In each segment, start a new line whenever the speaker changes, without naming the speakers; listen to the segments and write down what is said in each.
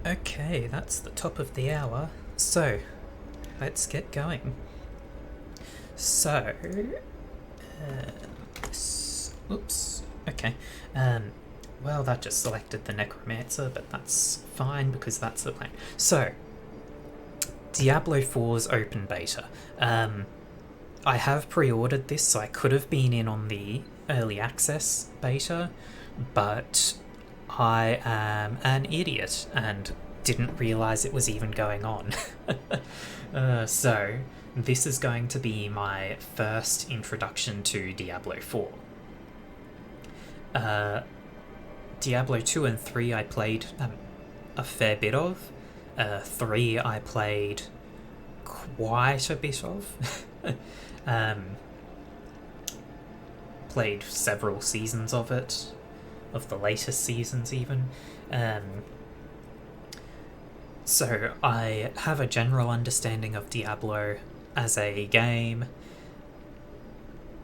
Okay, that's the top of the hour. So, let's get going. So, oops. Okay. Well, that just selected the Necromancer, but that's fine because that's the plan. So, Diablo 4's open beta. I have pre-ordered this, so I could have been in on the early access beta, but I am an idiot and didn't realize it was even going on. So this is going to be my first introduction to Diablo 4. Diablo 2 and 3 I played a fair bit of. 3 I played quite a bit of. Played several seasons of it, of the latest seasons even. So I have a general understanding of Diablo as a game,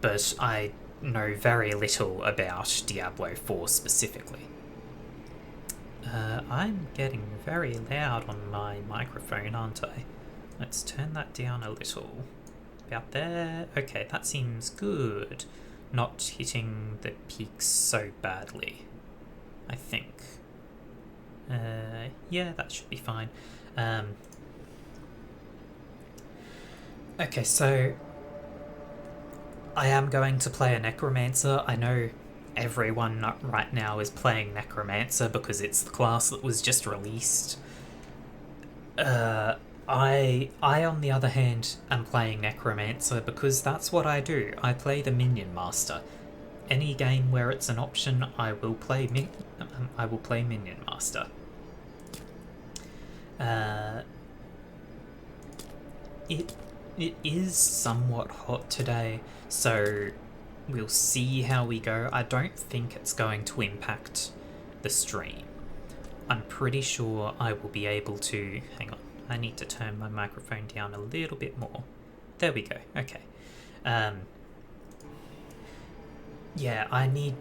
but I know very little about Diablo 4 specifically. I'm getting very loud on my microphone, aren't I? Let's turn that down a little. About there. Okay, that seems good. Not hitting the peaks so badly, I think. Yeah, that should be fine. Okay, so I am going to play a Necromancer. I know everyone right now is playing Necromancer because it's the class that was just released. I on the other hand am playing Necromancer because that's what I do. I play the Minion Master. Any game where it's an option, I will play Minion Master. It is somewhat hot today, so we'll see how we go. I don't think it's going to impact the stream. I'm pretty sure I will be able to... Hang on, I need to turn my microphone down a little bit more. There we go, okay. Yeah, I need...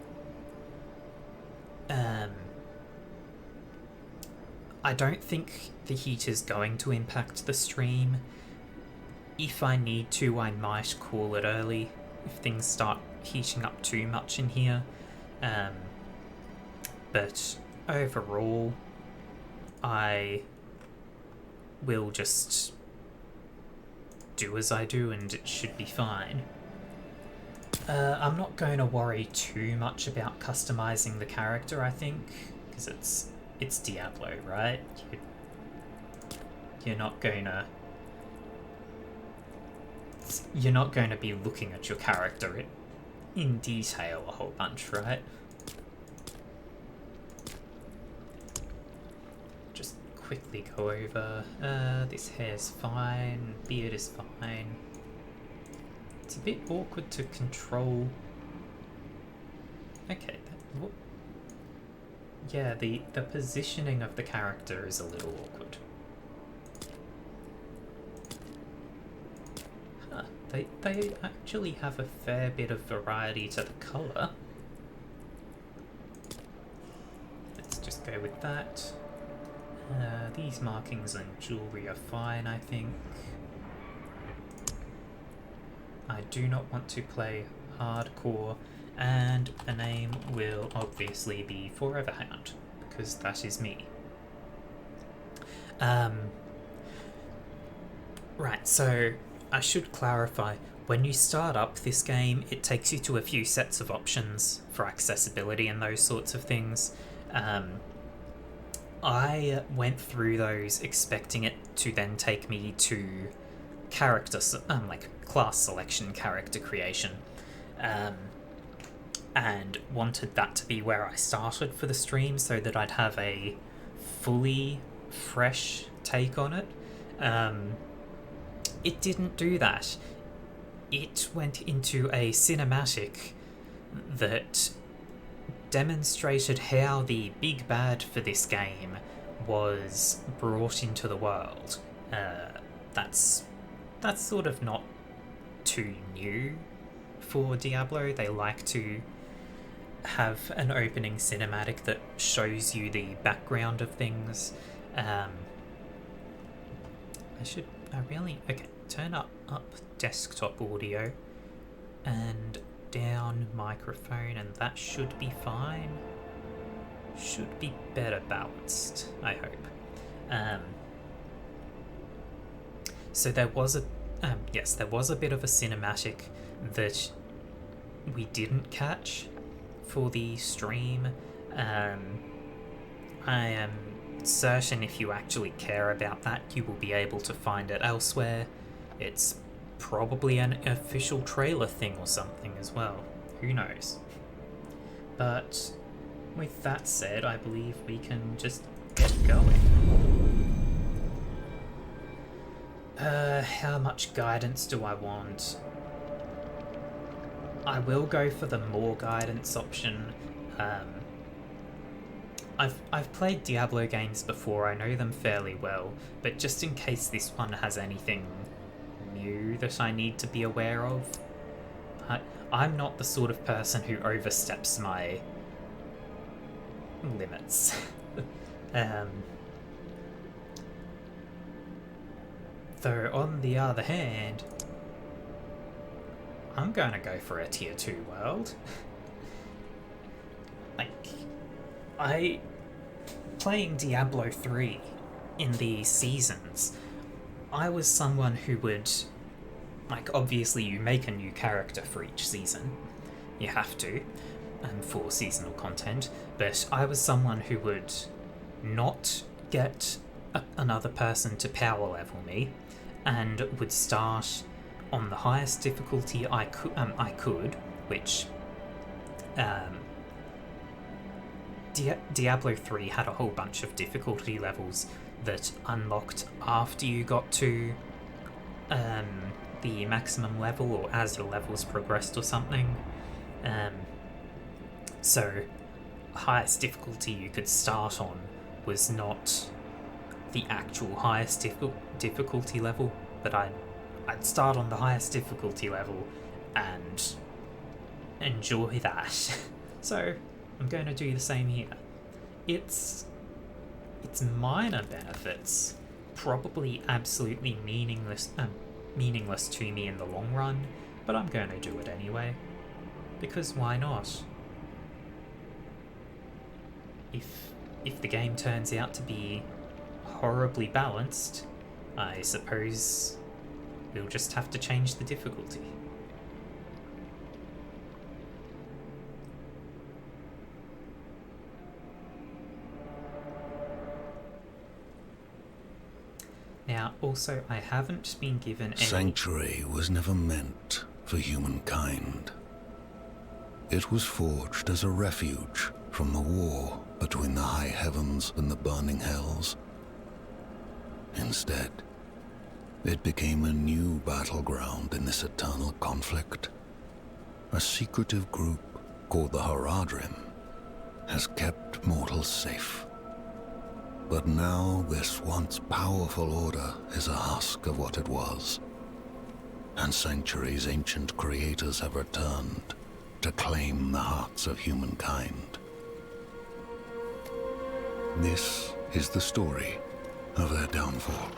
I don't think the heat is going to impact the stream. If I need to, I might call it early if things start heating up too much in here. But overall, I will just do as I do and it should be fine. I'm not going to worry too much about customizing the character, I think, because it's Diablo, right? You're not going to be looking at your character in detail a whole bunch, right? Just quickly go over. This hair's fine, beard is fine. It's a bit awkward to control. Okay, yeah, the positioning of the character is a little awkward. Huh, they actually have a fair bit of variety to the colour. Let's just go with that. These markings and jewellery are fine, I think. I do not want to play hardcore, and the name will obviously be Foreverhound, because that is me. Right, so I should clarify, when you start up this game, it takes you to a few sets of options for accessibility and those sorts of things. I went through those expecting it to then take me to like class selection, character creation, and wanted that to be where I started for the stream so that I'd have a fully fresh take on it. It didn't do that. It went into a cinematic that demonstrated how the big bad for this game was brought into the world. That's sort of not too new for Diablo. They like to have an opening cinematic that shows you the background of things. I okay, turn up desktop audio and down microphone, and that should be fine. Should be better balanced, I hope. So there was a bit of a cinematic that we didn't catch for the stream. I am certain if you actually care about that, you will be able to find it elsewhere. It's probably an official trailer thing or something as well. Who knows? But with that said, I believe we can just get going. How much guidance do I want? I will go for the more guidance option. I've played Diablo games before, I know them fairly well, but just in case this one has anything new that I need to be aware of, I'm not the sort of person who oversteps my limits. Though on the other hand, I'm gonna go for a tier 2 world. Playing Diablo 3 in the seasons, I was someone who would, obviously you make a new character for each season. You have to, for seasonal content, but I was someone who would not get another person to power level me, and would start on the highest difficulty I could, which Diablo 3 had a whole bunch of difficulty levels that unlocked after you got to the maximum level, or as your levels progressed or something. So highest difficulty you could start on was not the actual highest difficulty level, but I'd start on the highest difficulty level and enjoy that. So I'm going to do the same here. It's minor benefits, probably absolutely meaningless to me in the long run, but I'm going to do it anyway, because why not? If the game turns out to be horribly balanced, I suppose we'll just have to change the difficulty. Now, also, I haven't been given any...
Sanctuary was never meant for humankind. It was forged as a refuge from the war between the high heavens and the burning hells. Instead, it became a new battleground in this eternal conflict. A secretive group called the Haradrim has kept mortals safe. But now this once powerful order is a husk of what it was, and Sanctuary's ancient creators have returned to claim the hearts of humankind. This is the story of their downfall.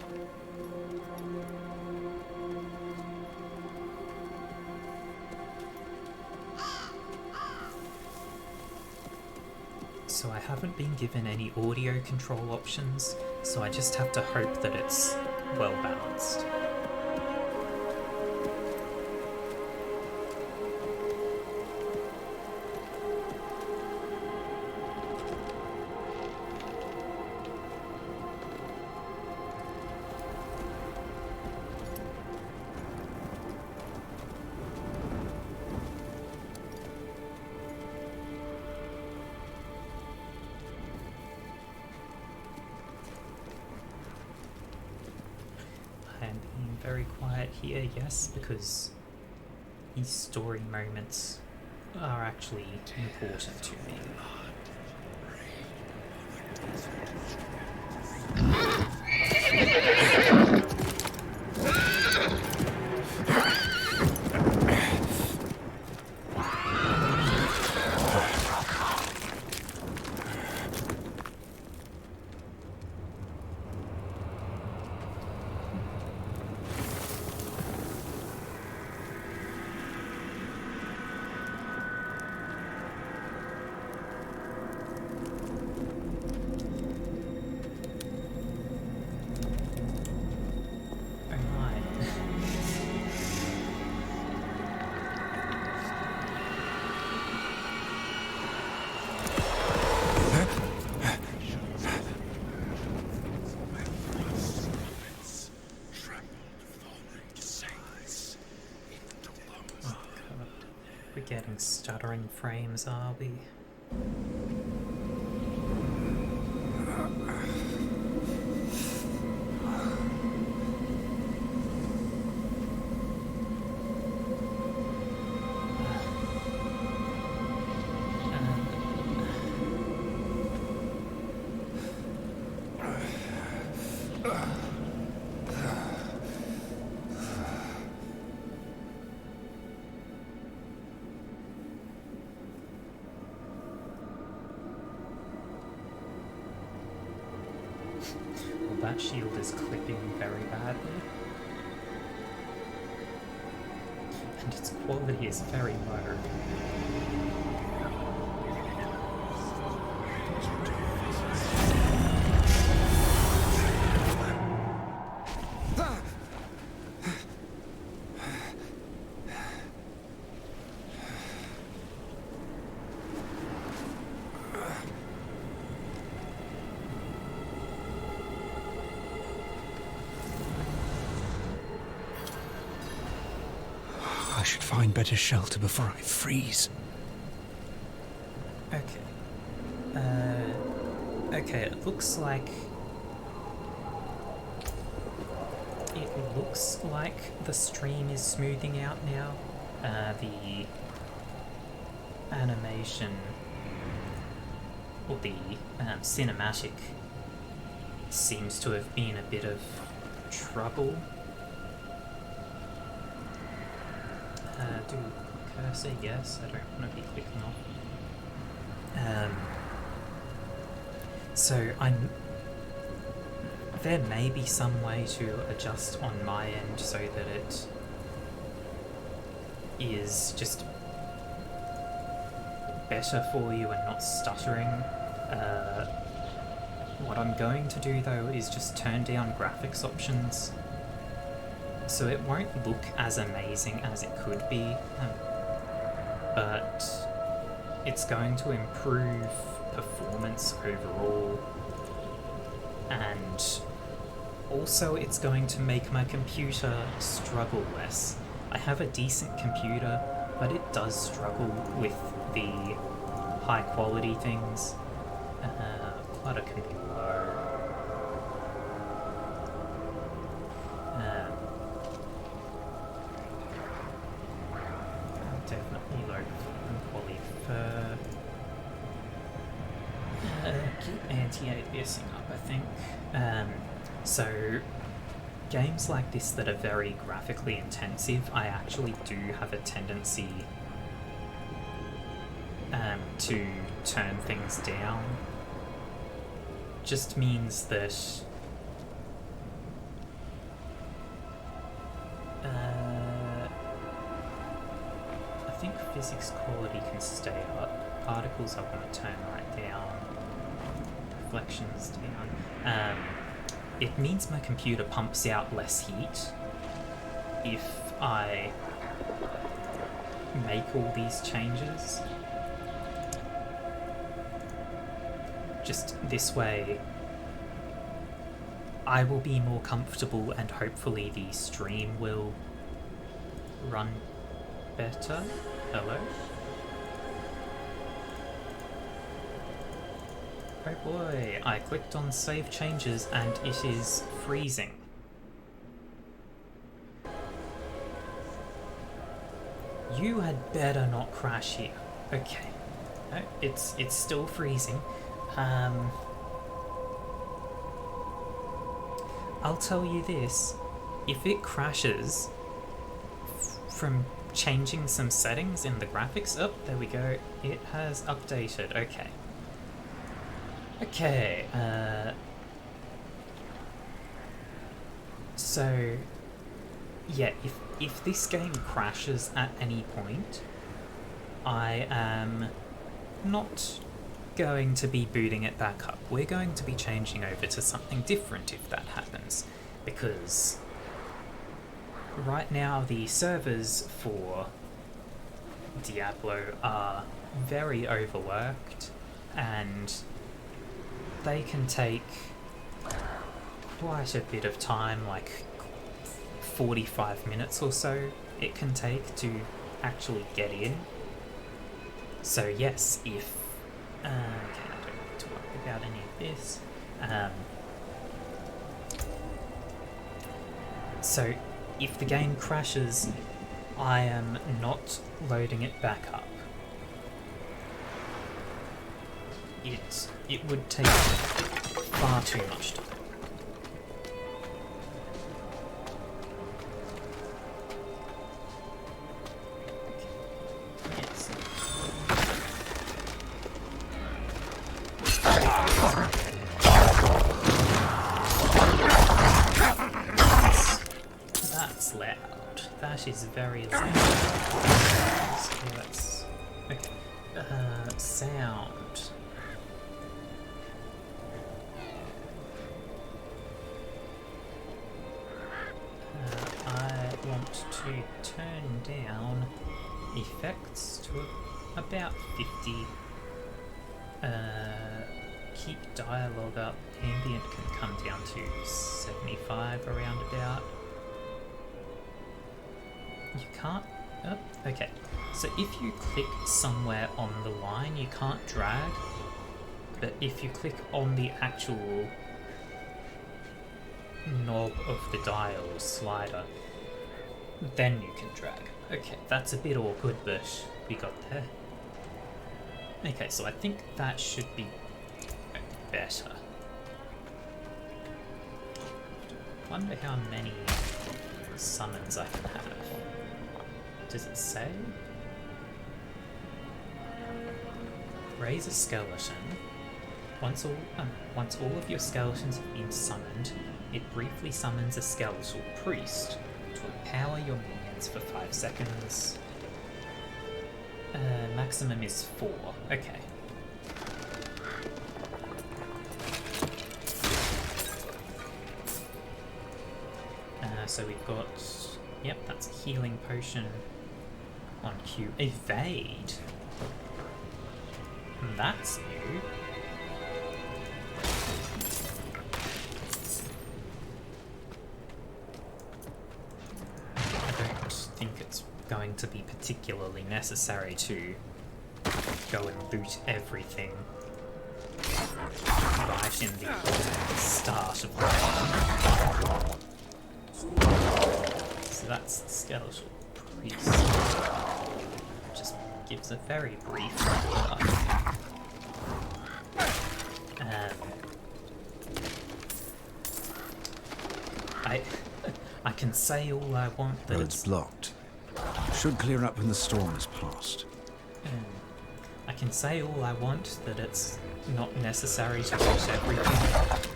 So I haven't been given any audio control options, so I just have to hope that it's well balanced. Very quiet here, yes, because these story moments are actually important to me. getting stuttering frames, are we? That shield is clipping very badly. And its quality is very low.
I should find better shelter before I freeze.
Okay. Okay, it looks like the stream is smoothing out now. The animation, or the cinematic, seems to have been a bit of trouble. Do cursor? Yes, I don't want to be clicking off. So there may be some way to adjust on my end so that it is just better for you and not stuttering. What I'm going to do though is just turn down graphics options, so it won't look as amazing as it could be, but it's going to improve performance overall, and also it's going to make my computer struggle less. I have a decent computer, but it does struggle with the high quality things. Clutter can be low. Definitely low quality fur. Keep anti-aliasing up, I think. So games like this that are very graphically intensive, I actually do have a tendency to turn things down. Just means that I think physics quality can stay up. Particles I want to turn right down. Reflections down. It means my computer pumps out less heat if I make all these changes. Just this way, I will be more comfortable and hopefully the stream will run better. Hello? Oh boy, I clicked on save changes and it is freezing. You had better not crash here. Okay. No, it's still freezing. I'll tell you this, if it crashes from changing some settings in the graphics, oh, there we go, it has updated, okay. Okay, so, yeah, if this game crashes at any point, I am not going to be booting it back up. We're going to be changing over to something different if that happens, because right now the servers for Diablo are very overworked and they can take quite a bit of time, like 45 minutes or so it can take to actually get in. So yes, if okay, I don't need to worry about any of this. So if the game crashes, I am not loading it back up. It would take far too much time. Yes. That's loud. That is very loud. So that's okay. Sound. I want to turn down effects to about 50. Keep dialogue up. Ambient can come down to 75 around about. You can't... Oh, okay. So if you click somewhere on the line, you can't drag. But if you click on the actual knob of the dial slider, then you can drag. Okay, that's a bit awkward, but we got there. Okay, so I think that should be better. Wonder how many summons I can have. Does it say? Raise a skeleton. Once all of your skeletons have been summoned, it briefly summons a skeletal priest to empower your minions for 5 seconds. Maximum is 4. Okay. So we've got... Yep, that's a healing potion on Q. Evade! That's new. I don't think it's going to be particularly necessary to go and loot everything right in the start of the game. So that's the skeletal priest. Just gives a very brief I can say all I want that
Road's blocked. Should clear up when the storm has passed.
I can say all I want that it's not necessary to loot everything,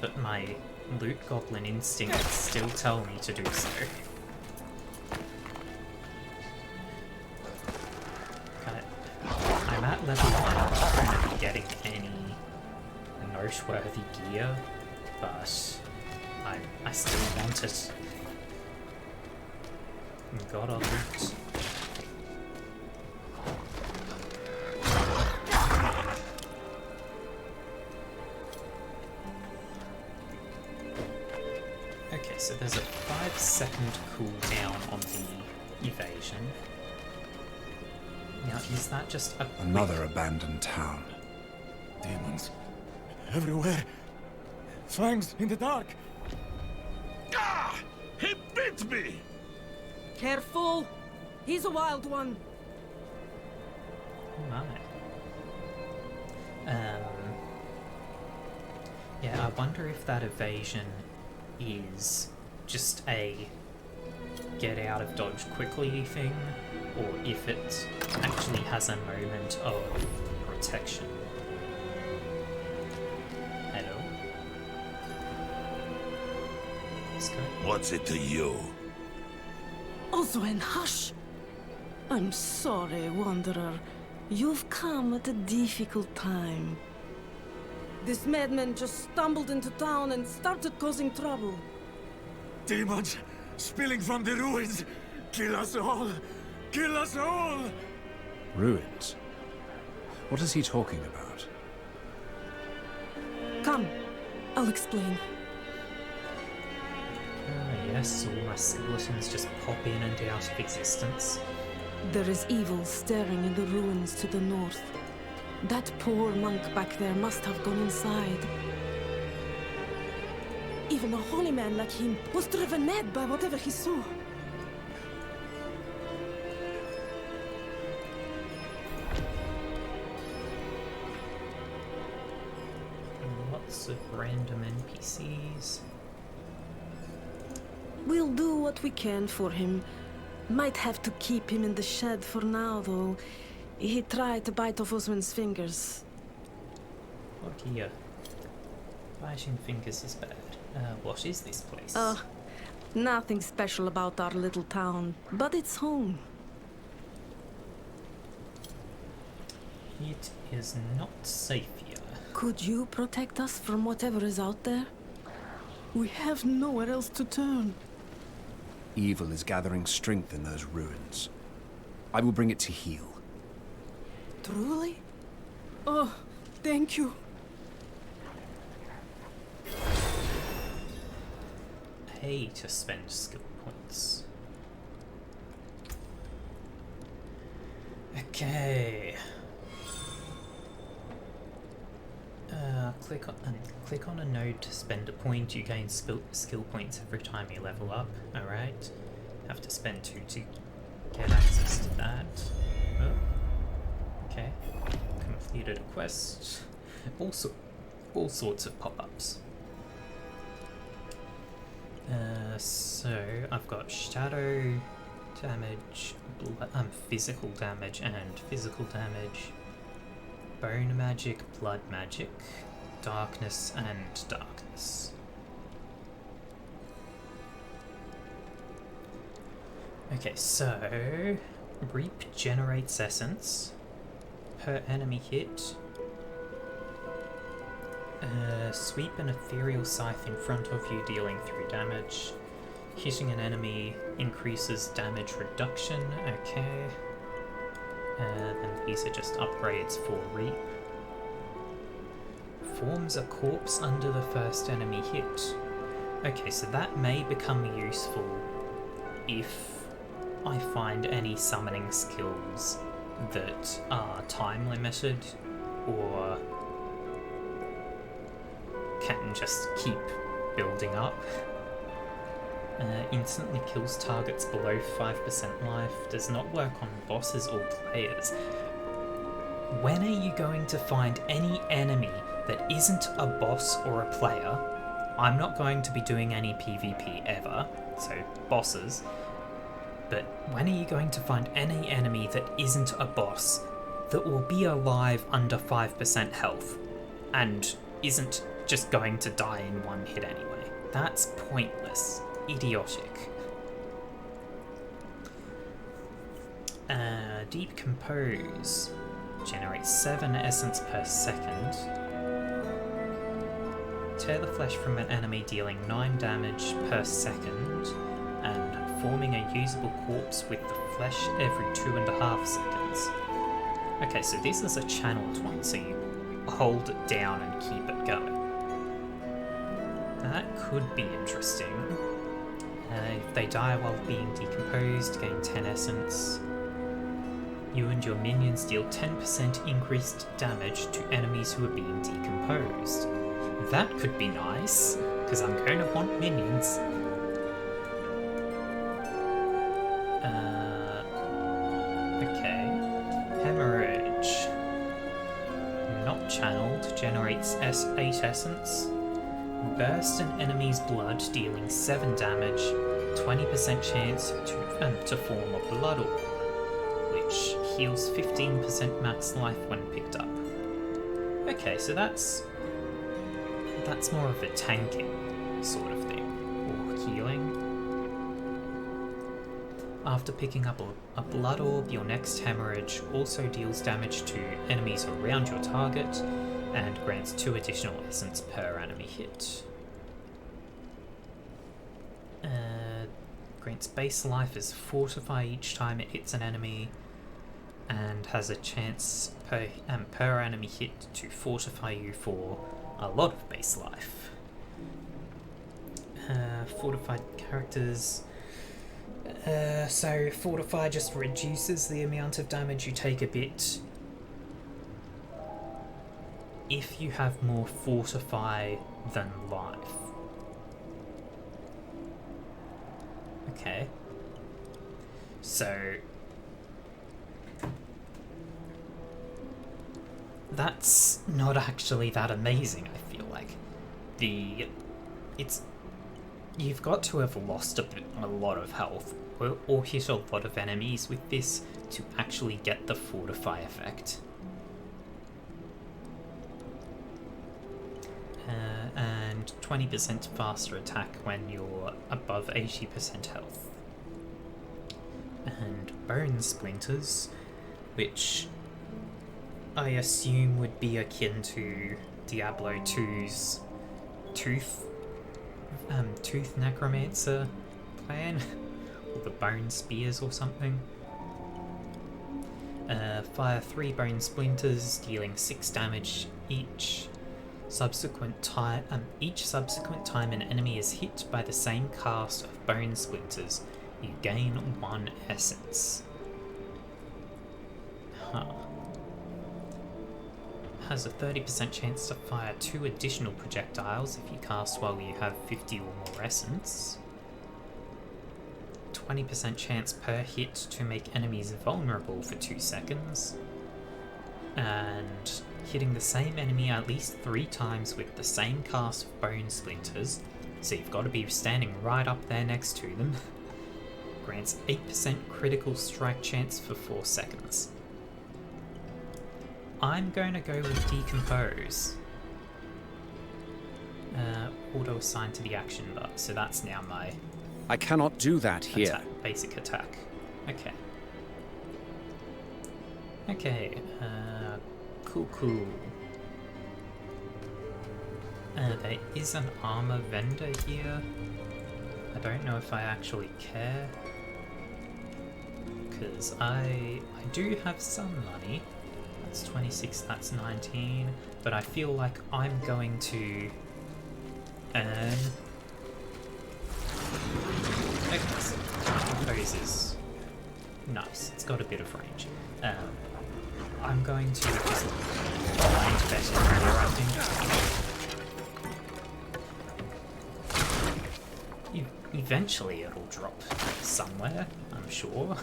but my loot goblin instincts still tell me to do so. Okay. I'm at level 1, I'm not going to be getting any noteworthy gear, but I still want it. Gotta loot. Okay, so there's a 5-second cooldown on the evasion. Now, is that just a
Another abandoned town.
Demons everywhere. Fangs in the dark. Ah! He bit me!
Careful! He's a wild one.
Oh my. Yeah, I wonder if that evasion is just a get out of dodge quickly thing, or if it actually has a moment of protection. Hello? This guy?
What's it to you?
Oswen, hush! I'm sorry, Wanderer. You've come at a difficult time. This madman just stumbled into town and started causing trouble.
Demons spilling from the ruins. Kill us all! Kill us all!
Ruins? What is he talking about?
Come, I'll explain.
Ah, yes, all my skeletons just pop in and out of existence.
There is evil staring in the ruins to the north. That poor monk back there must have gone inside. Even a holy man like him was driven mad by whatever he saw.
Lots of random NPCs.
We'll do what we can for him. Might have to keep him in the shed for now, though. He tried to bite off Osman's fingers.
Oh dear. Biting fingers is bad. What is this place?
Nothing special about our little town, but it's home.
It is not safe here.
Could you protect us from whatever is out there? We have nowhere else to turn.
Evil is gathering strength in those ruins. I will bring it to heal.
Truly? Oh, thank you.
Pay to spend skill points. Okay. Click on a node to spend a point. You gain skill points every time you level up. Alright. Have to spend 2 to get access to that. Oh. Okay. Completed a quest. All sorts of pop-ups. So I've got shadow damage, physical damage and physical damage, bone magic, blood magic, darkness and darkness. Okay, so Reap generates essence per enemy hit. Sweep an ethereal scythe in front of you, dealing 3 damage. Hitting an enemy increases damage reduction. Okay. And these are just upgrades for Reap. Forms a corpse under the first enemy hit. Okay, so that may become useful if I find any summoning skills that are time limited or can just keep building up. Instantly kills targets below 5% life. Does not work on bosses or players. When are you going to find any enemy that isn't a boss or a player? I'm not going to be doing any PvP ever, so bosses. But when are you going to find any enemy that isn't a boss that will be alive under 5% health and isn't just going to die in one hit anyway? That's pointless. Idiotic. Deep Compose generates 7 essence per second. Tear the flesh from an enemy, dealing 9 damage per second, and forming a usable corpse with the flesh every 2.5 seconds. Okay, so this is a channeled one, so you hold it down and keep it going. That could be interesting. If they die while being decomposed, gain 10 essence. You and your minions deal 10% increased damage to enemies who are being decomposed. That could be nice, because I'm going to want minions. Okay. Hemorrhage. Not channeled, generates 8 essence. Burst an enemy's blood, dealing 7 damage, 20% chance to form a blood orb, which heals 15% max life when picked up. Okay, so that's more of a tanking sort of thing, or healing. After picking up a blood orb, your next hemorrhage also deals damage to enemies around your target, and grants 2 additional essence per enemy hit. Grants base life as Fortify each time it hits an enemy, and has a chance per enemy hit to fortify you for a lot of base life. Fortified characters. So Fortify just reduces the amount of damage you take a bit if you have more Fortify than Life. Okay. So that's not actually that amazing, I feel like. You've got to have lost a lot of health or hit a lot of enemies with this to actually get the Fortify effect. And 20% faster attack when you're above 80% health. And Bone Splinters, which I assume would be akin to Diablo 2's Tooth Necromancer plan, or the Bone Spears or something. Fire 3 Bone Splinters, dealing 6 damage each. Each subsequent time an enemy is hit by the same cast of Bone Splinters, you gain 1 essence. Has a 30% chance to fire 2 additional projectiles if you cast while you have 50 or more essence. 20% chance per hit to make enemies vulnerable for 2 seconds. And hitting the same enemy at least 3 times with the same cast of Bone Splinters, so you've got to be standing right up there next to them, grants 8% critical strike chance for 4 seconds. I'm going to go with Decompose. Auto assign to the action bar, so that's now my
I cannot do that here.
attack, basic attack. Okay. Okay, cool. There is an armor vendor here. I don't know if I actually care, because I do have some money. That's 26, that's 19, but I feel like I'm going to earn... Okay, so Decompose is nice, it's got a bit of range. I'm going to just find better here, I think. Eventually it'll drop somewhere, I'm sure.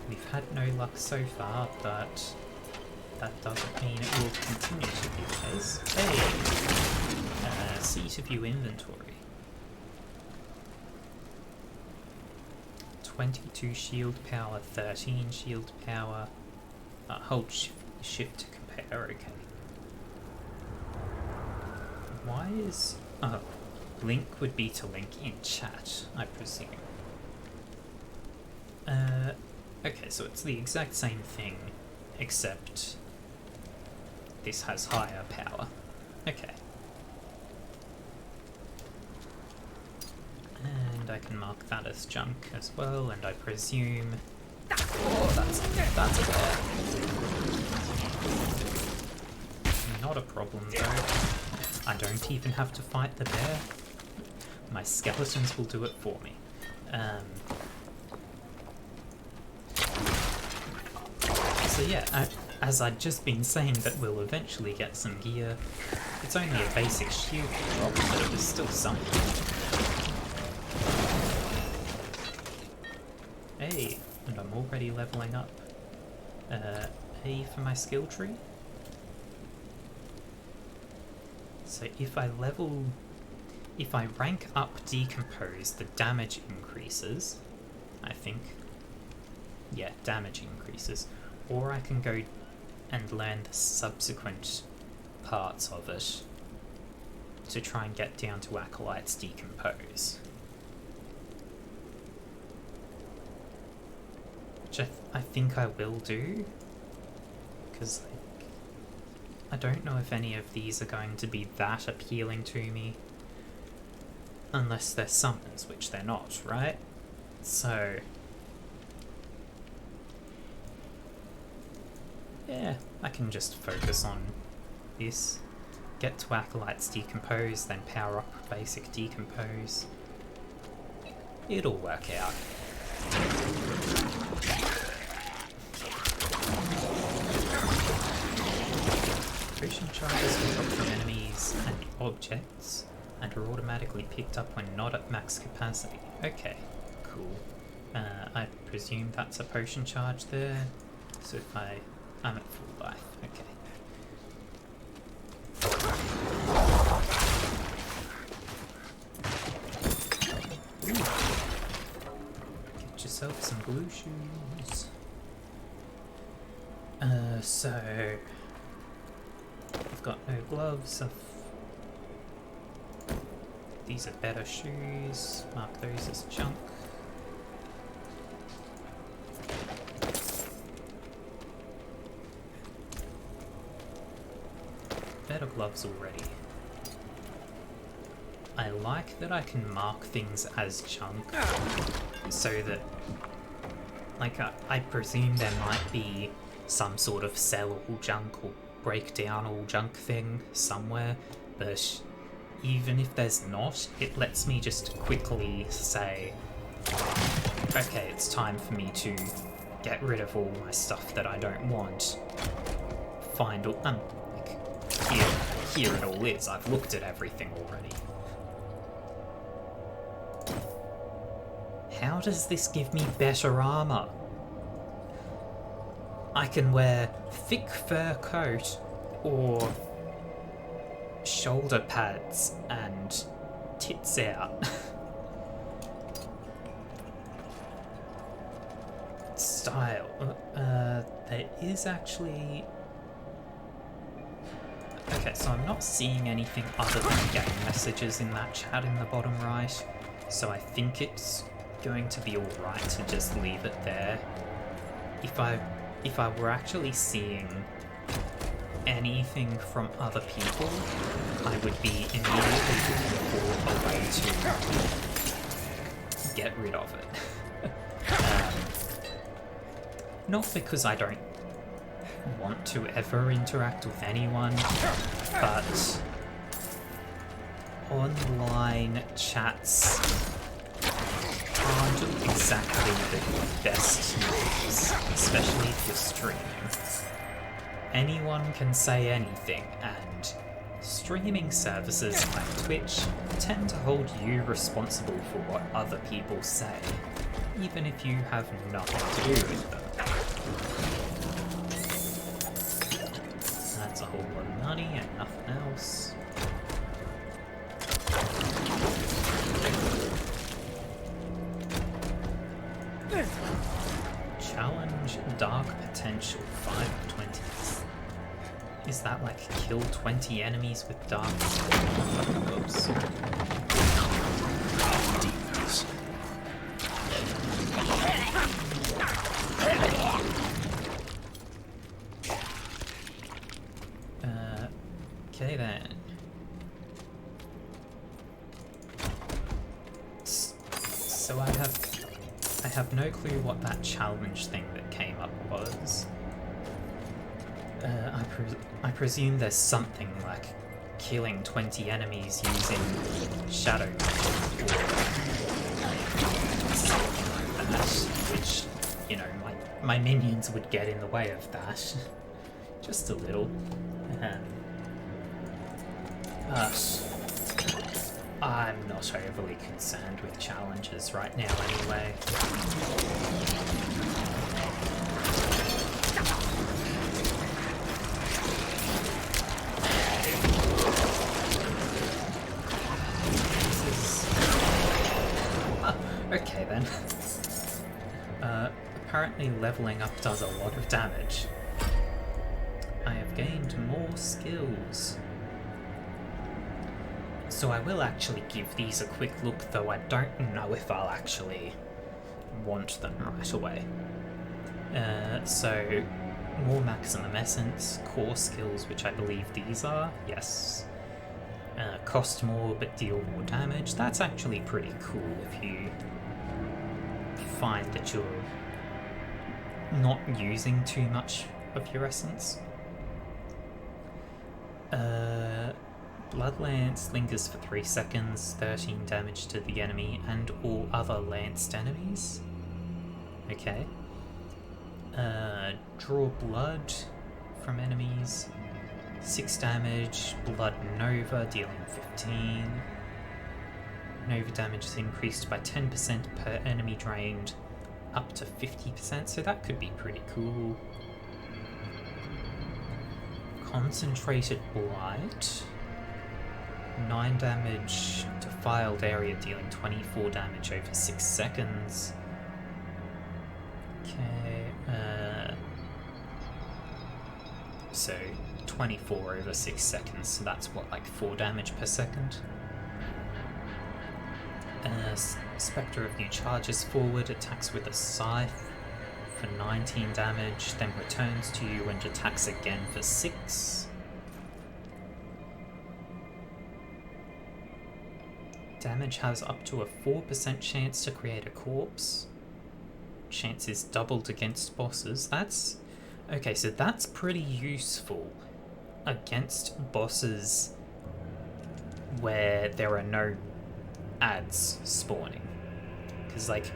We've had no luck so far, but that doesn't mean it will continue to be the case. Hey! See to view inventory. 22 shield power, 13 shield power. Hold shift to compare, okay. Why is... Oh, link would be to link in chat, I presume. Okay, so it's the exact same thing, except this has higher power. Okay. And I can mark that as junk as well, and I presume... Oh, that's a bear. Not a problem, though. I don't even have to fight the bear. My skeletons will do it for me. So yeah, as I'd just been saying that we'll eventually get some gear. It's only a basic shield drop, but it was still something. Hey, and I'm already leveling up. A for my skill tree. So if I rank up Decompose, the damage increases, I think. Yeah, damage increases. Or I can go and learn the subsequent parts of it to try and get down to Acolyte's Decompose. Which I think I will do, because I don't know if any of these are going to be that appealing to me, unless they're summons, which they're not, right? So yeah, I can just focus on this, get to Acolyte's Decompose, then power up basic Decompose. It'll work out. Potion charges can drop from enemies and objects and are automatically picked up when not at max capacity. Okay, cool. I presume that's a potion charge there. So if I'm at full life, okay. Get yourself some blue shoes. So I've got no gloves. These are better shoes. Mark those as junk. Better gloves already. I like that I can mark things as junk, so that, like, I presume there might be some sort of sell all junk or break down all junk thing somewhere, but even if there's not, it lets me just quickly say, okay, it's time for me to get rid of all my stuff that I don't want. Find all, here it all is. I've looked at everything already. How does this give me better armor? I can wear thick fur coat or shoulder pads and tits out. Style. There is actually... Okay, so I'm not seeing anything other than game messages in that chat in the bottom right, so I think it's going to be alright to just leave it there. If I were actually seeing anything from other people, I would be immediately looking for a way to get rid of it. Not because I don't want to ever interact with anyone, but online chats aren't exactly the best news, especially if you're streaming. Anyone can say anything, and streaming services like Twitch tend to hold you responsible for what other people say, even if you have nothing to do with them. That's a whole lot of money and nothing else. Challenge Dark Potential 5 of 20. Is that like kill 20 enemies with dark? Oops.
Demons.
Okay then. So I have no clue what that challenge thing that came up was. I presume there's something like killing 20 enemies using shadow or something like that, which, you know, my minions would get in the way of that. Just a little. But I'm not overly concerned with challenges right now anyway. Okay then. Apparently leveling up does a lot of damage. I have gained more skills. So I will actually give these a quick look, though I don't know if I'll actually want them right away. So, more maximum essence, core skills, which I believe these are, yes. Cost more but deal more damage. That's actually pretty cool if you find that you're not using too much of your essence. Blood Lance lingers for 3 seconds, 13 damage to the enemy and all other lanced enemies. Okay. Draw blood from enemies, 6 damage. Blood Nova, dealing 15. Nova damage is increased by 10% per enemy drained, up to 50%, so that could be pretty cool. Concentrated Blight, 9 damage. Defiled area, dealing 24 damage over 6 seconds. Okay, so 24 over 6 seconds, so that's what, like 4 damage per second? Spectre of New charges forward, attacks with a scythe for 19 damage, then returns to you and attacks again for 6. Damage has up to a 4% chance to create a corpse. Chance is doubled against bosses. That's... okay, so that's pretty useful against bosses where there are no ads spawning. Because, like,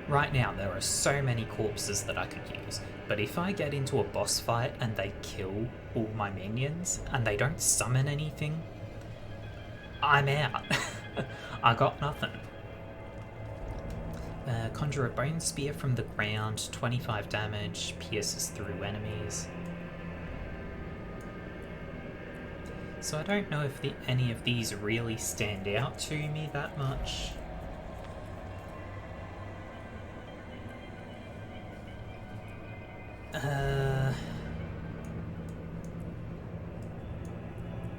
right now there are so many corpses that I could use, but if I get into a boss fight and they kill all my minions and they don't summon anything, I'm out. I got nothing. Conjure a Bone Spear from the ground, 25 damage, pierces through enemies. So I don't know if any of these really stand out to me that much.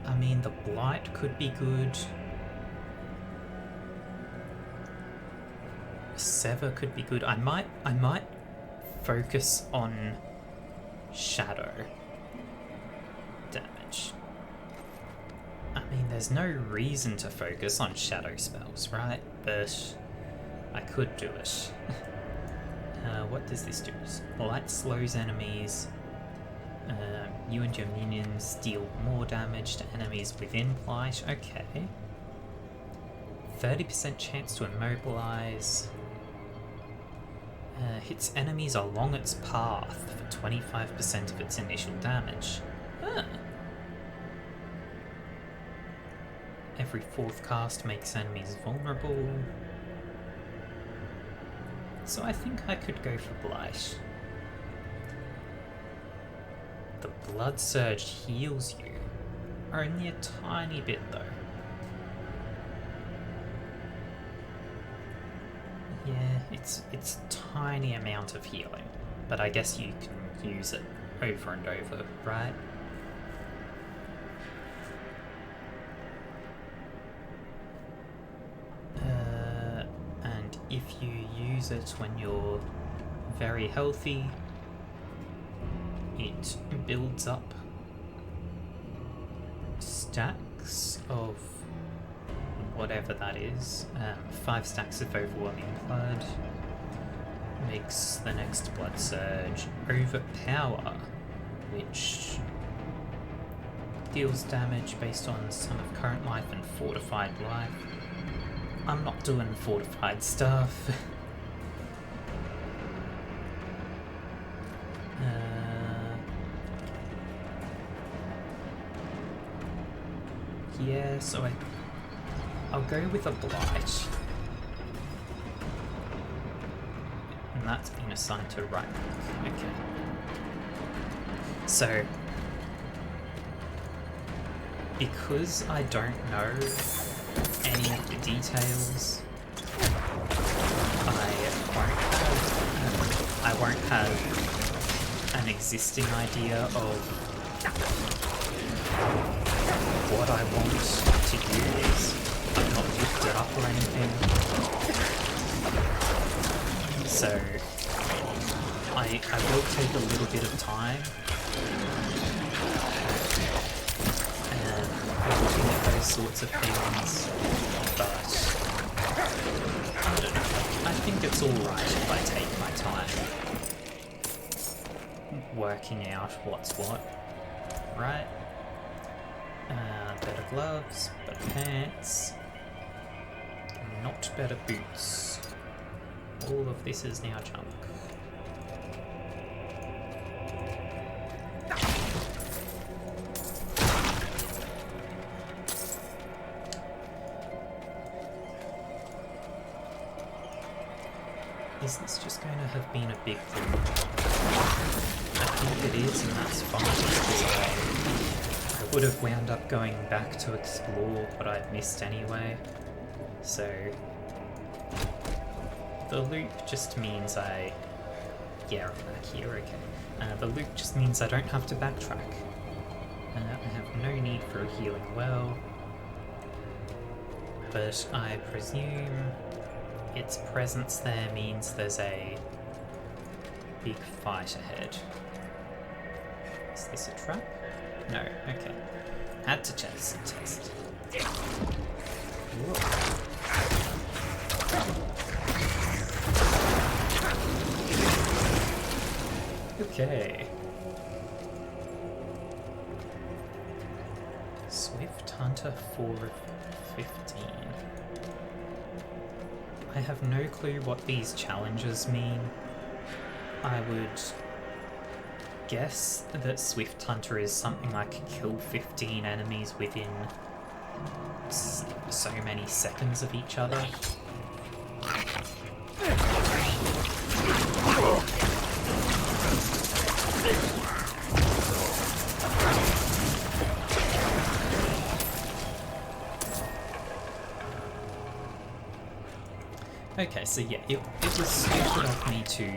I mean, the Blight could be good. Sever could be good. I might focus on Shadow damage. I mean, there's no reason to focus on shadow spells, right? But I could do it. What does this do? Light slows enemies. You and your minions deal more damage to enemies within light. Okay. 30% chance to immobilize. Hits enemies along its path for 25% of its initial damage. Huh. Every 4th cast makes enemies vulnerable. So I think I could go for Blight. The Blood Surge heals you. Only a tiny bit though. Yeah, it's a tiny amount of healing. But I guess you can use it over and over, right? And if you use it when you're very healthy, it builds up stacks of whatever that is. 5 stacks of overwhelming blood. Makes the next Blood Surge overpower, which deals damage based on sum of current life and fortified life. I'm not doing fortified stuff. Yeah, so I'll go with a Blight. And that's been assigned to right. Okay. So, because I don't know any of the details, I won't have an existing idea of what I want to use. I've not looked it up or anything. So I will take a little bit of time looking at those sorts of things, but I don't know. I think it's alright if I take my time working out what's what, right? Better gloves, better pants, not better boots. All of this is now junk. Is this just going to have been a big thing? I think it is, and that's fine, because I would have wound up going back to explore what I'd missed anyway. So the loop just means yeah, I'm back here, okay. The loop just means I don't have to backtrack. I have no need for a healing well, but I presume its presence there means there's a big fight ahead. Is this a trap? No, okay. Had to test. Whoa. Okay. Swift Hunter 4 of 15. I have no clue what these challenges mean. I would guess that Swift Hunter is something like kill 15 enemies within so many seconds of each other. Okay, so yeah, it was stupid of me to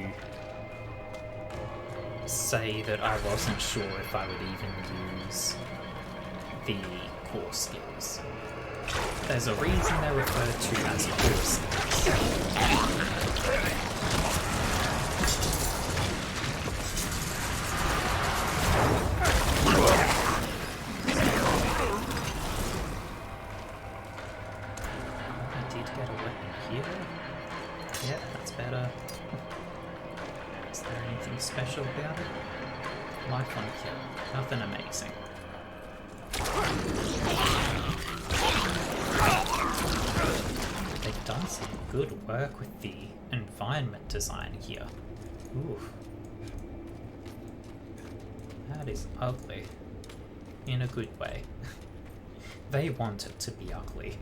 say that I wasn't sure if I would even use the core skills. There's a reason they're referred to as core skills. I did get a weapon here. Yep, that's better. Is there anything special about it? Life on kill. Nothing amazing. They've done some good work with the environment design here. Oof. That is ugly. In a good way. They want it to be ugly.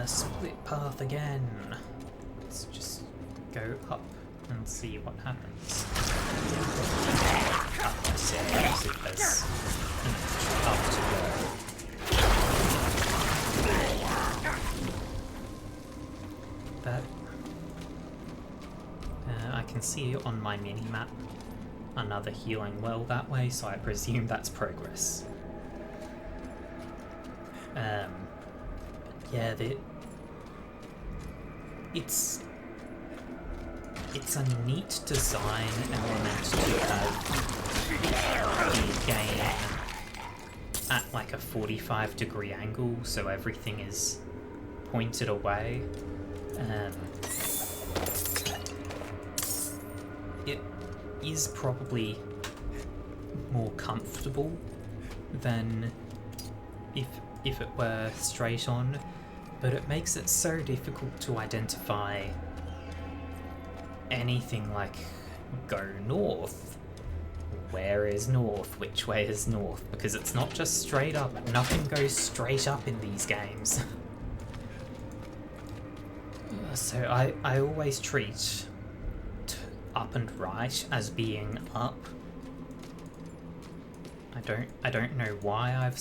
Split path again. Let's just go up and see what happens. Up, I say, as if there's up to go. But I can see on my mini-map another healing well that way, so I presume that's progress. Yeah, it's a neat design element to have the game at like a 45-degree angle, so everything is pointed away. It is probably more comfortable than if it were straight on, but it makes it so difficult to identify anything like go north. Where is north? Which way is north? Because it's not just straight up. Nothing goes straight up in these games. So I always treat up and right as being up. I don't know why I've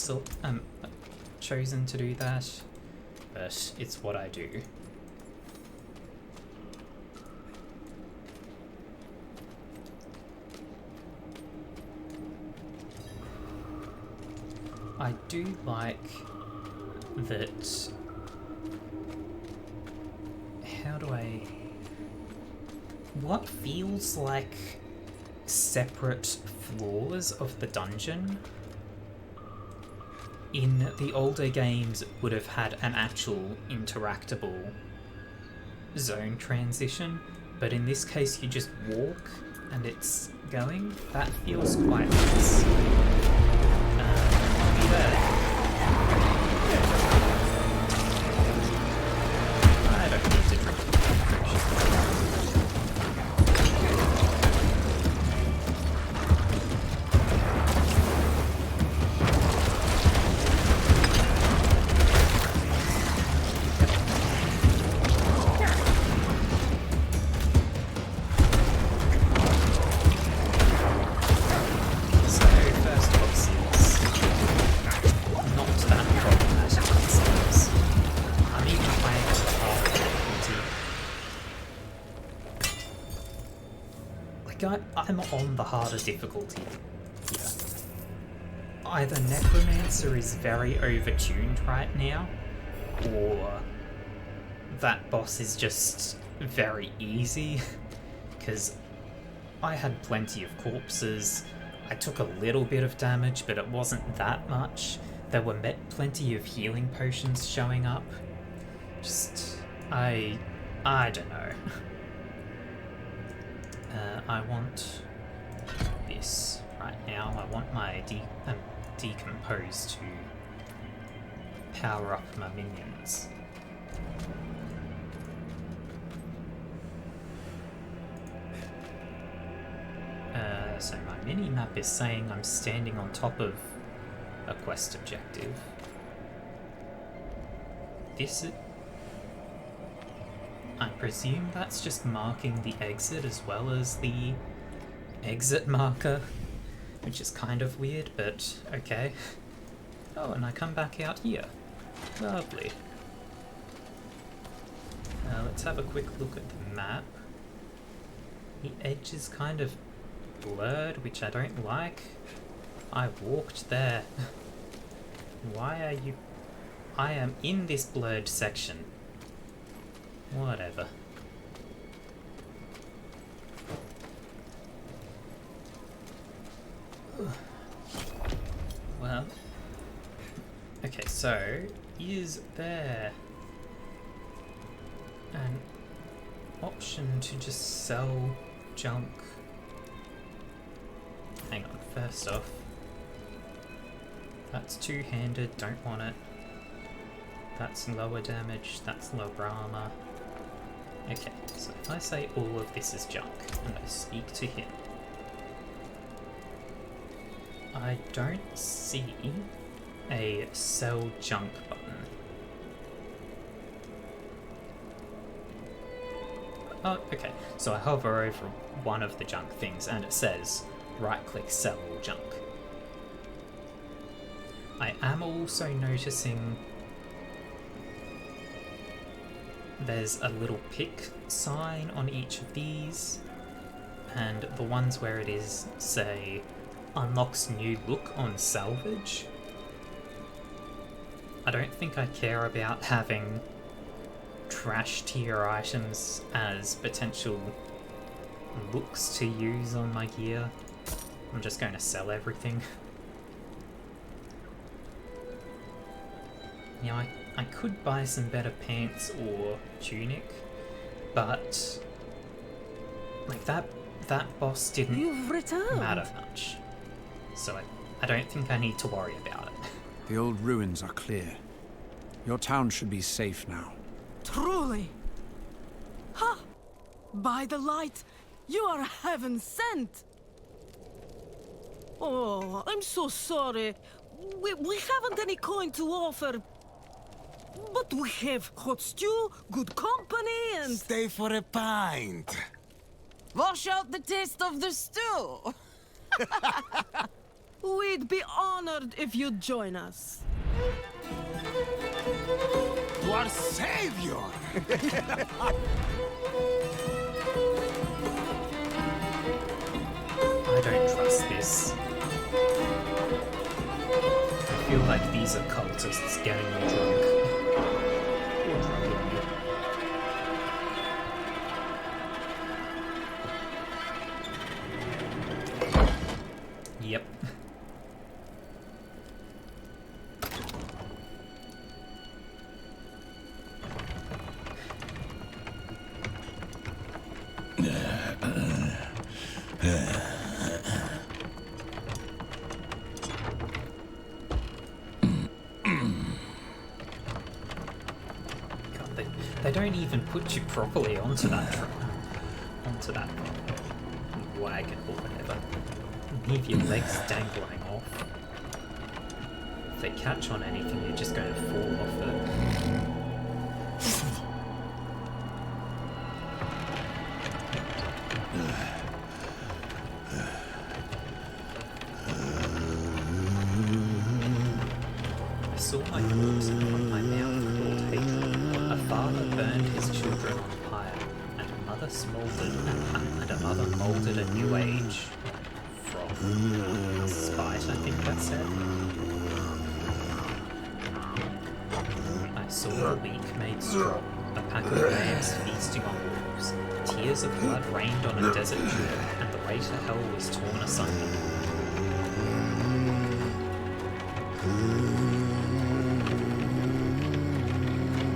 chosen to do that, but it's what I do. I do like that. How do I... What feels like separate floors of the dungeon. In the older games, it would have had an actual interactable zone transition, but in this case you just walk and it's going. That feels quite nice. I'll be there. I don't need to drink I'm on the harder difficulty here. Either Necromancer is very overtuned right now, or that boss is just very easy, because I had plenty of corpses, I took a little bit of damage, but it wasn't that much. There were plenty of healing potions showing up. Just, I don't know. I want this right now. I want my decompose to power up my minions. So my mini-map is saying I'm standing on top of a quest objective. I presume that's just marking the exit as well as the exit marker, which is kind of weird, but okay. Oh, and I come back out here. Lovely. Let's have a quick look at the map. The edge is kind of blurred, which I don't like. I walked there. Why are you... I am in this blurred section. Whatever. Well... Okay, so... Is there an option to just sell junk? Hang on, first off. That's two-handed, don't want it. That's lower damage, that's lower armor. Okay, so if I say all of this is junk, and I speak to him, I don't see a sell junk button. Oh, okay, so I hover over one of the junk things and it says right-click sell all junk. I am also noticing there's a little pick sign on each of these, and the ones where it is, say, unlocks new look on salvage. I don't think I care about having trash tier items as potential looks to use on my gear. I'm just going to sell everything. Now, I could buy some better pants or tunic, but like that boss didn't matter much, so I don't think I need to worry about it.
The old ruins are clear. Your town should be safe now.
Truly! Ha! By the light, you are heaven sent! Oh, I'm so sorry. We haven't any coin to offer. But we have hot stew, good company, and...
Stay for a pint.
Wash out the taste of the stew.
We'd be honored if you'd join us.
To our savior!
I don't trust this. I feel like these are cultists getting me drunk. Or drugging me. They don't even put you properly onto that wagon or whatever. And leave your legs dangling off. If they catch on anything, you're just going to fall off it. I saw my corpse upon my mouth called hatred. A father burned his children on fire, and a mother moulded a new age from spite, I think that said. I saw the weak made strong, a pack of lambs feasting on wolves. Tears of blood rained on a desert shore, and the way to hell was torn asunder.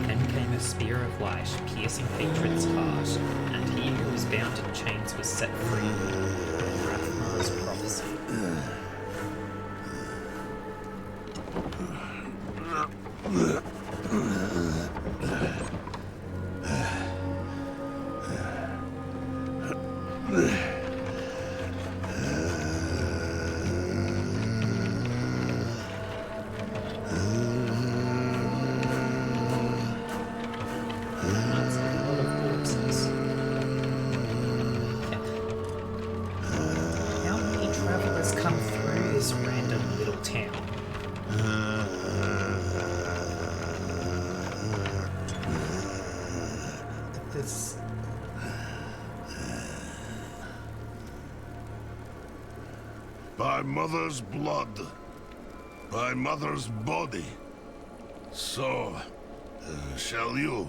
Then came a spear of light, piercing hatred's heart, and he who was bound in chains was set free. Rathmar's prophecy. That's a lot of corpses. Okay. How many travelers come through this random little town? This.
By mother's blood, by mother's body. So, shall you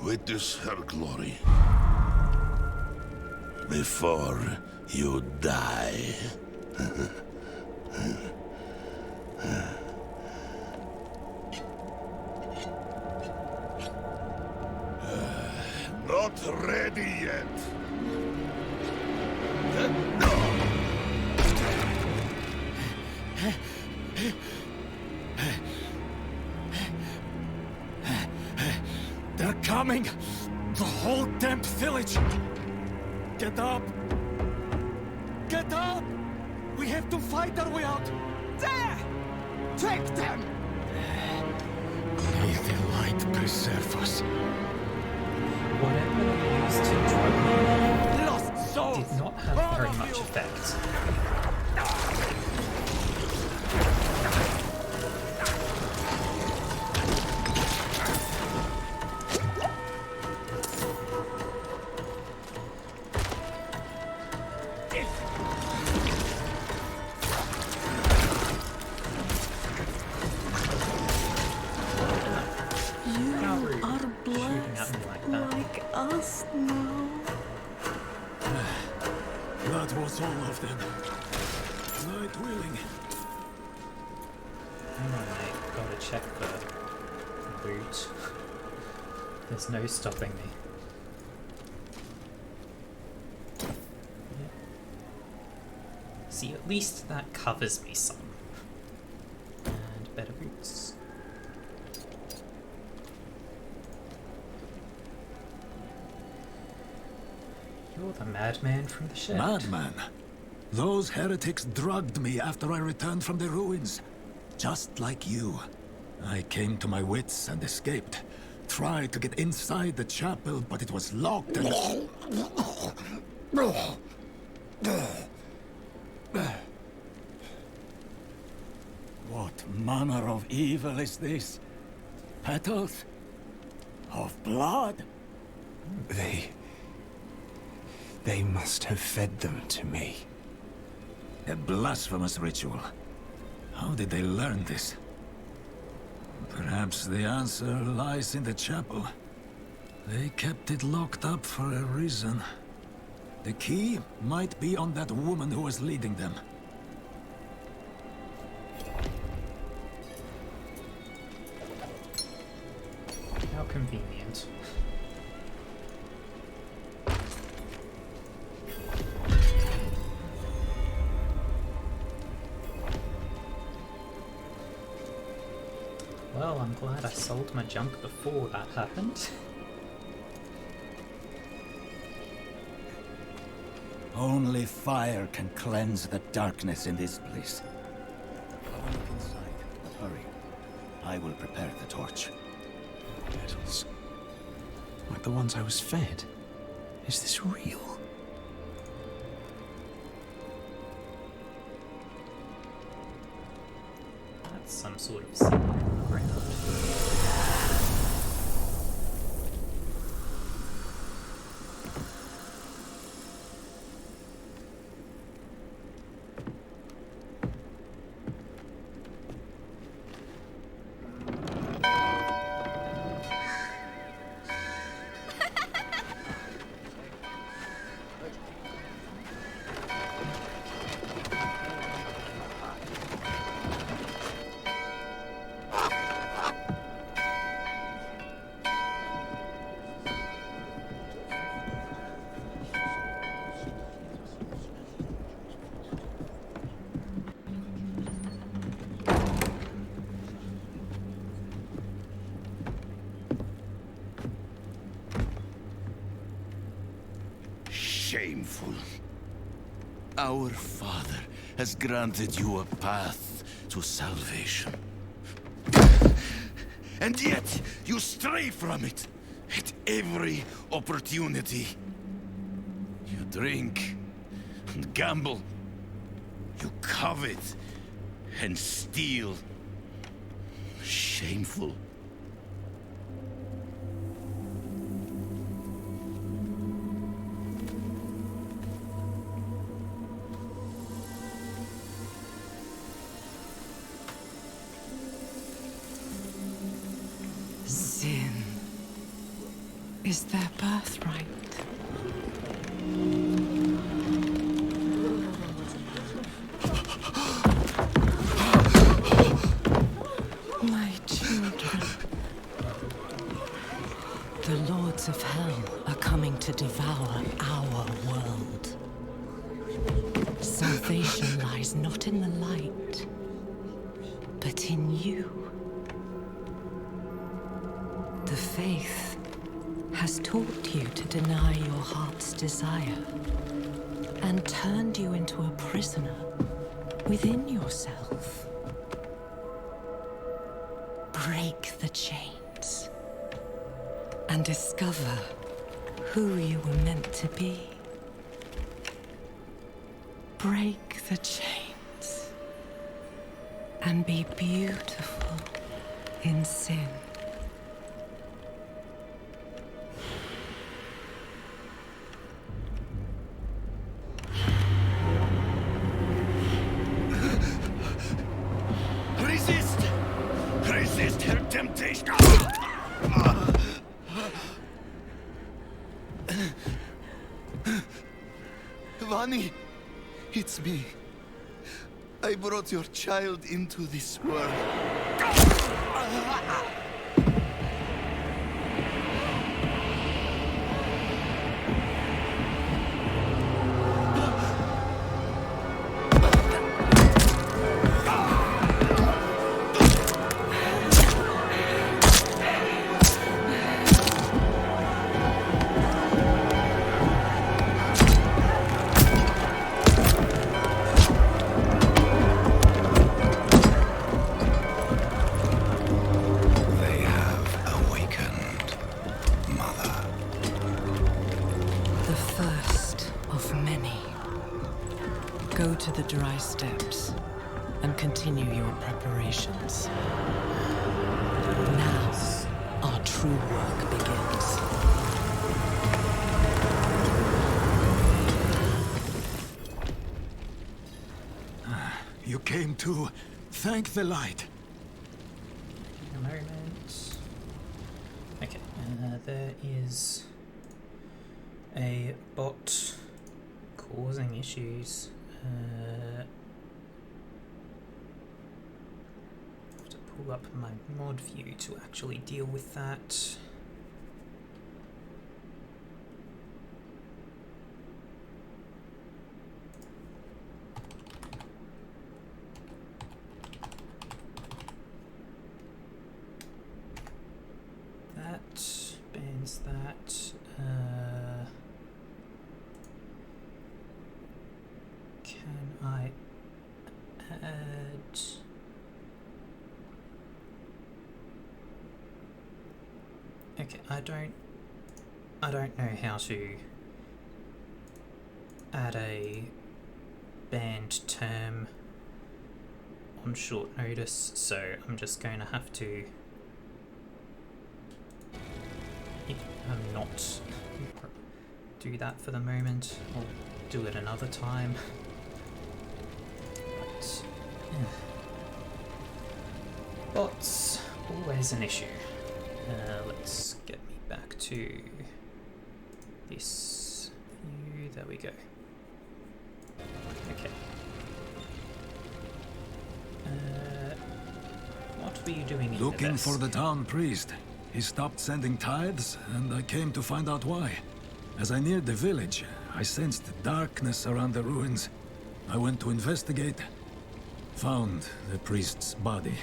witness her glory before you die? Not ready yet. No.
They're coming! The whole damn village! Get up! Get up! We have to fight our way out! There! Take them! May the light preserve us.
Whatever they used to drug me
Lost souls!
did not have
All
very
of
much
you!
effect. How rude.
Are
Shooting at
blessed
me like that.
like us now.
That was all of them. Night willing.
Hang on, mate. Gotta check the loot. There's no stopping me. Yeah. See, at least that covers me some. And better boots. You're the madman from the shed.
Madman. Those heretics drugged me after I returned from the ruins. Just like you. I came to my wits and escaped. Tried to get inside the chapel, but it was locked and... What manner of evil is this? Petals? Of blood?
They must have fed them to me.
A blasphemous ritual. How did they learn this? Perhaps the answer lies in the chapel. They kept it locked up for a reason. The key might be on that woman who was leading them.
How convenient. Well, I'm glad I sold my junk before that happened.
Only fire can cleanse the darkness in this place. I will look inside, but hurry. I will prepare the torch.
Petals. Like the ones I was fed. Is this real?
That's some sort of symbol on the ground.
Shameful. Our Father has granted you a path to salvation. And yet, you stray from it at every opportunity. You drink and gamble. You covet and steal. Shameful.
Sin is their birthright. My children. The lords of hell are coming to devour our world. Salvation lies not in the light, but in you. The faith has taught you to deny your heart's desire and turned you into a prisoner within yourself. Break the chains and discover who you were meant to be. Break the chains and be beautiful in sin.
Resist! Resist her temptation! Vani, it's me. I brought your child into this world.
They have awakened, Mother.
The first of many. Go to the dry steps and continue your preparations. Now, our true work begins.
You came to thank the light.
A moment. Okay, there is a bot causing issues. Have to pull up my mod view to actually deal with that. That bans that. Okay, I don't know how to add a banned term on short notice, so I'm just going to have to not do that for the moment. I'll do it another time. Bots, always an issue. Let's get me back to this view. There we go. Okay. What were you doing in
Looking
the
for the town priest. He stopped sending tithes, and I came to find out why. As I neared the village, I sensed darkness around the ruins. I went to investigate. Found the priest's body.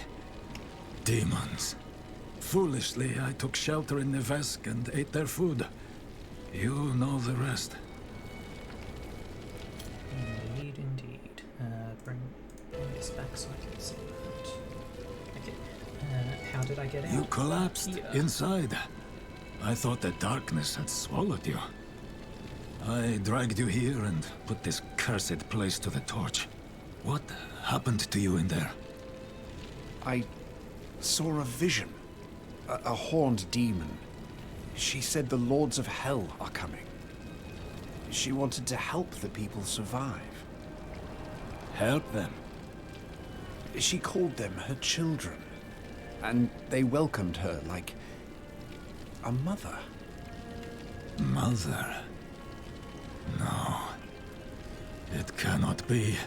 Demons. Foolishly, I took shelter in Nevesk and ate their food. You know the rest.
Indeed, indeed. Bring this back so I can see that. Okay. How did I get out?
You collapsed inside. I thought the darkness had swallowed you. I dragged you here and put this cursed place to the torch. What happened to you in there?
I saw a vision. A horned demon. She said the lords of hell are coming. She wanted to help the people survive.
Help them.
She called them her children. And they welcomed her like a mother.
Mother? No. It cannot be.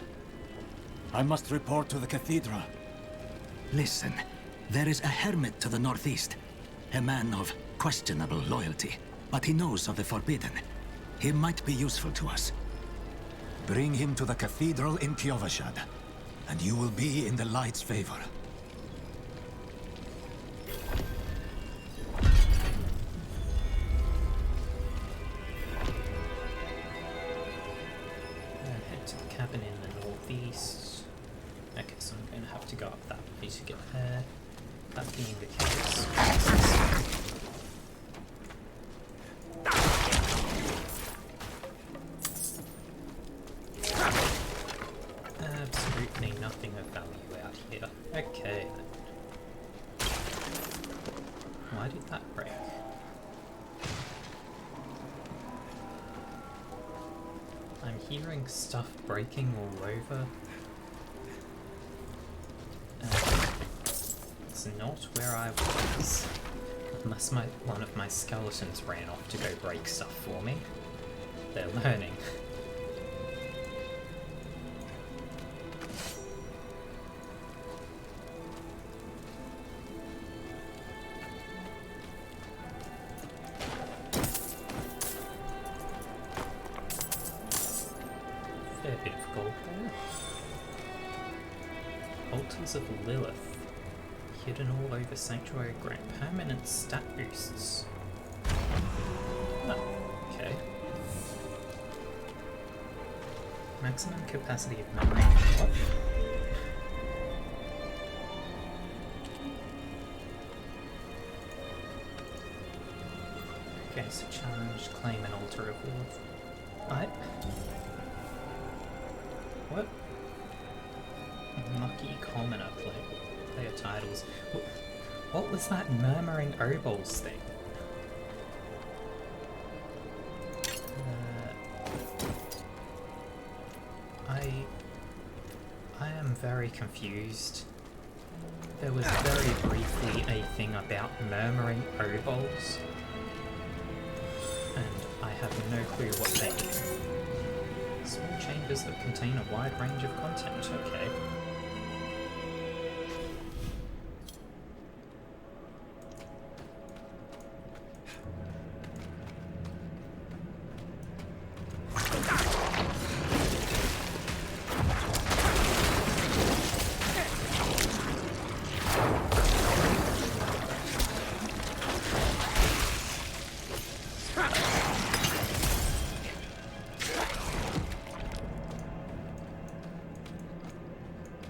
I must report to the cathedral. Listen, there is a hermit to the northeast. A man of questionable loyalty, but he knows of the forbidden. He might be useful to us. Bring him to the cathedral in Kiovashad, and you will be in the light's favor.
Head to the cabin in the northeast. Okay, so I'm going to have to go up that way to get there. That being the case. Absolutely nothing of value out here. Okay then. Why did that break? I'm hearing stuff breaking all over. It's not where I was. Unless one of my skeletons ran off to go break stuff for me. They're learning. Fair bit of gold there. Altars of Lilith. Hidden all over Sanctuary grant permanent stat boosts. Oh, okay. Maximum capacity of memory. What? Okay, so challenge, claim an altar of Lilith. What? Mucky commoner player titles. What was that murmuring obols thing? I am very confused. There was very briefly a thing about murmuring obols, and I have no clue what they mean. Small chambers that contain a wide range of content, okay.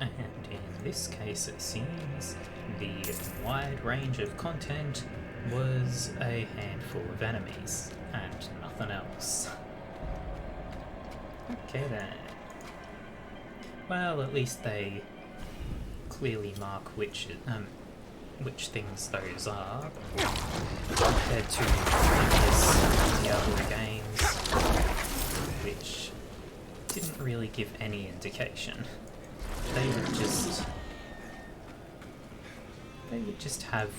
In this case, it seems the wide range of content was a handful of enemies, and nothing else. Okay then. Well, at least they clearly mark which things those are, compared to previous Diablo games, which didn't really give any indication. They would just have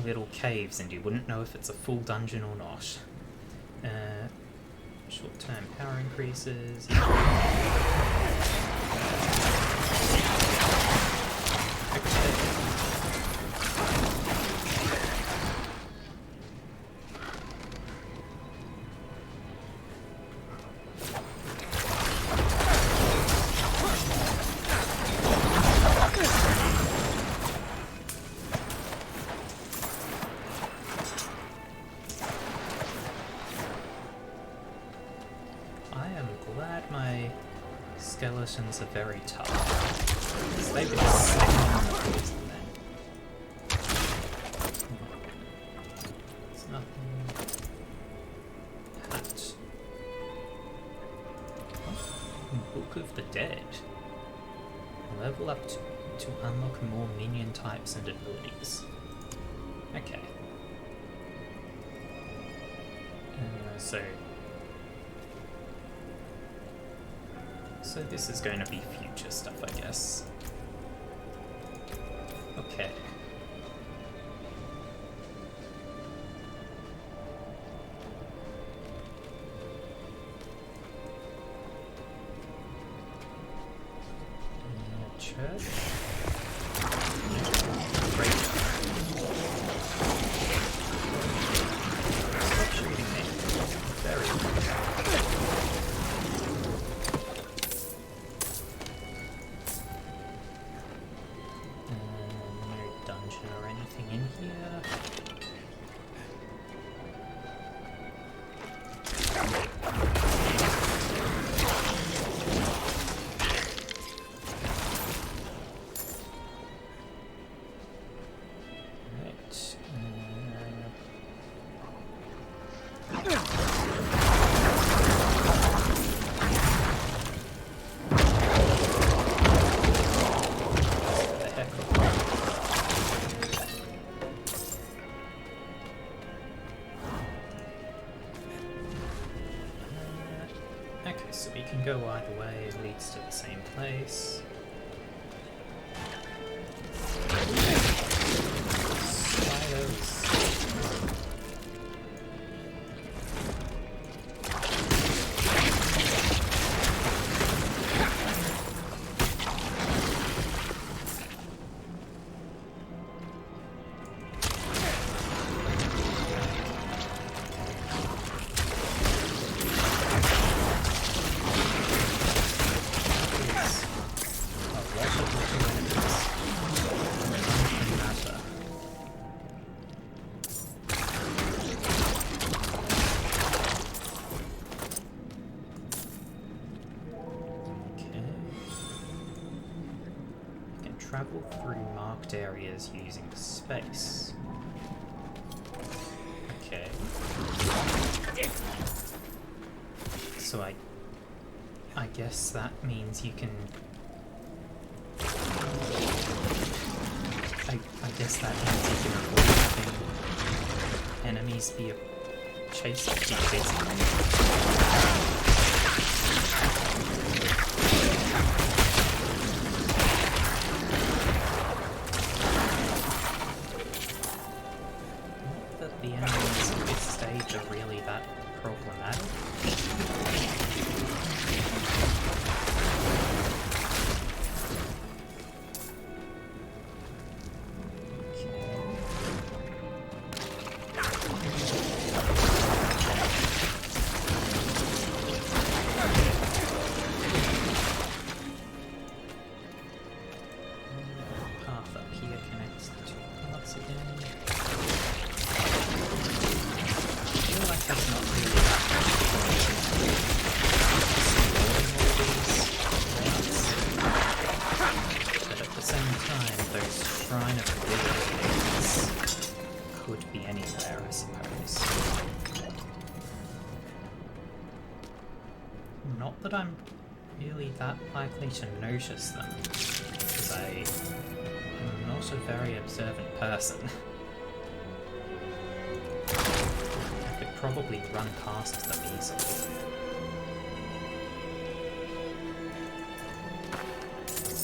little caves and you wouldn't know if it's a full dungeon or not. Short-term power increases. Skeletons are very tough. They would stay on the poison then. There's nothing. Hat. Book of the Dead. Level up to unlock more minion types and abilities. Okay. So this is going to be future stuff, I guess. Okay. Church. Great. Stop shooting me. Very good. So we can go either way, it leads to the same place. Travel through marked areas using space. Okay. So I guess that means you can... I guess that means you can avoid having enemies be chasing you. The enemies at this stage are really that problematic. Path up here connects the two paths again. I feel like that's not really that much. could be anywhere, I suppose. Not that I'm really that likely to notice them, because I'm not a very observant person. I could probably run past them easily.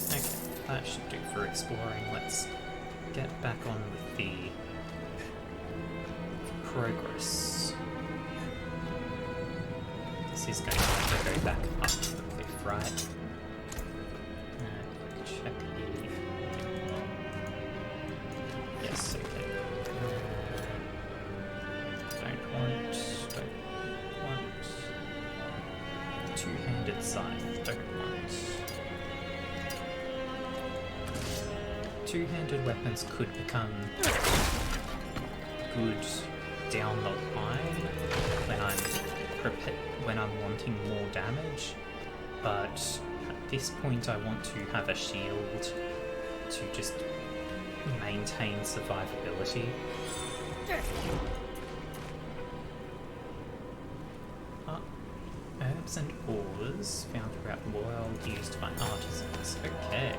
Okay, that should do for exploring. Let's get back on with the progress. This is going to have to go back up the cliff, right? Check the... Yes, okay. Don't want... Two-handed scythe, don't want... Two-handed weapons could become good down the line when I'm wanting more damage, but at this point I want to have a shield to just maintain survivability. Herbs and ores found throughout the world used by artisans. Okay.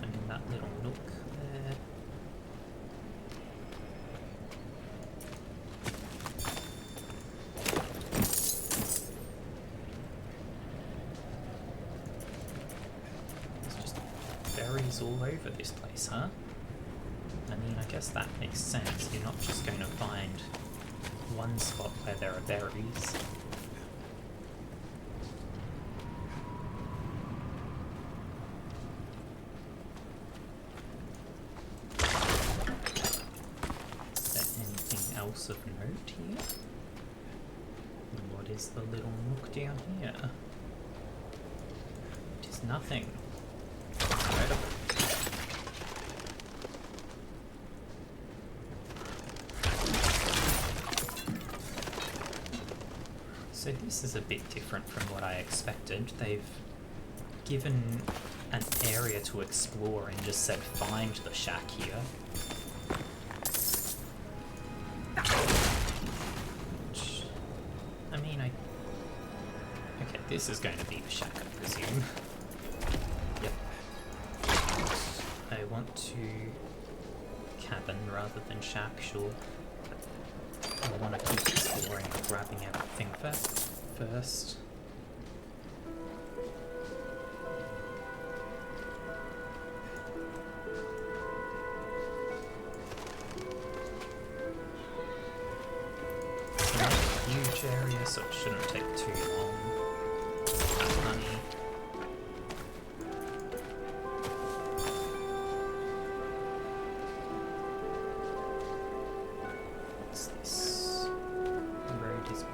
Nothing in that little nook there. There's just berries all over this place, huh? I mean, I guess that makes sense. You're not just going to find one spot where there are berries. Is there anything else of note here? What is the little nook down here? It is nothing. Incredible. So this is a bit different from what I expected. They've given an area to explore and just said find the shack here. Which, I mean, okay, this is going to be the shack, I presume. Yep. I want to cabin rather than shack, sure. I want to keep exploring and grabbing everything first. It's not a huge area, so it shouldn't take too long. Honey.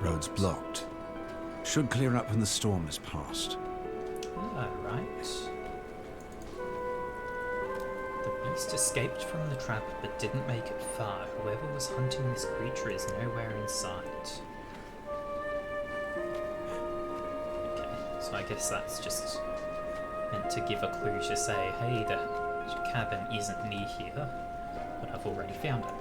Road's blocked. Should clear up when the storm has passed.
Right. The beast escaped from the trap but didn't make it far. Whoever was hunting this creature is nowhere in sight. Okay, so I guess that's just meant to give a clue to say, hey, the cabin isn't near here, but I've already found it.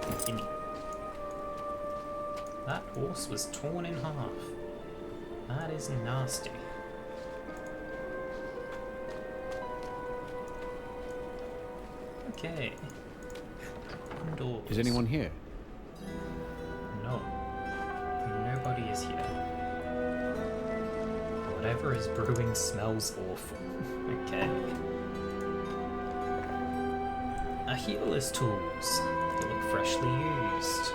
Continue. That horse was torn in half. That is nasty. Okay. Indoors.
Is anyone here?
No. Nobody is here. Whatever is brewing smells awful. Okay. A healer's tools. They look freshly used.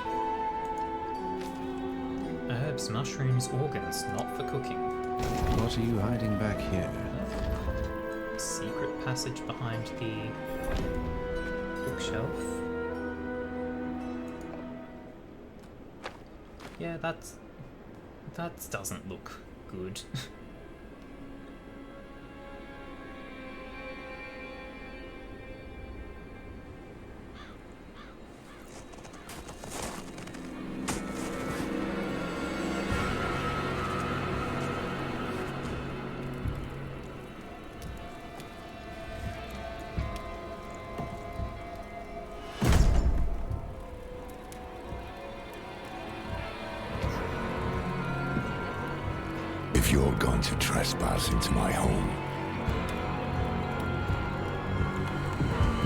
Herbs, mushrooms, organs, not for cooking.
What are you hiding back here?
Secret passage behind the bookshelf. Yeah, that doesn't look good.
If you're going to trespass into my home,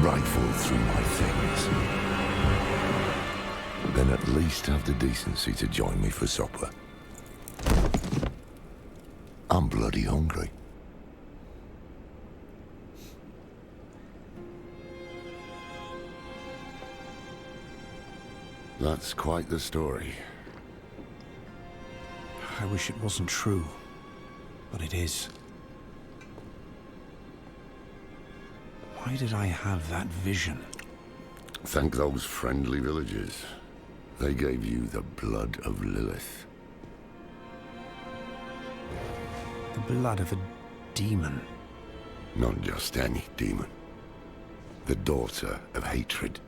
rifle through my things, then at least have the decency to join me for supper. I'm bloody hungry. That's quite the story.
I wish it wasn't true, but it is. Why did I have that vision?
Thank those friendly villagers. They gave you the blood of Lilith.
The blood of a demon.
Not just any demon. The daughter of hatred.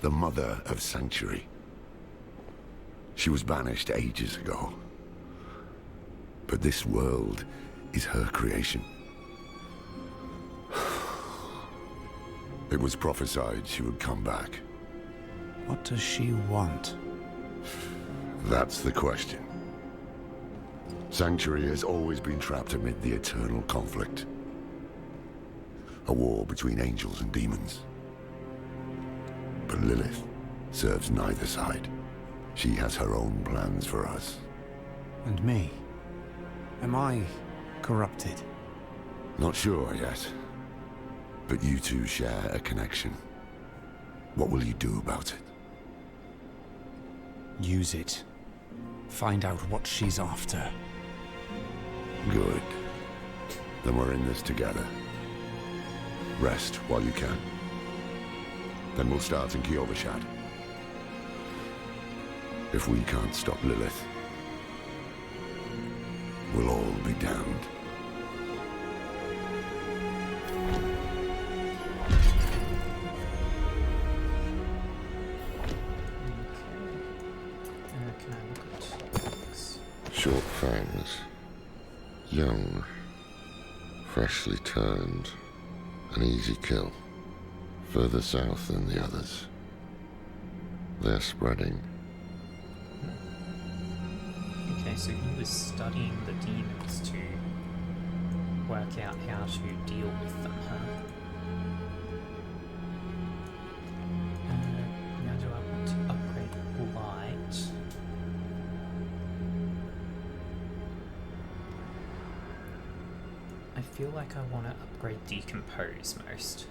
The mother of sanctuary. She was banished ages ago. But this world is her creation. It was prophesied she would come back.
What does she want?
That's the question. Sanctuary has always been trapped amid the eternal conflict. A war between angels and demons. But Lilith serves neither side. She has her own plans for us.
And me? Am I corrupted?
Not sure yet. But you two share a connection. What will you do about it?
Use it. Find out what she's after.
Good. Then we're in this together. Rest while you can. Then we'll start in Kiovashad. If we can't stop Lilith, we'll all be damned.
Can I look at books?
Short fangs. Young. Freshly turned. An easy kill. Further south than the others. They're spreading.
Okay, so he was studying the demons to work out how to deal with them, huh? Now do I want to upgrade light? I feel like I want to upgrade decompose most.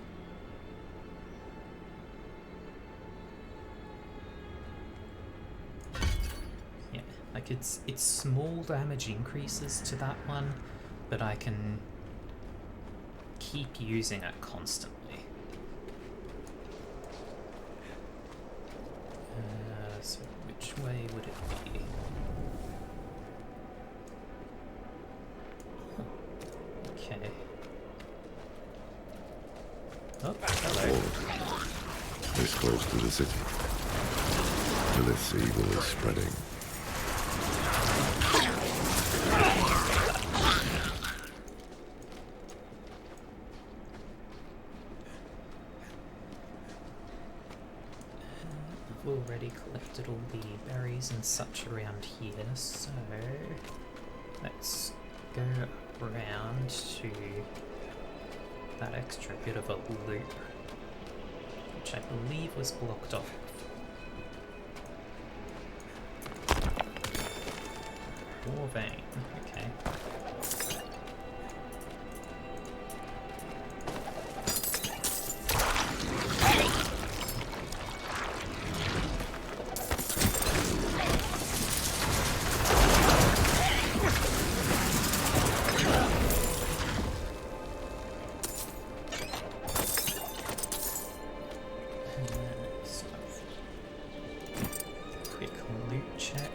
Like it's small damage increases to that one, but I can keep using it constantly. So which way would it be? Okay. Oh, hello.
This close to the city. Lilith's evil is spreading.
I've already collected all the berries and such around here, so let's go around to that extra bit of a loop, which I believe was blocked off. War vein, okay. Quick loot check.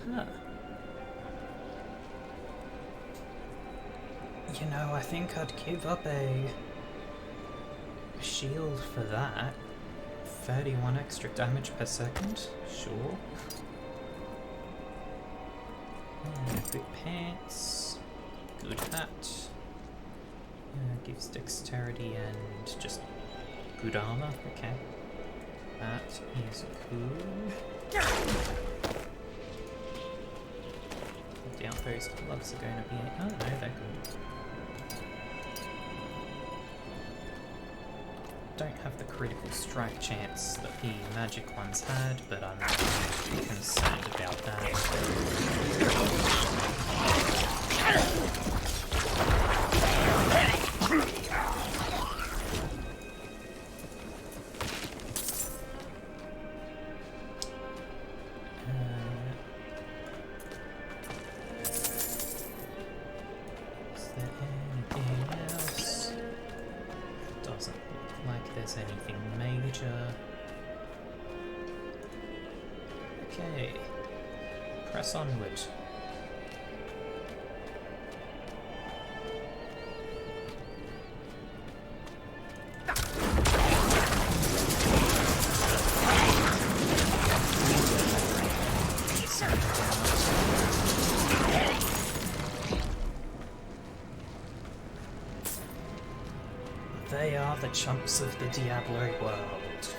Huh. You know, I think I'd give up a shield for that. 31 extra damage per second, sure. Good pants, good hat. Gives dexterity and just good armor, okay. That is good. I doubt those gloves are going to be... Oh no, they're good. Don't have the critical strike chance that the magic ones had, but I'm not concerned about that. Is there anything else? Doesn't look like there's anything major. Okay, press onward. They are the chunks of the Diablo world.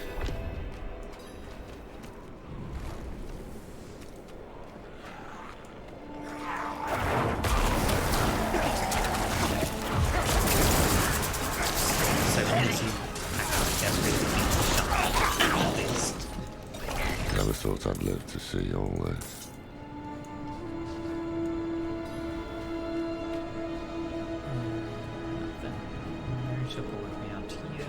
So long as you actually get rid of each chunk, at least.
Never thought I'd live to see all this.
Nothing notable around here.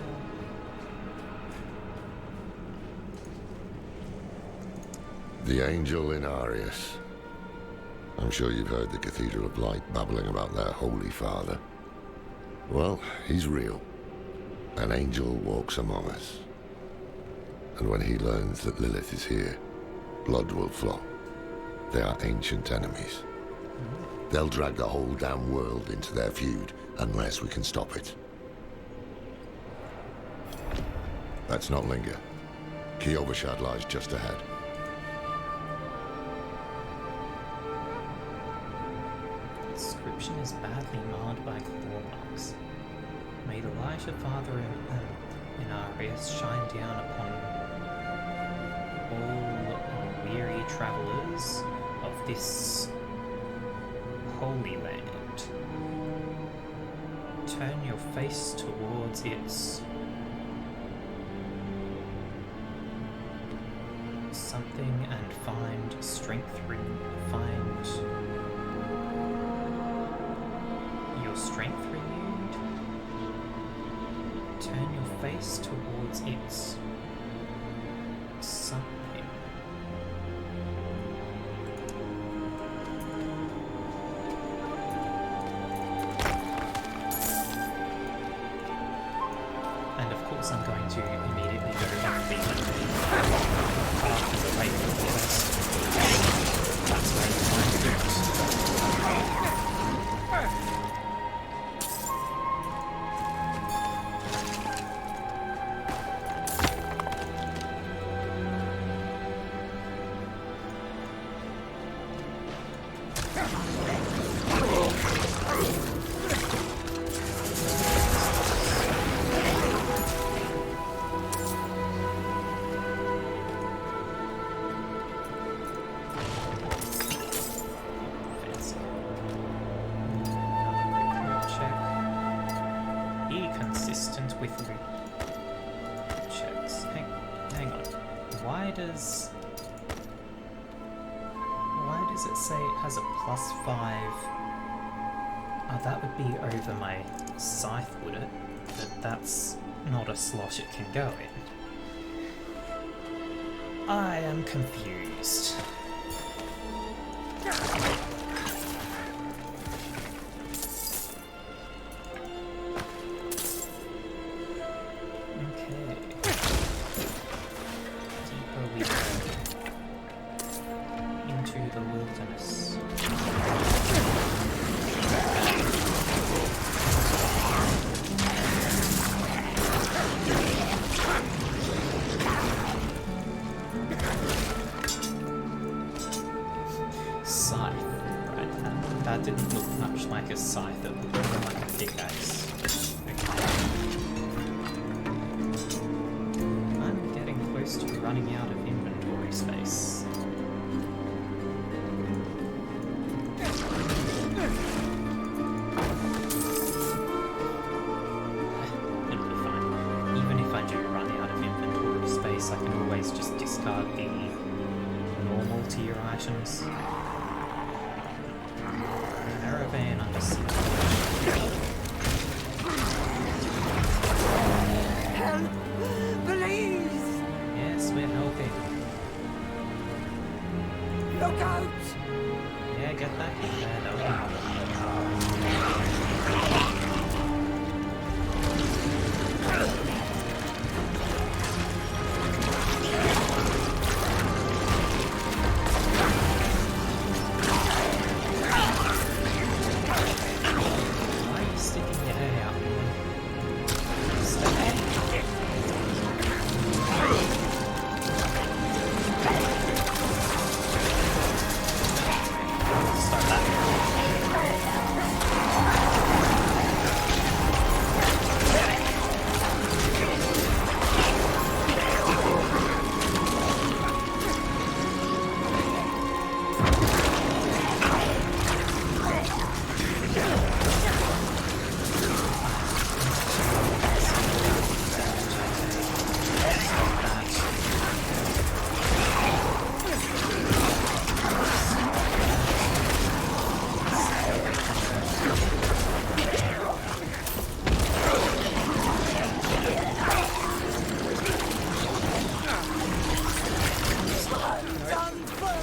The Angel in Arius. I'm sure you've heard the Cathedral of Light babbling about their Holy Father. Well, he's real. An angel walks among us. And when he learns that Lilith is here, blood will flow. They are ancient enemies. They'll drag the whole damn world into their feud unless we can stop it. Let's not linger. Kiobashad lies just ahead.
Inscription is badly marred by claw marks. May the light of Father Inarius shine down upon all weary travellers of this holy land. Turn your face towards its something and find strength. Find your strength renewed. Turn your face towards its something. And of course I'm going to immediately go off the path of the lake quest. That's where you find it. Fancy. Another quick check. Be consistent with checks. Hang on. Why does it say it has a +5? Oh, that would be over my scythe, would it? But that's not a slot it can go in. I am confused. Okay. Deeper we go. Into the wilderness. Scythe. Right, that didn't look much like a scythe, it looked more like a pickaxe. Okay. I'm getting close to running out of inventory space. It'll be fine. Even if I do run out of inventory space, I can always just discard the normal tier items. Caravan under siege.
Help! Please!
Yes, we're helping.
Look out!
Yeah, get that? Yeah, that'll be fine. Why are you sticking your head out? Start that.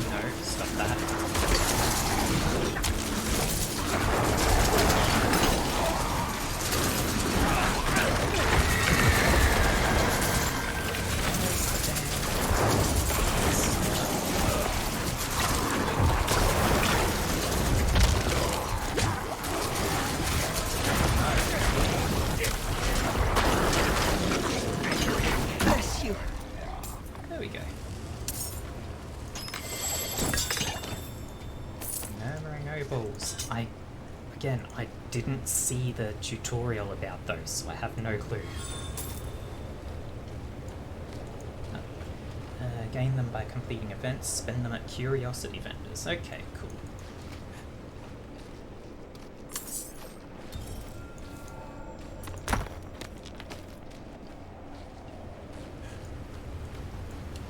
No, stop that.
Bless you!
There we go. Murmuring Nobles. I didn't see the tutorial about those, so I have no clue. Gain them by completing events, spend them at curiosity vendors. Okay, cool.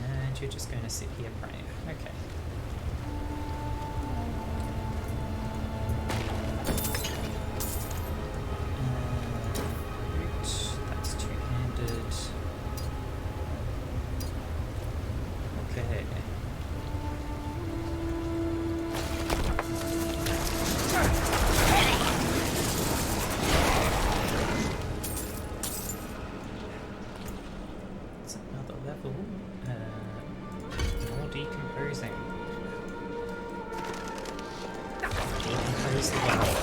And you're just going to sit here praying. Okay. Root, that's two-handed. Okay. It's another level. More decomposing. Decompose the level.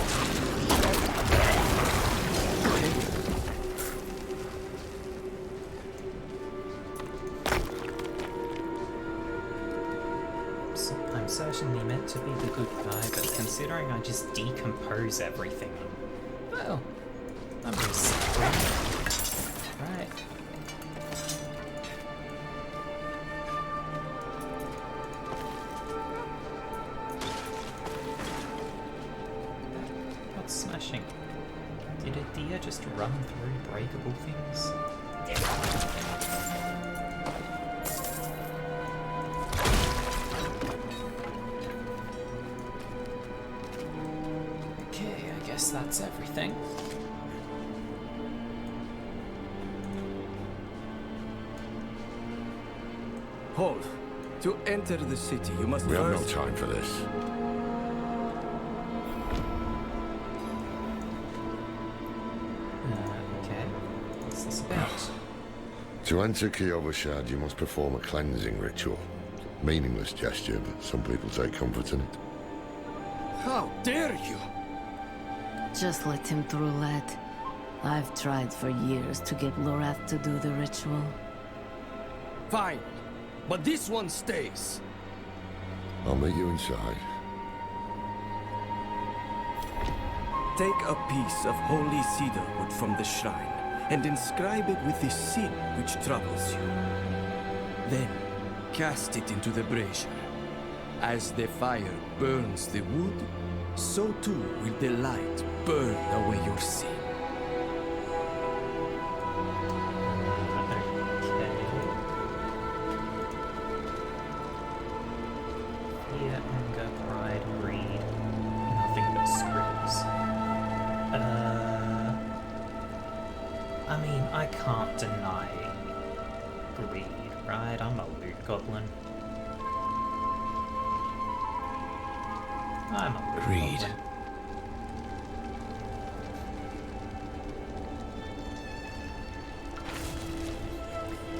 I'm certainly meant to be the good guy, but considering I just decompose everything, well, I'm just right. What's smashing? Did a deer just run through breakable things? Okay, I guess that's everything.
Hold. To enter the city, you must
We have no
first...
time for this.
Okay. What's this about?
To enter Kyovashad, you must perform a cleansing ritual. Meaningless gesture, but some people take comfort in it.
How dare you!
Just let him through, lad. I've tried for years to get Lorath to do the ritual.
Fine. But this one stays.
I'll meet you inside.
Take a piece of holy cedar wood from the shrine and inscribe it with the sin which troubles you. Then, cast it into the brazier. As the fire burns the wood, so too will the light burn away your sin.
Fear, anger, pride, greed. Nothing but scribbles. I mean, I can't deny greed, right? I'm a loot goblin. I'm a loot
Greed.
goblin.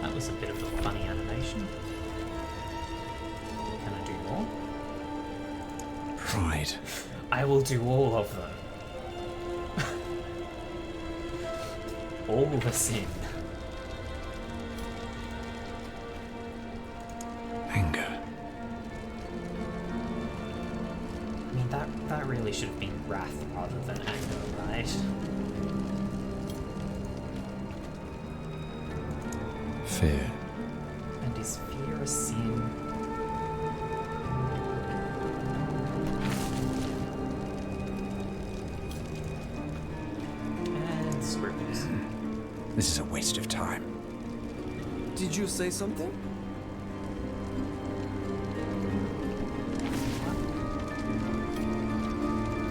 That was a bit of a funny animation. Can I do more?
Pride.
I will do all of them. All the sin.
Anger.
I mean, that really should have been wrath rather than anger, right?
Fear.
And is fear a sin? And scribbles.
This is a waste of time.
Did you say something?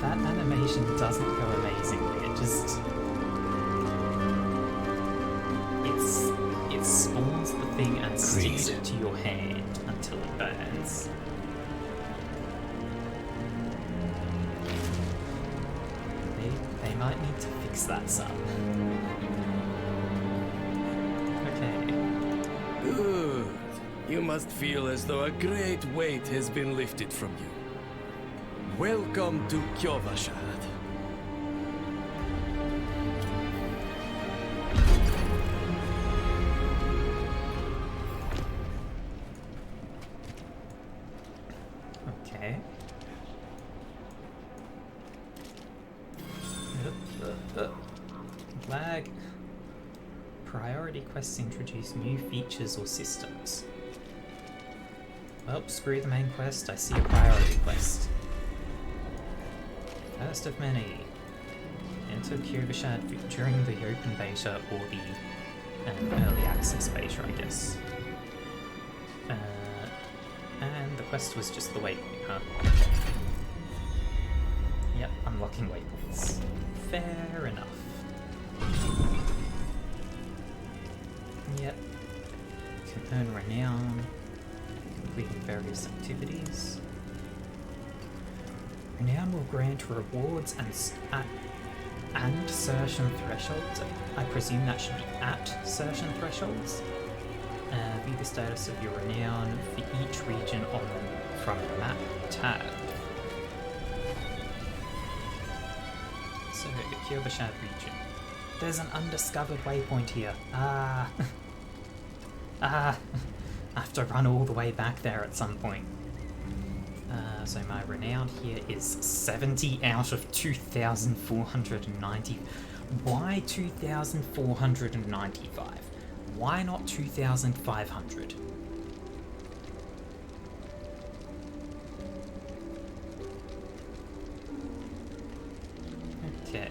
That animation doesn't go amazingly. It spawns the thing and sticks it to your hand until it burns. They might need to fix that some. Okay.
Good. You must feel as though a great weight has been lifted from you. Welcome to Kyovashad.
Okay. Lag. Priority quests introduce new features or systems. Well, screw the main quest, I see a priority quest. First of many. Enter Kyovashad during the open beta or the early access beta, I guess. And the quest was just the waypoint, huh? Yep, unlocking waypoints. Fair enough. Yep. Can earn renown, completing various activities. Renown will grant rewards and certain thresholds. I presume that should be at certain thresholds. View the status of your renown for each region from the map tab. So, the Kyovashad region. There's an undiscovered waypoint here. I have to run all the way back there at some point. So my renown here is 70 out of 2,490. Why 2,495? Why not 2,500? Okay.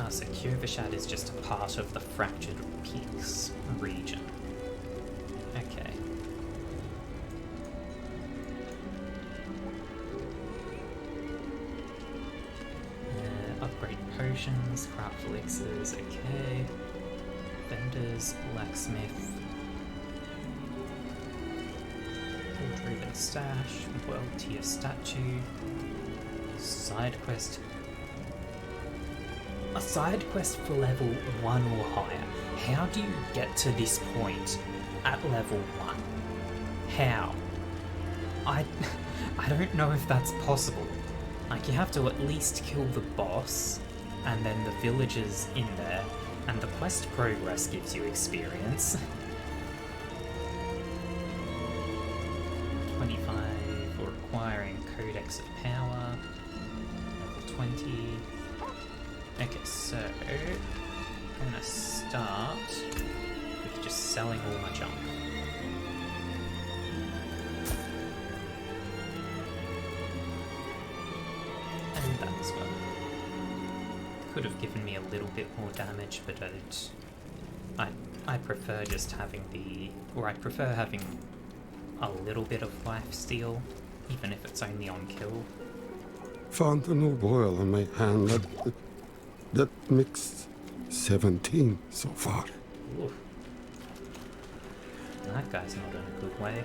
So Kyovashad is just a part of the Fractured Peaks region. Okay. Upgrade potions, craft elixirs, okay. Vendors, blacksmith. Gold-driven stash, world tier statue. Side quest. A side quest for level 1 or higher. How do you get to this point at level 1? How? I don't know if that's possible. Like, you have to at least kill the boss, and then the villagers in there, and the quest progress gives you experience. 25 for acquiring Codex of Power. Level 20. Okay, so I'm gonna start with just selling all my junk. And that as well. Could have given me a little bit more damage, but I prefer just having I prefer having a little bit of life steal, even if it's only on kill.
Found a new boil on my hand that mixed 17 so far.
Oof. That guy's not in a good way.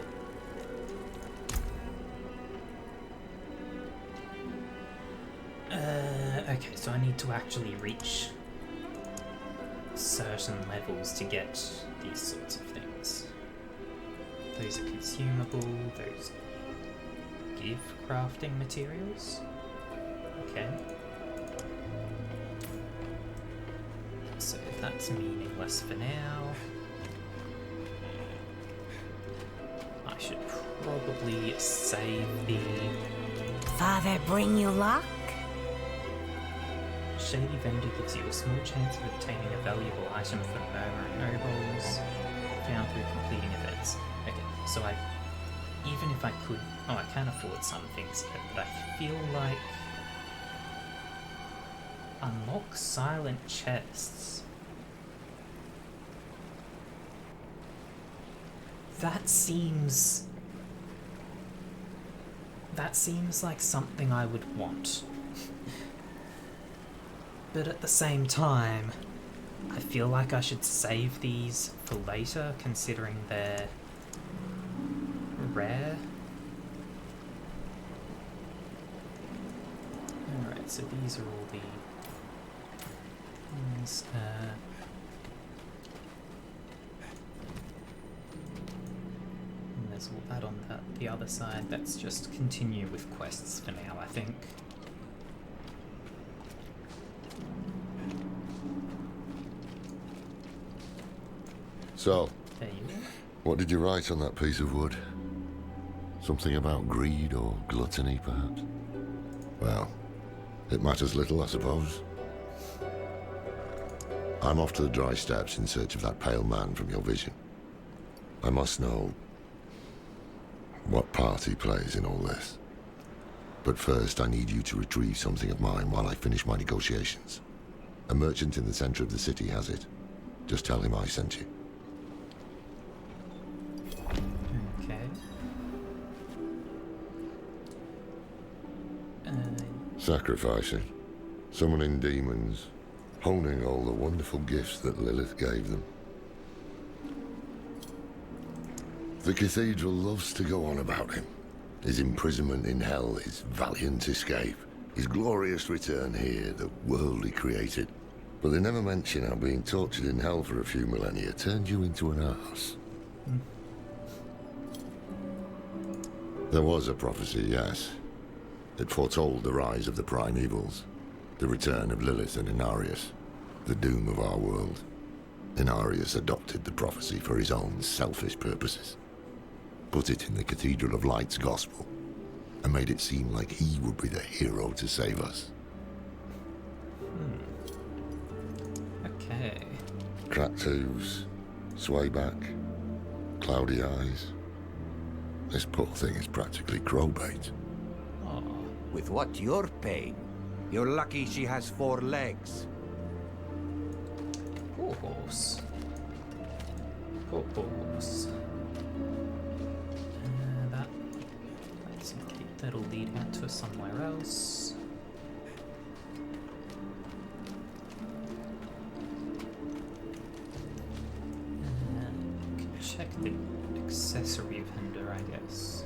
Okay, so I need to actually reach certain levels to get these sorts of things. Those are consumable, those give crafting materials. Okay. So that's meaningless for now. I should probably save the...
Father bring you luck?
Shady vendor gives you a small chance of obtaining a valuable item from murmuring nobles found through completing events. Okay, so even if I could... Oh, I can afford some things here, but I feel like... Unlock silent chests. That seems like something I would want. But at the same time, I feel like I should save these for later, considering they're rare. Alright, so these are all the things. And there's all that on the other side. Let's just continue with quests for now, I think.
So,
There you are.
what did you write on that piece of wood? Something about greed or gluttony, perhaps? Well, it matters little, I suppose. I'm off to the dry steppes in search of that pale man from your vision. I must know what part he plays in all this. But first, I need you to retrieve something of mine while I finish my negotiations. A merchant in the center of the city has it. Just tell him I sent you.
Okay.
Sacrificing, summoning demons, honing all the wonderful gifts that Lilith gave them. The cathedral loves to go on about him. His imprisonment in hell, his valiant escape, his glorious return here, the world he created. But they never mention how being tortured in hell for a few millennia turned you into an arse. There was a prophecy, yes. It foretold the rise of the primevals, the return of Lilith and Inarius, the doom of our world. Inarius adopted the prophecy for his own selfish purposes, put it in the Cathedral of Light's gospel, and made it seem like he would be the hero to save us.
Okay.
Cracked hooves, sway back, cloudy eyes. This poor thing is practically crowbait.
With what you're paying, you're lucky she has 4 legs.
Poor horse. Poor horse. Let's keep that'll lead out to somewhere else. Can check the accessory vendor, I guess.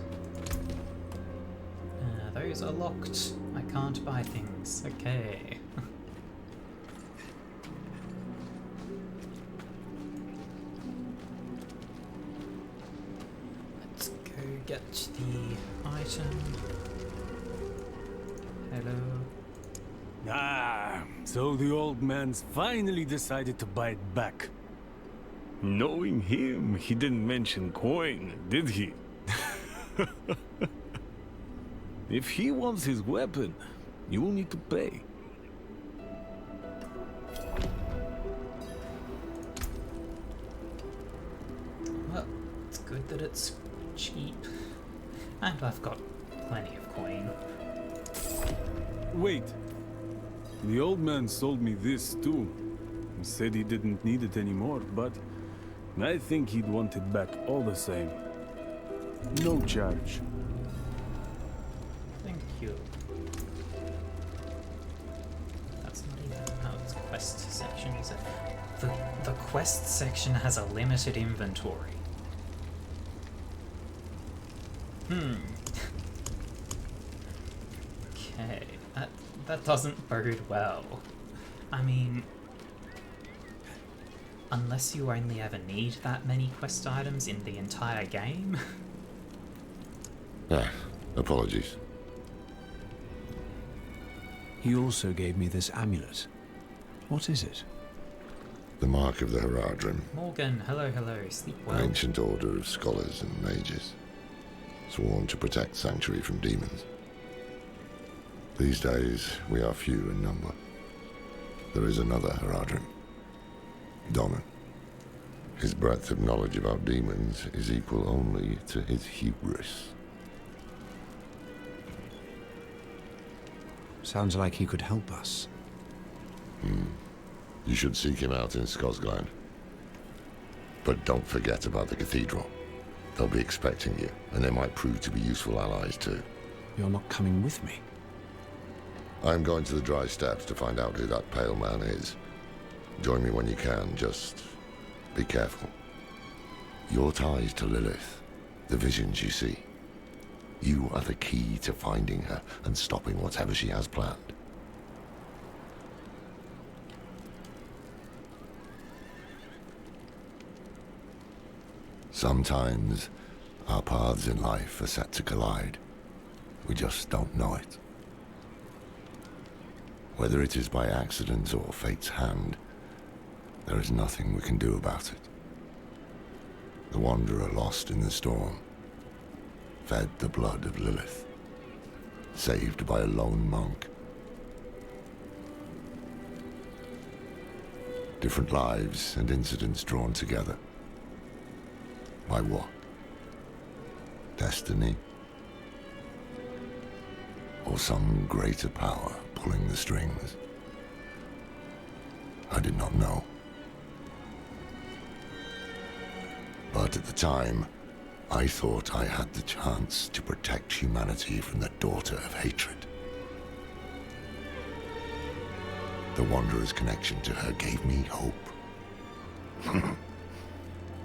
Those are locked. I can't buy things. Okay. Let's go get the item. Hello.
Ah, so the old man's finally decided to buy it back.
Knowing him, he didn't mention coin, did he? If he wants his weapon, you will need to pay.
good that it's cheap. And I've got plenty of coin.
Wait. The old man sold me this too. He said he didn't need it anymore, but I think he'd want it back all the same. No charge.
Thank you. That's not even how it's quest section, is it? The quest section has a limited inventory. Okay, that doesn't bode well. I mean, unless you only ever need that many quest items in the entire game.
Apologies.
He also gave me this amulet. What is it?
The mark of the Haradrim.
Morgan, hello, sleep well.
An ancient order of scholars and mages, sworn to protect Sanctuary from demons. These days, we are few in number. There is another Haradrim, Donan. His breadth of knowledge about demons is equal only to his hubris.
Sounds like he could help us.
You should seek him out in Skosglen. But don't forget about the cathedral. They'll be expecting you, and they might prove to be useful allies too.
You're not coming with me?
I'm going to the Dry Steppes to find out who that pale man is. Join me when you can, just be careful. Your ties to Lilith, the visions you see. You are the key to finding her and stopping whatever she has planned. Sometimes, our paths in life are set to collide. We just don't know it. Whether it is by accident or fate's hand, there is nothing we can do about it. The wanderer lost in the storm, fed the blood of Lilith, saved by a lone monk. Different lives and incidents drawn together. By what? Destiny? Or some greater power pulling the strings? I did not know. But at the time, I thought I had the chance to protect humanity from the daughter of hatred. The Wanderer's connection to her gave me hope.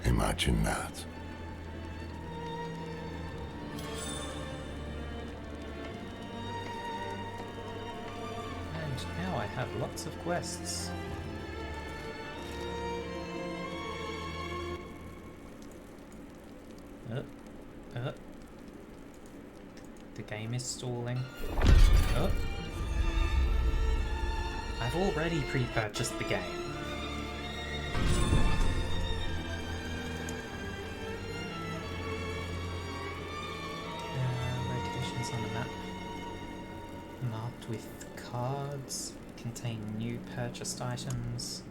Imagine that.
And now I have lots of quests. The game is stalling. I've already pre-purchased the game. Locations on the map. Marked with cards. Contain new purchased items.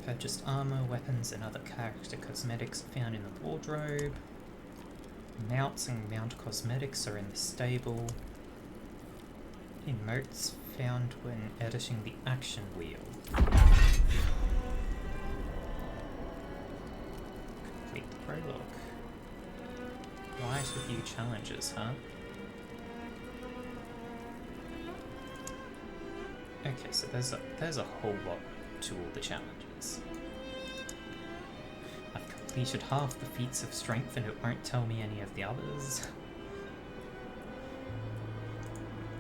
Purchased armor, weapons, and other character cosmetics found in the wardrobe. Mounts and mount cosmetics are in the stable. Emotes found when editing the action wheel. Complete the prologue. Quite a few challenges, huh? Okay, so there's a whole lot to all the challenges. I've completed half the feats of strength and it won't tell me any of the others.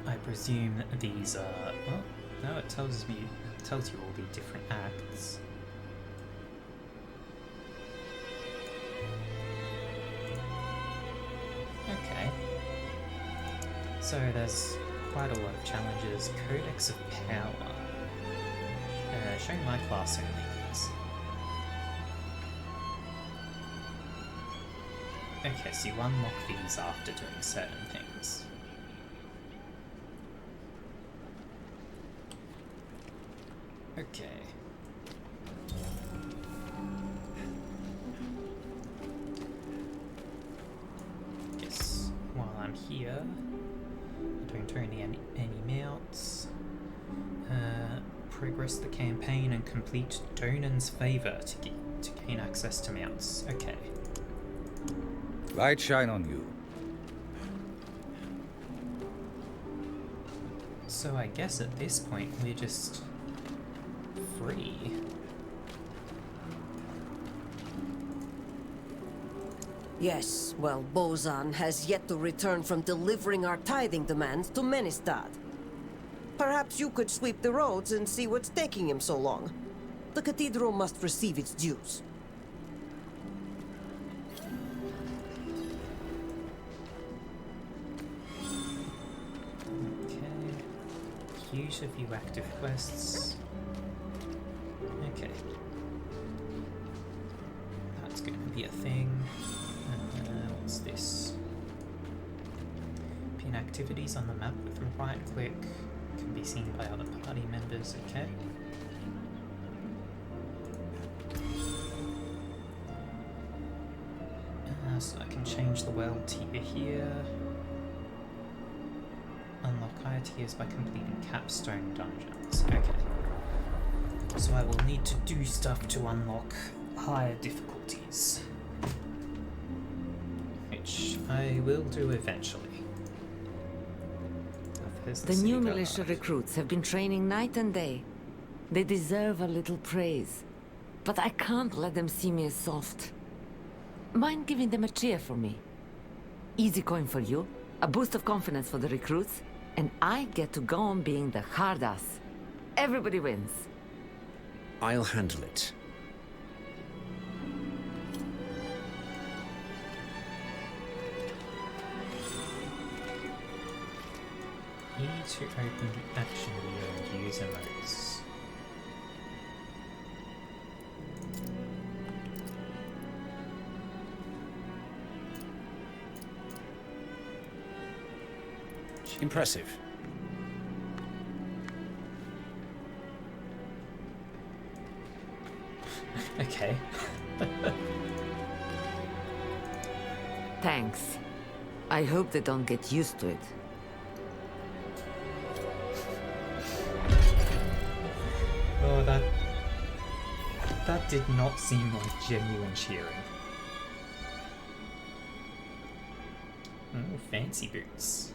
I presume these are... well, no, it tells you all the different acts. Okay. So there's quite a lot of challenges. Codex of Power. Show my class only, please. Okay, so you unlock these after doing certain things. Okay. Don't own any mounts. Progress the campaign and complete Donan's favor to gain access to mounts. Okay.
Light shine on you.
So I guess at this point we're just free.
Yes, well, Bozan has yet to return from delivering our tithing demands to Menestad. Perhaps you could sweep the roads and see what's taking him so long. The cathedral must receive its dues.
Okay. Huge a few active quests. Okay. That's going to be a thing. What's this? Pin activities on the map with a right click. Can be seen by other party members. Okay. So I can change the world tier here. Unlock higher tiers by completing capstone dungeons. Okay. So I will need to do stuff to unlock higher difficulties. Which I will do eventually.
The new militia recruits have been training night and day. They deserve a little praise. But I can't let them see me as soft. Mind giving them a cheer for me? Easy coin for you, a boost of confidence for the recruits, and I get to go on being the hard ass. Everybody wins.
I'll handle it.
E to open the action view and user modes.
Impressive.
Okay.
Thanks. I hope they don't get used to it.
Oh, that did not seem like genuine cheering. Oh, fancy boots.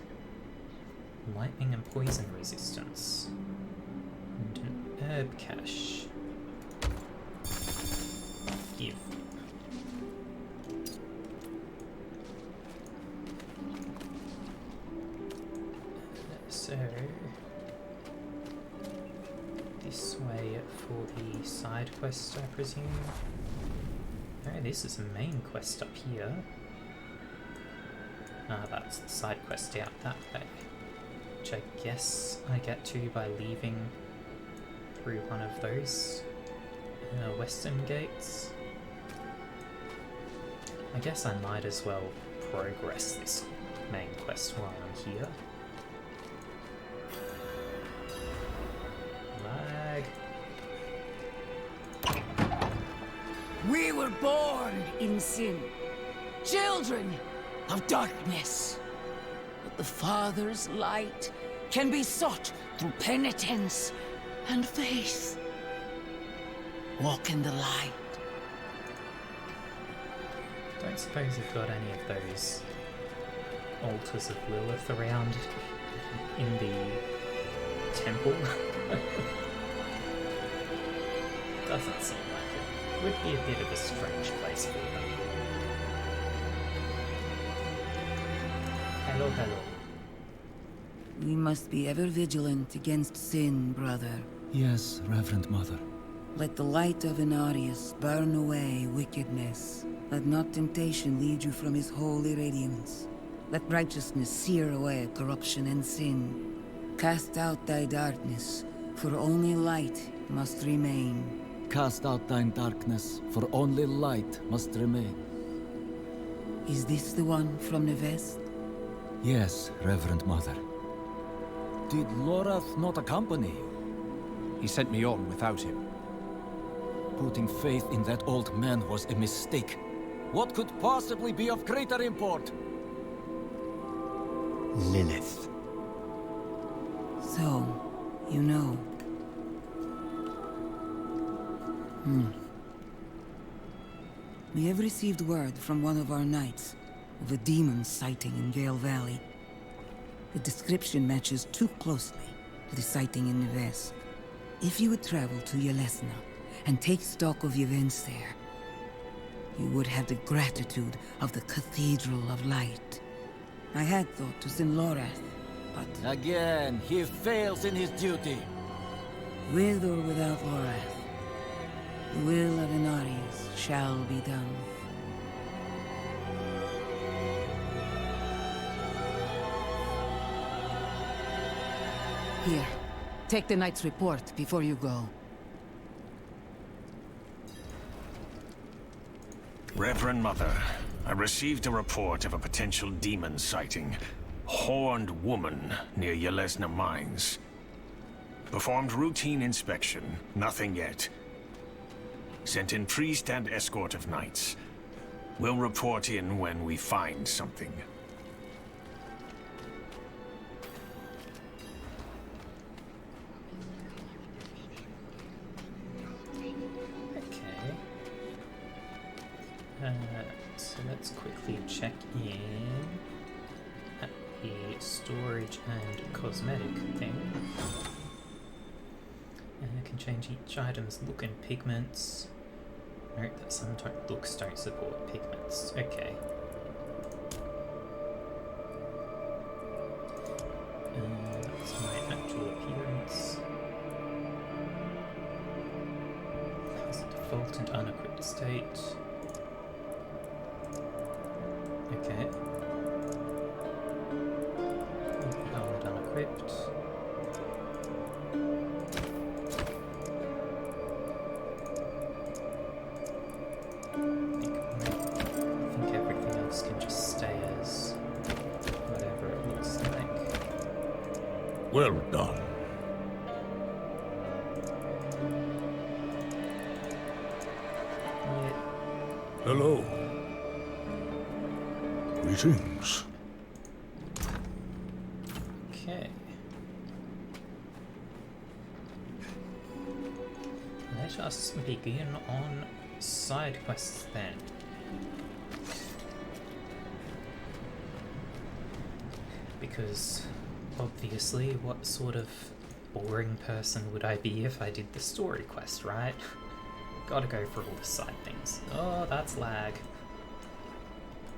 Lightning and poison resistance. And an herb cache. Give. So this way for the side quest, I presume. Oh, this is a main quest up here. Ah, that's the side quest out that way. Which I guess I get to by leaving through one of those western gates. I guess I might as well progress this main quest while I'm here. Lag.
We were born in sin, children of darkness. But the Father's light can be sought through penitence and faith. Walk in the light.
Don't suppose you've got any of those altars of Lilith around in the temple? Doesn't seem like it. Would be a bit of a strange place for them. Hello, hello.
We must be ever vigilant against sin, brother.
Yes, Reverend Mother.
Let the light of Inarius burn away wickedness. Let not temptation lead you from his holy radiance. Let righteousness sear away corruption and sin. Cast out thy darkness, for only light must remain.
Cast out thine darkness, for only light must remain.
Is this the one from the west?
Yes, Reverend Mother. Did Lorath not accompany you?
He sent me on without him.
Putting faith in that old man was a mistake. What could possibly be of greater import?
Lilith.
So, you know. We have received word from one of our knights of a demon sighting in Gale Valley. The description matches too closely to the sighting in Nevesk. If you would travel to Yelesna and take stock of the events there, you would have the gratitude of the Cathedral of Light. I had thought to send Lorath, but...
Again, he fails in his duty.
With or without Lorath, the will of Inarius shall be done. Here, take the knight's report before you go.
Reverend Mother, I received a report of a potential demon sighting. Horned woman near Yelesna Mines. Performed routine inspection, nothing yet. Sent in priest and escort of knights. We'll report in when we find something.
So let's quickly check in at the storage and cosmetic thing. And I can change each item's look and pigments. Note that some looks don't support pigments. Okay. That's my actual appearance. Has a default and unequipped state. Okay. Armored unequipped. I think everything else can just stay as whatever it looks like.
Well done.
Yeah.
Hello. Greetings.
Okay. Let us begin on side quests then. Because obviously, what sort of boring person would I be if I did the story quest, right? Gotta go for all the side things. Oh, that's lag.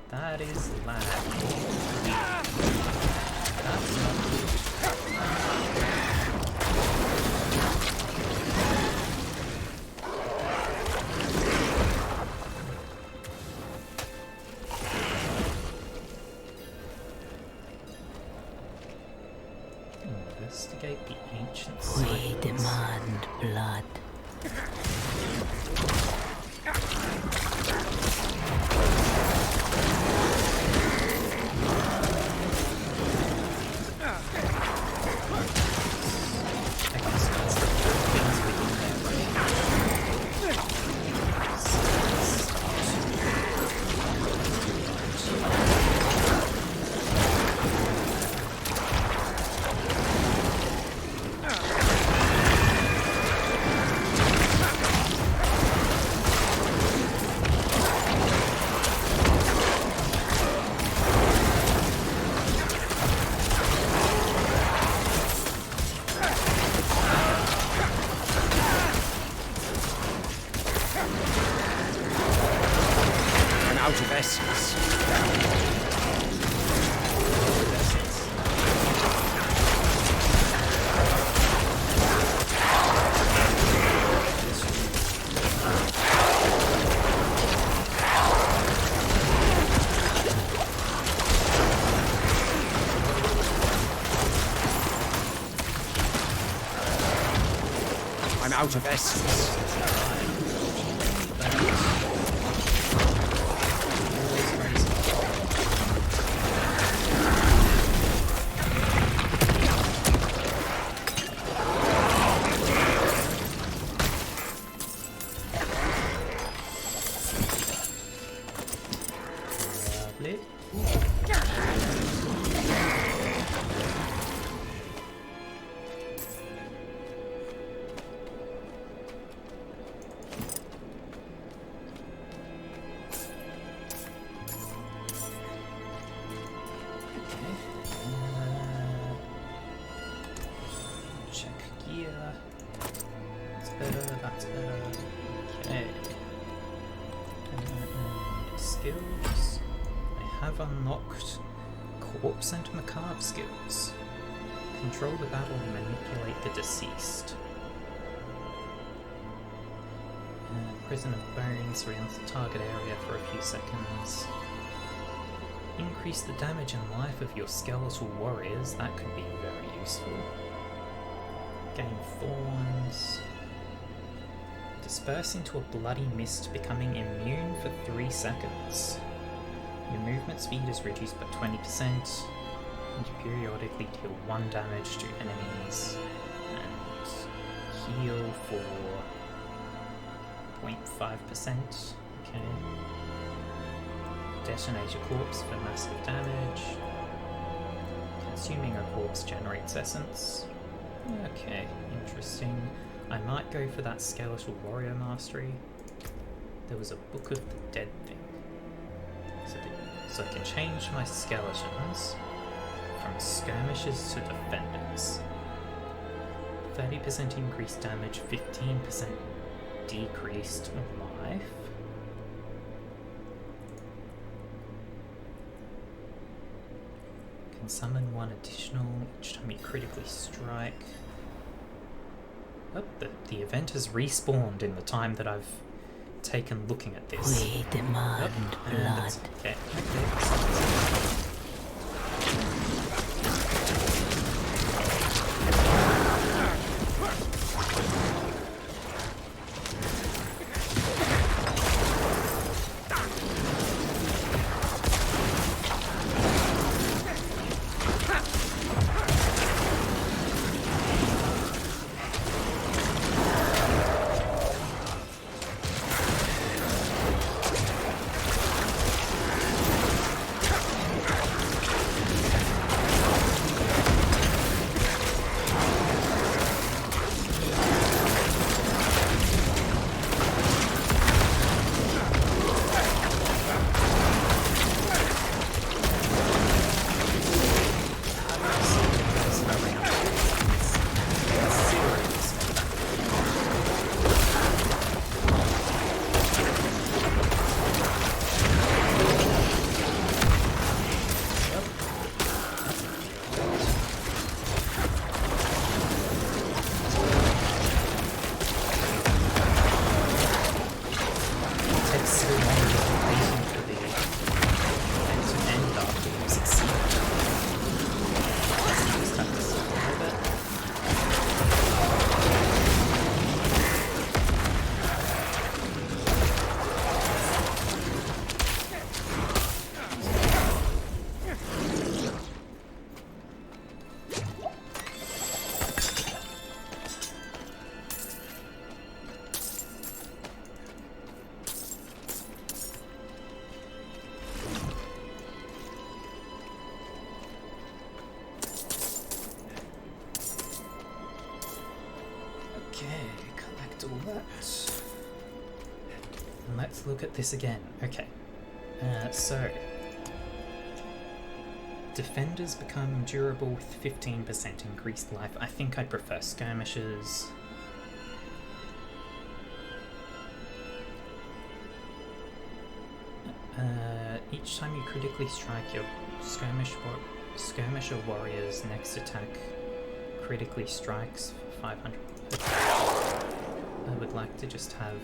That is lag. That's not good. Investigate the ancient sites.
We demand blood.
Out of essence. I'm out of essence.
better, that's better. Okay. And skills. I have unlocked Corpse and Macabre skills. Control the battle and manipulate the deceased. Prison of Bones, surrounds the target area for a few seconds. Increase the damage and life of your skeletal warriors, that could be very useful. Gain Thorns. Disperse into a bloody mist, becoming immune for 3 seconds. Your movement speed is reduced by 20%, and you periodically deal 1 damage to enemies, and heal for 0.5%. Okay. Detonate a corpse for massive damage. Consuming a corpse generates essence. Okay, interesting. I might go for that skeletal warrior mastery. There was a book of the dead thing. So I can change my skeletons from skirmishers to defenders. 30% increased damage, 15% decreased life. Can summon 1 additional each time you critically strike. Oh, the event has respawned in the time that I've taken looking at this.
We demand blood.
Okay. Let's look at this again. Okay, so defenders become durable with 15% increased life. I think I'd prefer skirmishers. Each time you critically strike, your skirmisher warrior's next attack critically strikes for 500. I would like to just have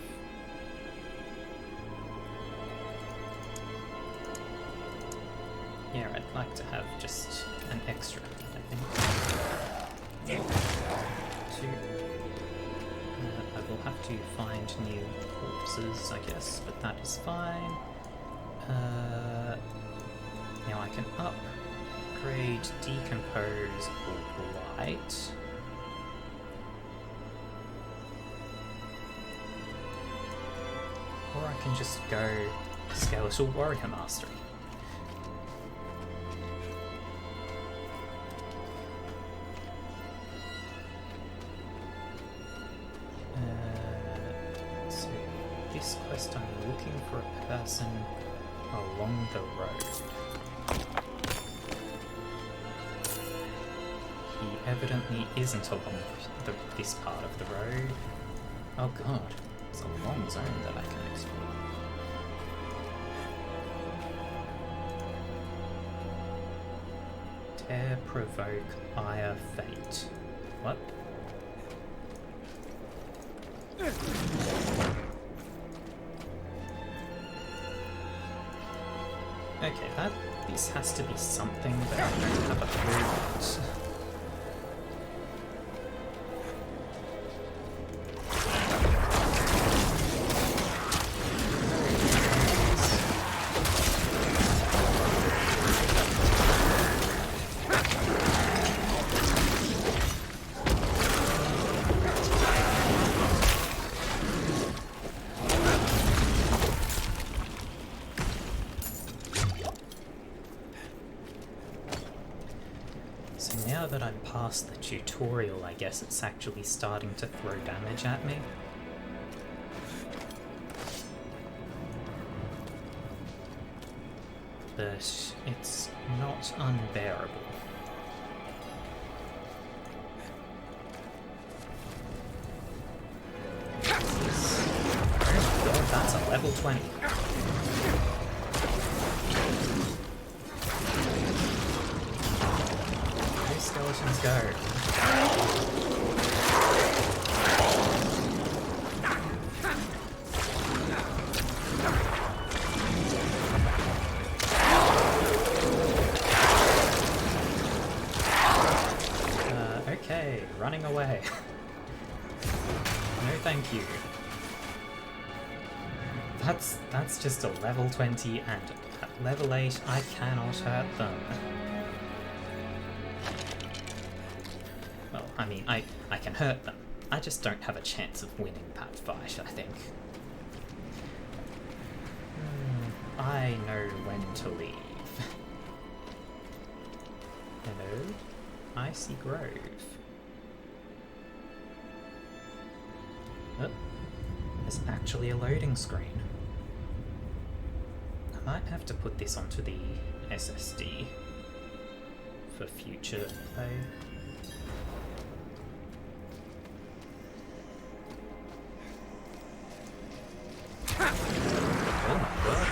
I'd like to have just an extra, I think. 2. I will have to find new corpses, I guess, but that is fine. Now I can upgrade Decompose or Blight. Or I can just go Skeletal Warrior Mastery. So this quest, I'm looking for a person along the road. He evidently isn't along this part of the road. Oh god, it's a long zone that I can explore. Dare provoke ire fate. What? Okay, this has to be something, but I don't have a clue what. Now that I'm past the tutorial, I guess it's actually starting to throw damage at me. But it's not unbearable. Oh my god, that's a level 20. Skeletons go. Okay, running away. No thank you. That's just a level 20 and at level 8 I cannot hurt them. Well, I mean, I can hurt them. I just don't have a chance of winning that fight, I think. I know when to leave. Hello? Icy Grove. Oh, there's actually a loading screen. I might have to put this onto the SSD for future play. Oh my god.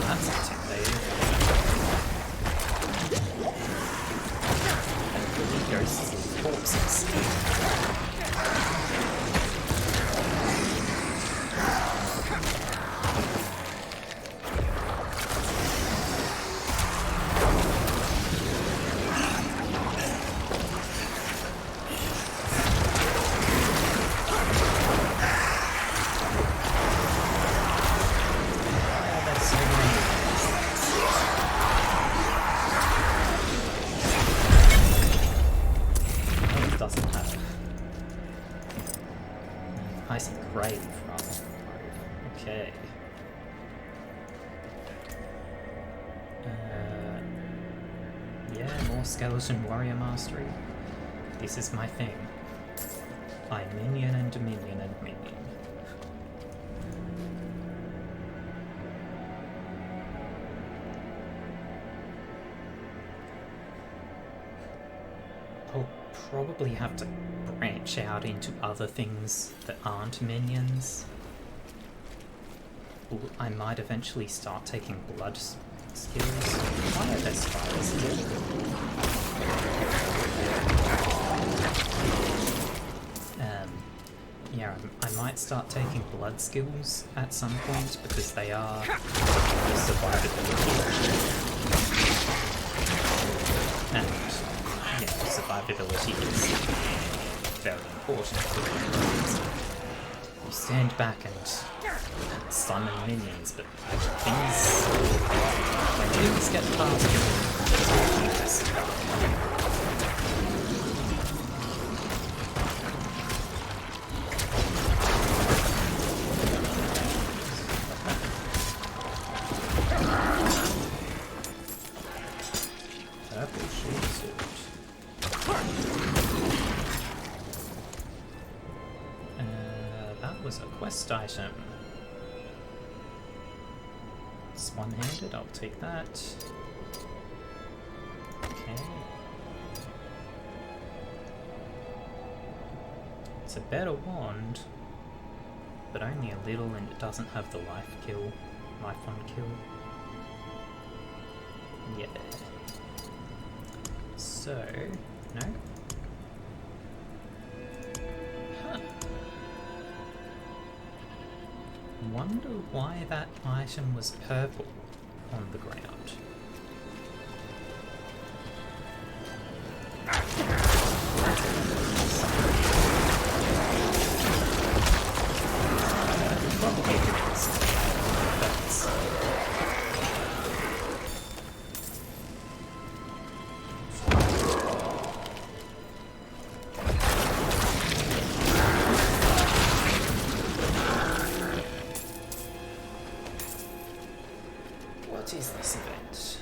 That's intimidating. And ghosts and corpses. Skeleton Warrior Mastery. This is my thing. I minion and minion and minion. I'll probably have to branch out into other things that aren't minions. I might eventually start taking blood skills. Why are there spiders here? Yeah, I might start taking blood skills at some point because they are survivability. And, yeah, survivability is very important. You stand back and summon minions, but when things get past you, item. It's one-handed, I'll take that. Okay. It's a better wand, but only a little, and it doesn't have the life on kill. Yeah. So, no? Huh. Wonder why that item was purple on the ground. Probably because that's what is this event?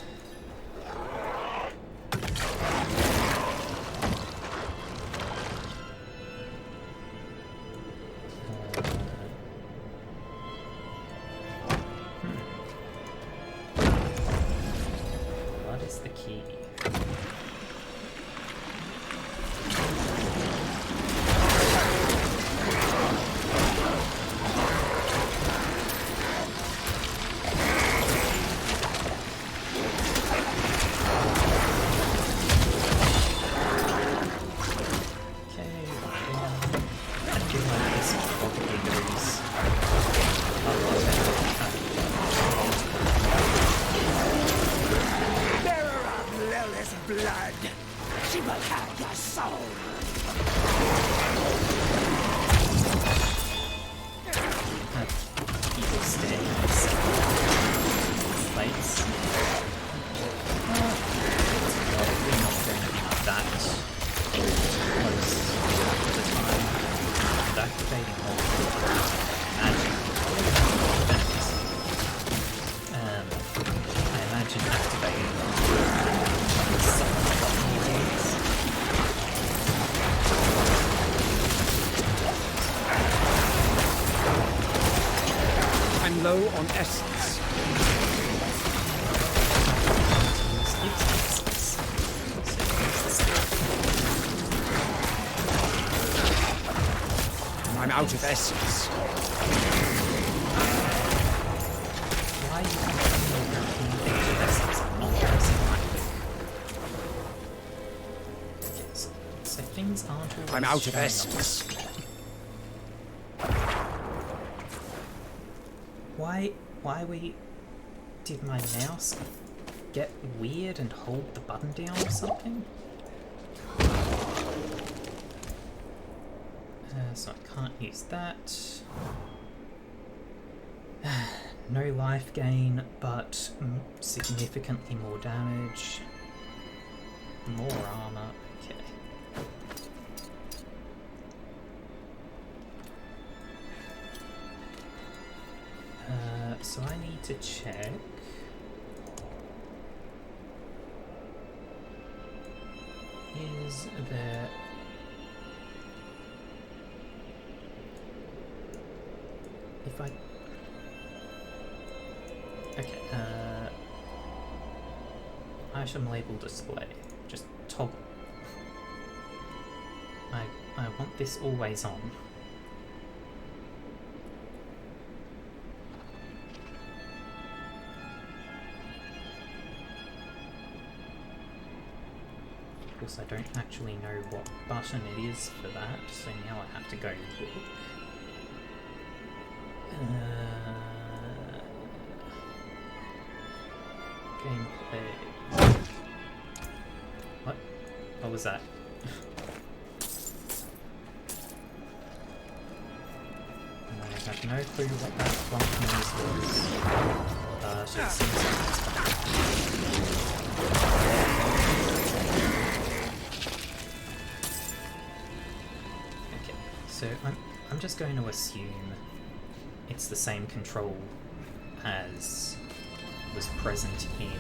What is the key?
Low on essence. I'm out of essence.
Why are you using essence? Not using lightning. So things aren't always
I'm out of
showing
essence.
Did my mouse get weird and hold the button down or something? So I can't use that. No life gain, but significantly more damage. More armor. Okay. So I need to check. Is there... If I... Okay, item label display. Just toggle. I want this always on. Of course, I don't actually know what button it is for that, so now I have to go look. Gameplay. What? What was that? I have no clue what that plump noise was. So it seems like it's okay, so I'm just going to assume it's the same control as was present in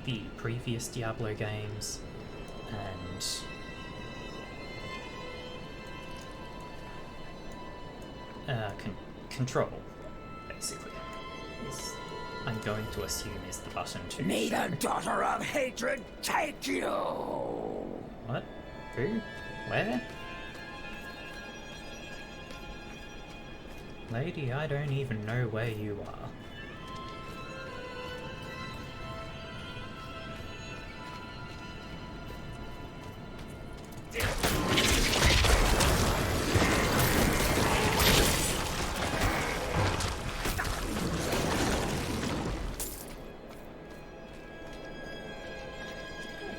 the previous Diablo games, and control, basically, I'm going to assume is the button to
May
show.
the daughter of hatred take you!
What? Who? Where? Lady, I don't even know where you are.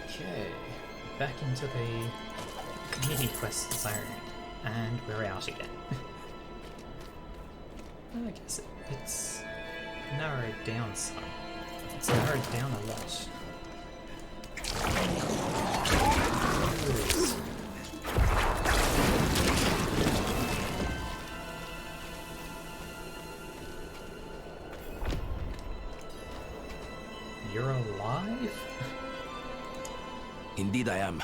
Okay, back into the mini quest zone, and we're out again. I guess it's narrowed down some. It's narrowed down a lot. You're alive?
Indeed I am.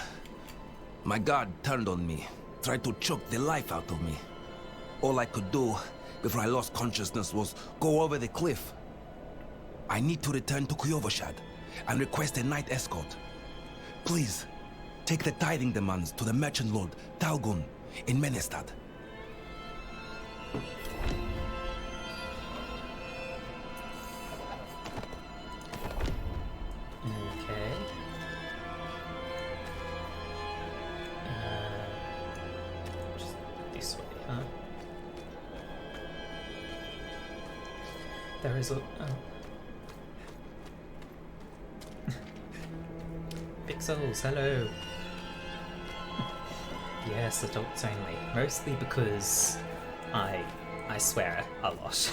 My guard turned on me, tried to choke the life out of me. All I could do before I lost consciousness was go over the cliff. I need to return to Kuyovashad and request a night escort. Please, take the tithing demands to the merchant lord, Talgun, in Menestad.
Okay. Just this way, huh? There is a... Pixels, hello! Yes, adults only. Mostly because I swear a lot.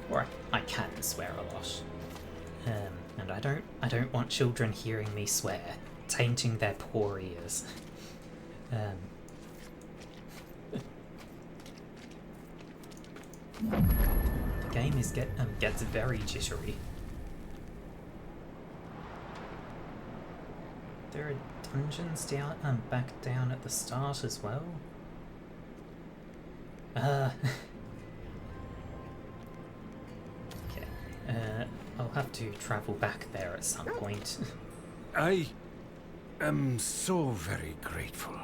Or I can swear a lot. And I don't want children hearing me swear, tainting their poor ears. The game gets very jittery. There are dungeons back down at the start as well. Okay. I'll have to travel back there at some point.
I am so very grateful.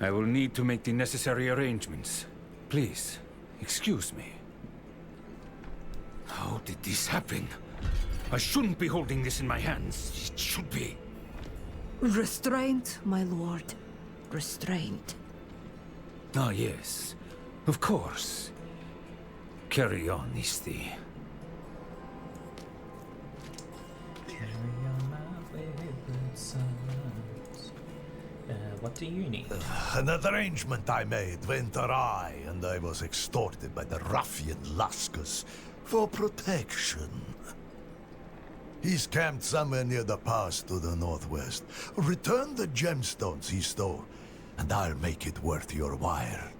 I will need to make the necessary arrangements. Please, excuse me. How did this happen? I shouldn't be holding this in my hands. It should be.
Restraint, my lord. Restraint.
Ah, yes. Of course. Carry on, Isti.
Carry on my wayward sons. What do you need?
An arrangement I made went awry, and I was extorted by the ruffian Laskus for protection. He's camped somewhere near the pass to the northwest. Return the gemstones he stole, and I'll make it worth your while.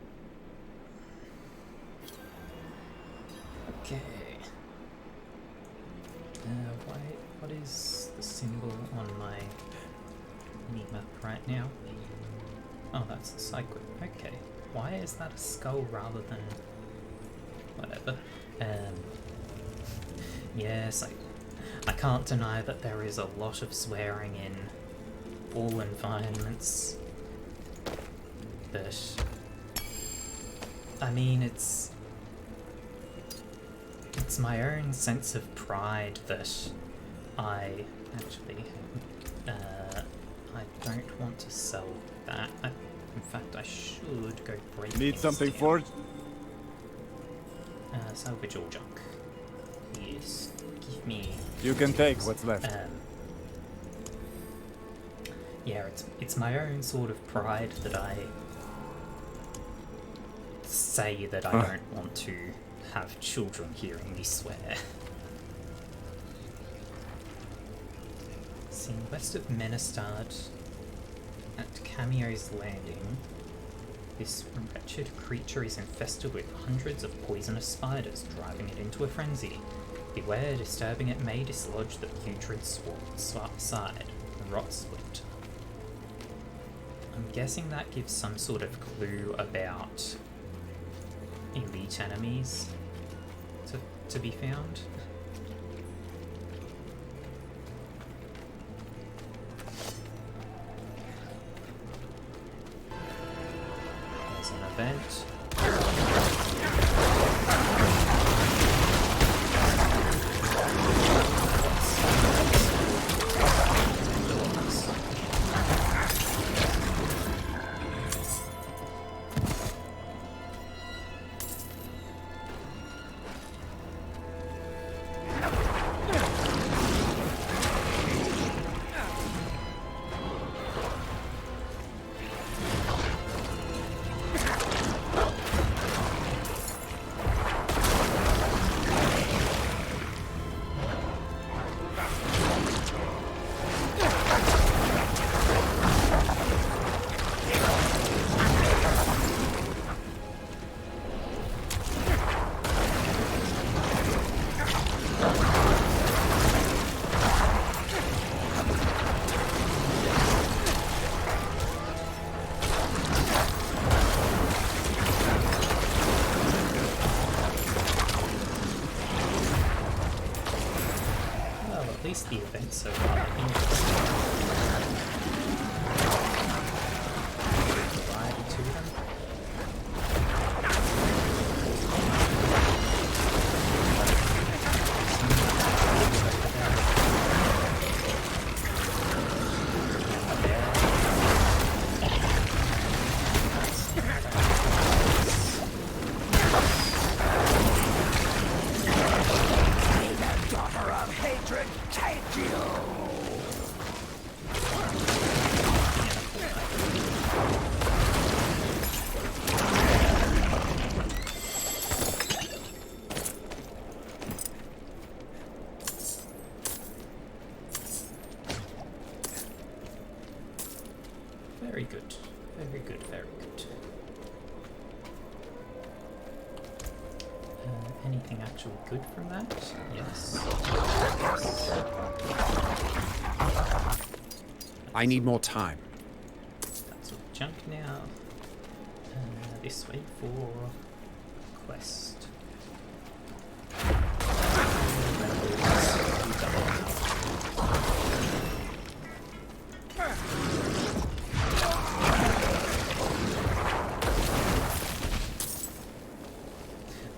Okay. What is the symbol on my mini-map right now? Oh, that's a cycle. Okay. Why is that a skull rather than... whatever. Yes, I can't deny that there is a lot of swearing in all environments. But... I mean, it's my own sense of pride that I actually... I don't want to sell that. In fact, I should go break.
Need something forged?
Salvage all junk. Yes. Give me...
You can take what's left.
Yeah, it's my own sort of pride that I say that I don't want to have children hearing me swear. See, west of Menestad, at Cameo's Landing, this wretched creature is infested with hundreds of poisonous spiders, driving it into a frenzy. Beware, disturbing it may dislodge the putrid side, rot split. I'm guessing that gives some sort of clue about elite enemies to be found. There's an event. The event so far interesting. Variety to them. Very good. Very good, very good. Anything actually good from that? Yes.
I need more time.
That's all junk now. This way for quest.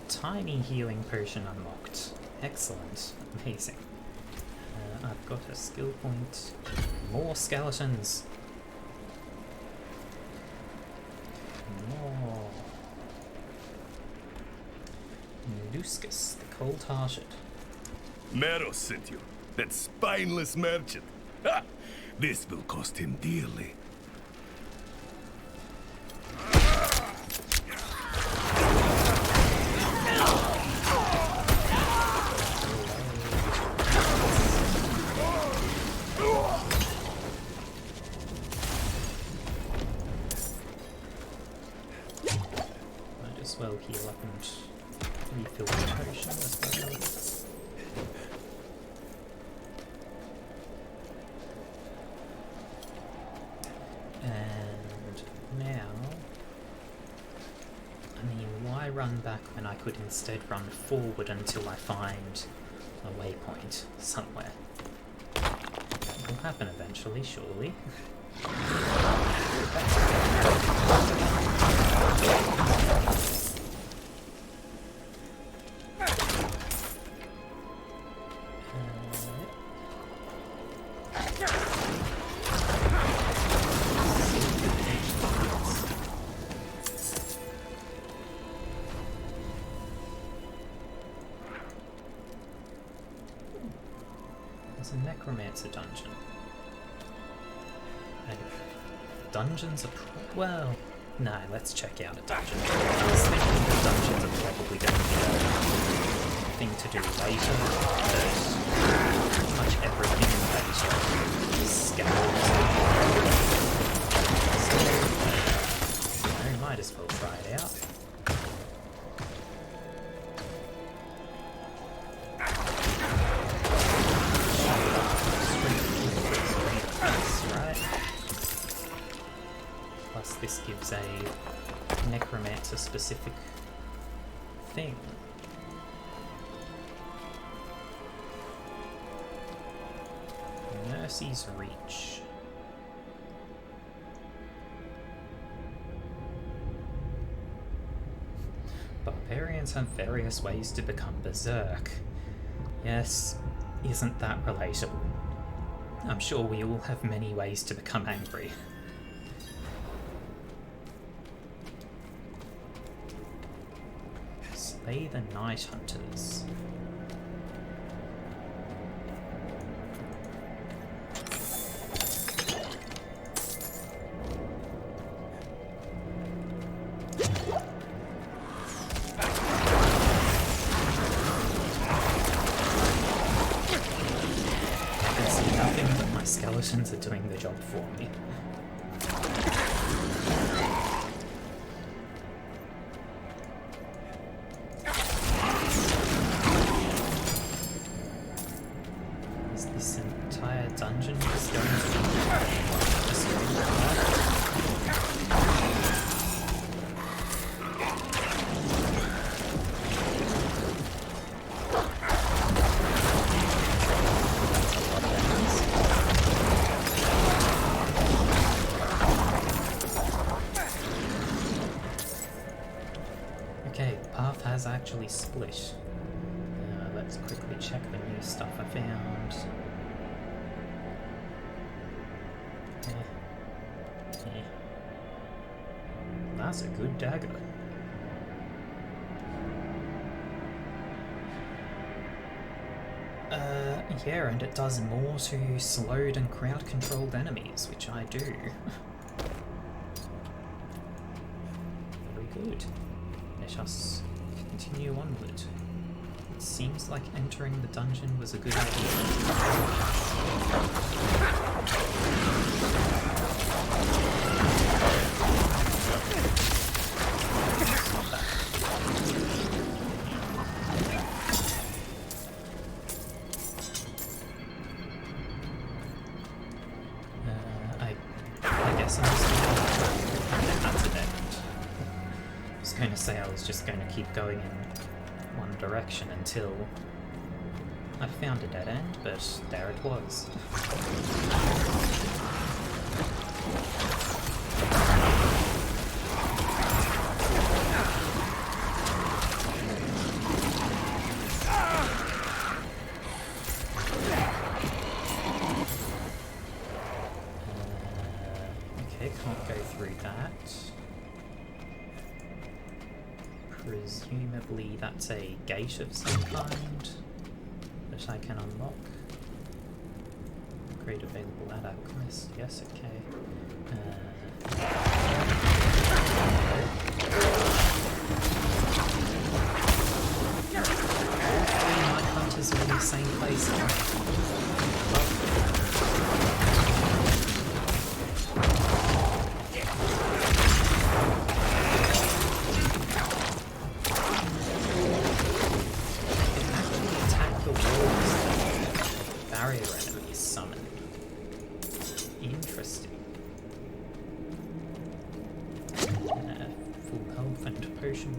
Tiny healing potion unlocked. Excellent. Amazing. I've got a skill point. More skeletons. More. Luscus, the cold-hearted.
Meros sent you. That spineless merchant. Ha! This will cost him dearly.
Might as well heal up and refill the potion as well. And now, I mean, why run back when I could instead run forward until I find a waypoint somewhere? It will happen eventually, surely. There's a Necromancer dungeon. And dungeons are well, no, let's check out a dungeon. I was thinking the dungeons are probably going to be a thing to do later, but pretty much everything in later is scattered. So, I might as well try it out. This gives a Necromancer specific thing. Mercy's Reach. Barbarians have various ways to become berserk. Yes, isn't that relatable? I'm sure we all have many ways to become angry. Slay the Night Hunters. Skeletons are doing the job for me. Is this entire dungeon just going to be destroyed? Actually split. Let's quickly check the new stuff I found. Yeah. That's a good dagger. Yeah, and it does more to slowed and crowd controlled enemies, which I do. Very good. Let us continue onward. It seems like entering the dungeon was a good idea. I guess I'm just that's a dead end. I was going to say I was just going to keep going in one direction until I found a dead end, but there it was. Okay, can't go through that. Presumably that's a gate of some kind that I can unlock. Upgrade available at Alchemist. Yes, okay. All 3 Night Hunters are in the same place now.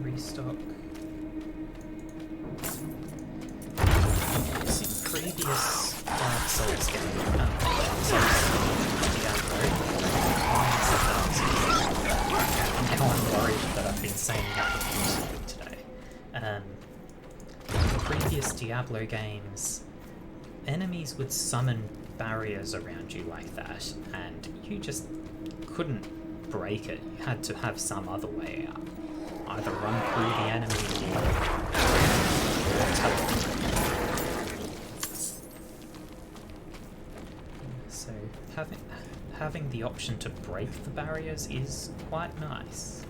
Restock. See, previous Dark Souls game, now I'm worried that I've been saying that repeatedly today. Previous Diablo games, enemies would summon barriers around you like that, and you just couldn't break it. You had to have some other way out. Either run through the enemy or teleport. So having the option to break the barriers is quite nice.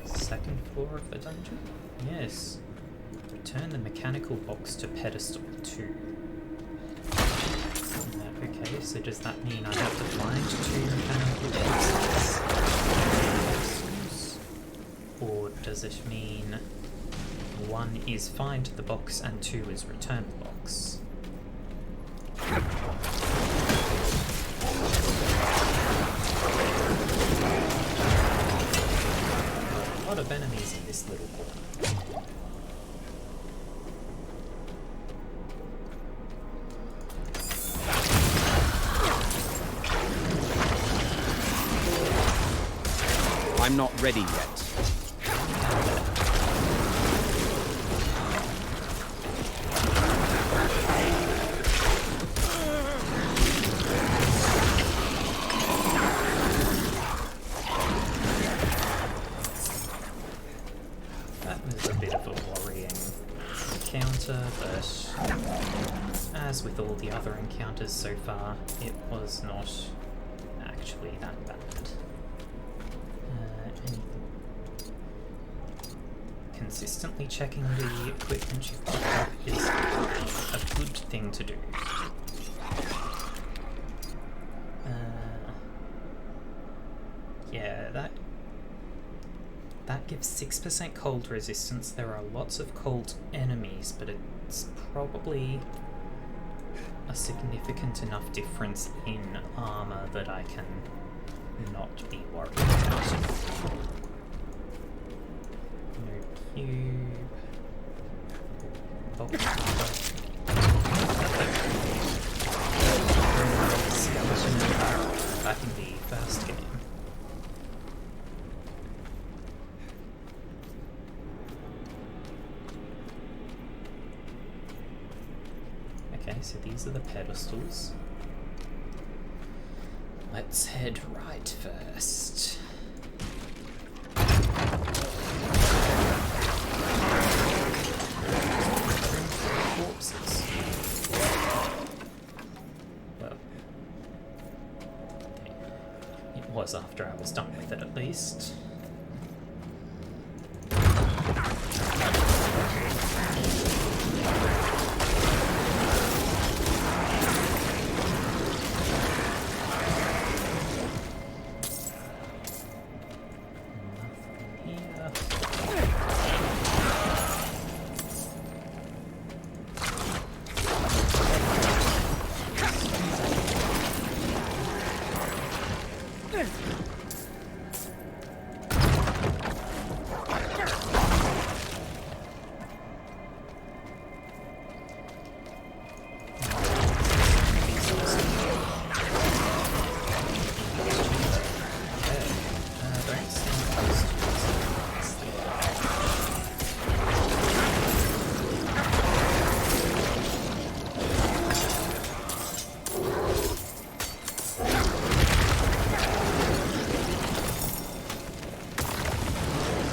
Second floor of the dungeon? Yes. Return the mechanical box to pedestal 2. Okay, so does that mean I have to find 2 mechanical boxes? Or does it mean 1 is find the box and 2 is return the box? A lot of enemies in this little corner.
I'm not ready yet.
That was a bit of a worrying encounter, but as with all the other encounters so far, it was not actually that bad. Consistently checking the equipment you've picked up is a good thing to do. Yeah, that gives 6% cold resistance. There are lots of cold enemies, but it's probably a significant enough difference in armor that I can not be worried about. No cube. Oh. Skeleton and barrel back in the first game. Okay, so these are the pedestals. Let's head right first. Corpses. Well, it was after I was done with it, at least.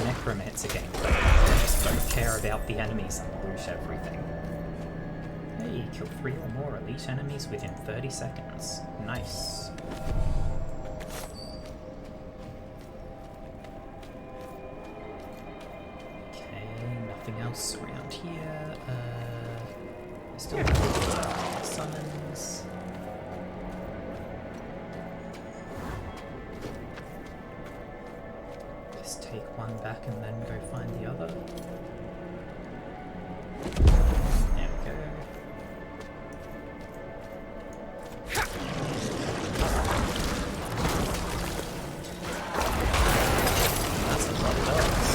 Necromancer gameplay. I just don't care about the enemies and loot everything. Hey, kill 3 or more elite enemies within 30 seconds. Nice. Okay, nothing else around here. Still have summons. Just take one back and then go find the other. There we go. That's a lot of dogs.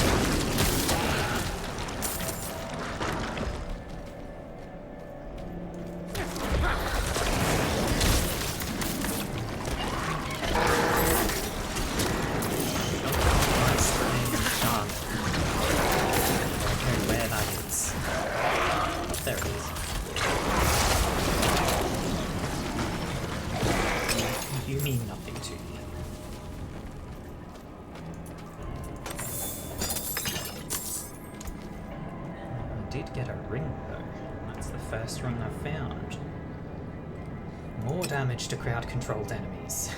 There it is. You mean nothing to me. I did get a ring though. That's the first ring I've found. More damage to crowd-controlled enemies.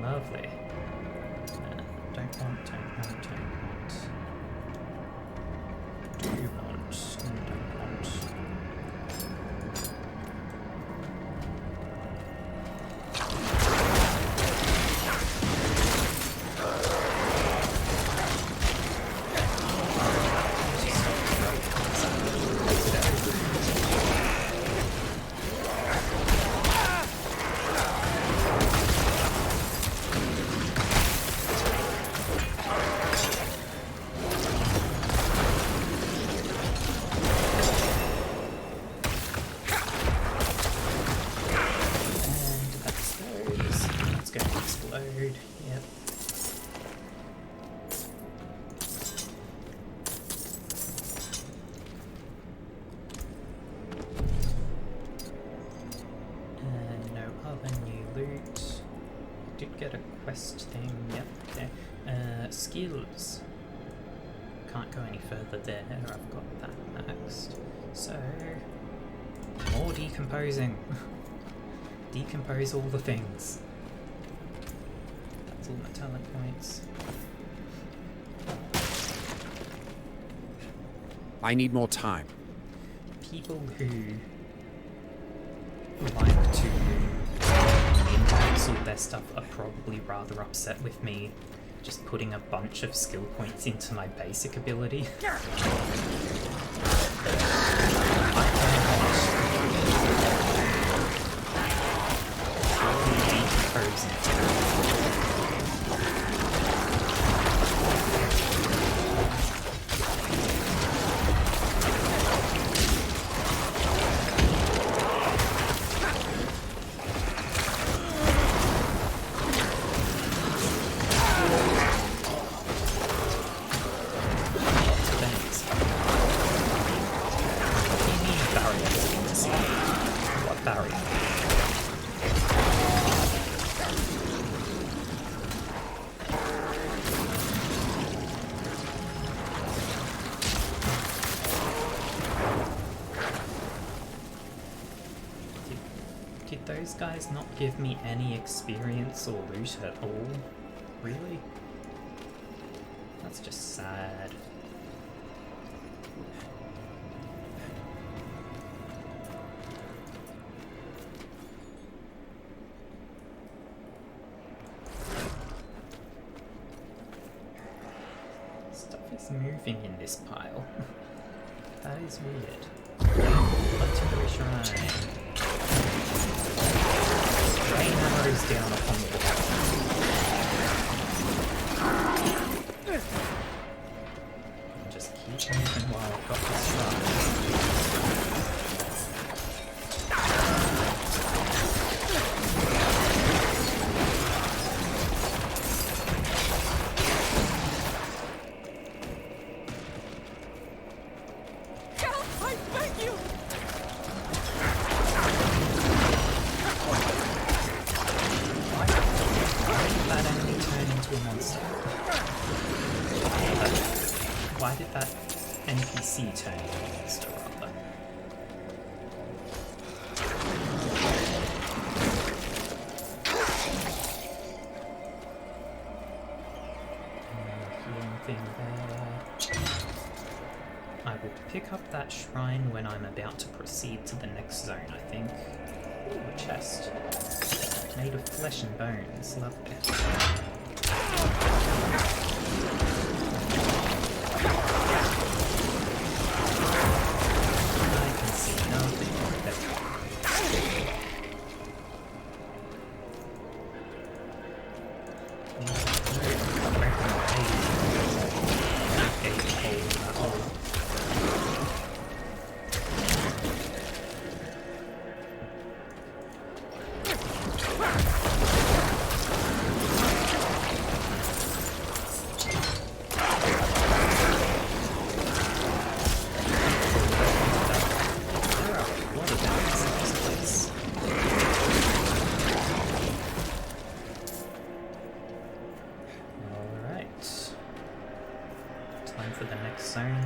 Lovely. Don't want. Do want. Don't want. other new loot. Did get a quest thing. Yep. Okay. Skills. Can't go any further there. I've got that maxed. So more decomposing. Decompose all the things. That's all my talent points.
I need more time.
People who like to min-max all their stuff are probably rather upset with me just putting a bunch of skill points into my basic ability. Did those guys not give me any experience or loot at all? Really? That's just sad. Stuff is moving in this pile. That is weird. Legendary Shrine. Rain arrows down upon the wall. I'll just keep moving while I've got this shrine. Why did that NPC turn into a monster, rather? Healing thing there. I will pick up that shrine when I'm about to proceed to the next zone, I think. Ooh, a chest. Made of flesh and bones. Lovely.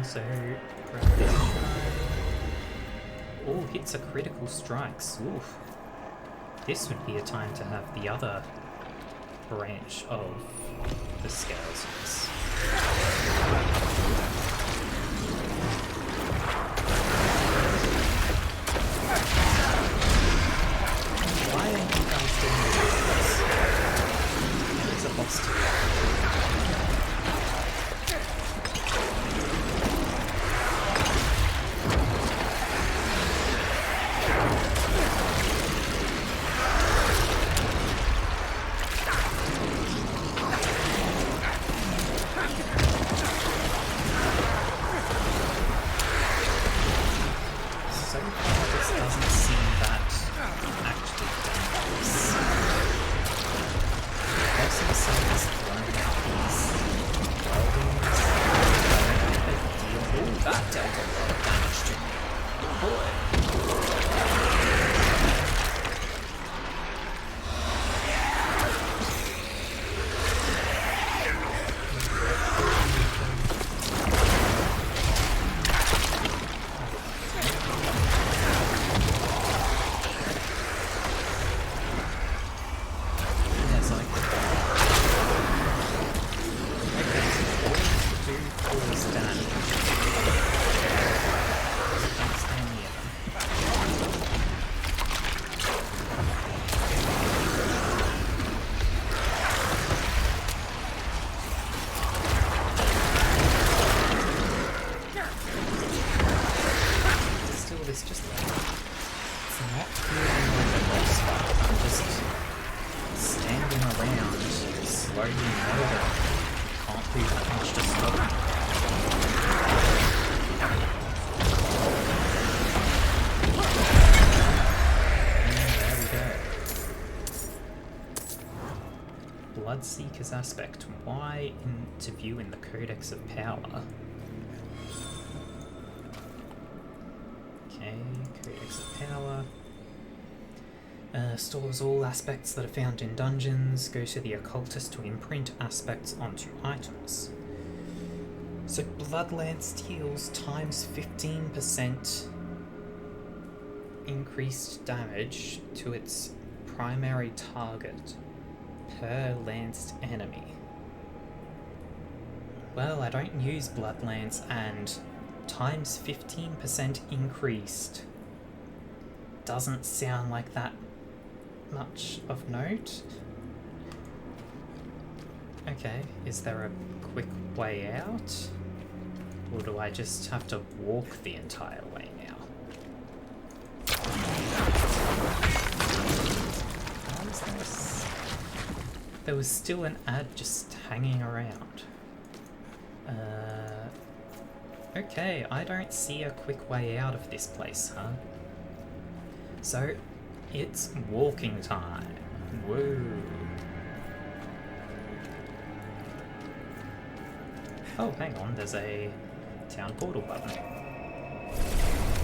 So, grab this shrine. All hits are critical strikes. Oof. This would be a time to have the other branch of the skeletons. Why aren't you guys doing this? There's a boss to it. although you know that you can't do that much to stop it. Bloodseeker's aspect. Why interview in the Codex of Power? Okay, Codex of Power. Stores all aspects that are found in dungeons. Go to the occultist to imprint aspects onto items. So Bloodlance deals times 15% increased damage to its primary target per lanced enemy. Well, I don't use Bloodlance, and times 15% increased doesn't sound like that much of note. Okay, is there a quick way out? Or do I just have to walk the entire way now? How is this? There was still an ad just hanging around. Okay, I don't see a quick way out of this place, huh? So, it's walking time. Whoa. Oh, hang on, there's a town portal button.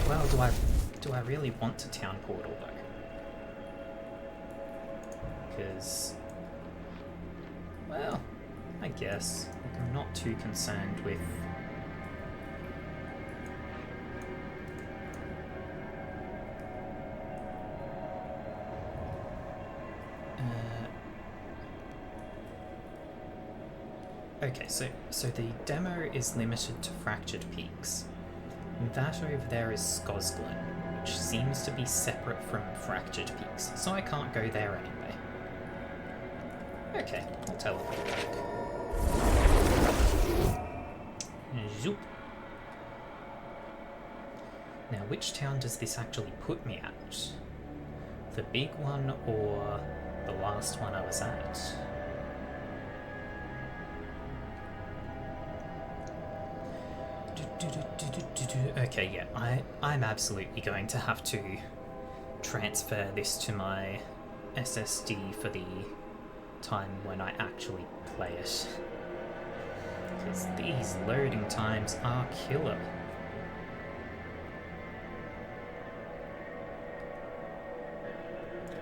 Well, do I really want a town portal though? Because, well, I guess like, I'm not too concerned with okay, so the demo is limited to Fractured Peaks. That over there is Skosglen, which seems to be separate from Fractured Peaks, so I can't go there anyway. Okay, I'll teleport back. Zoop. Now, which town does this actually put me at? The big one or the last one I was at? Okay, yeah, I'm absolutely going to have to transfer this to my SSD for the time when I actually play it. Because these loading times are killer.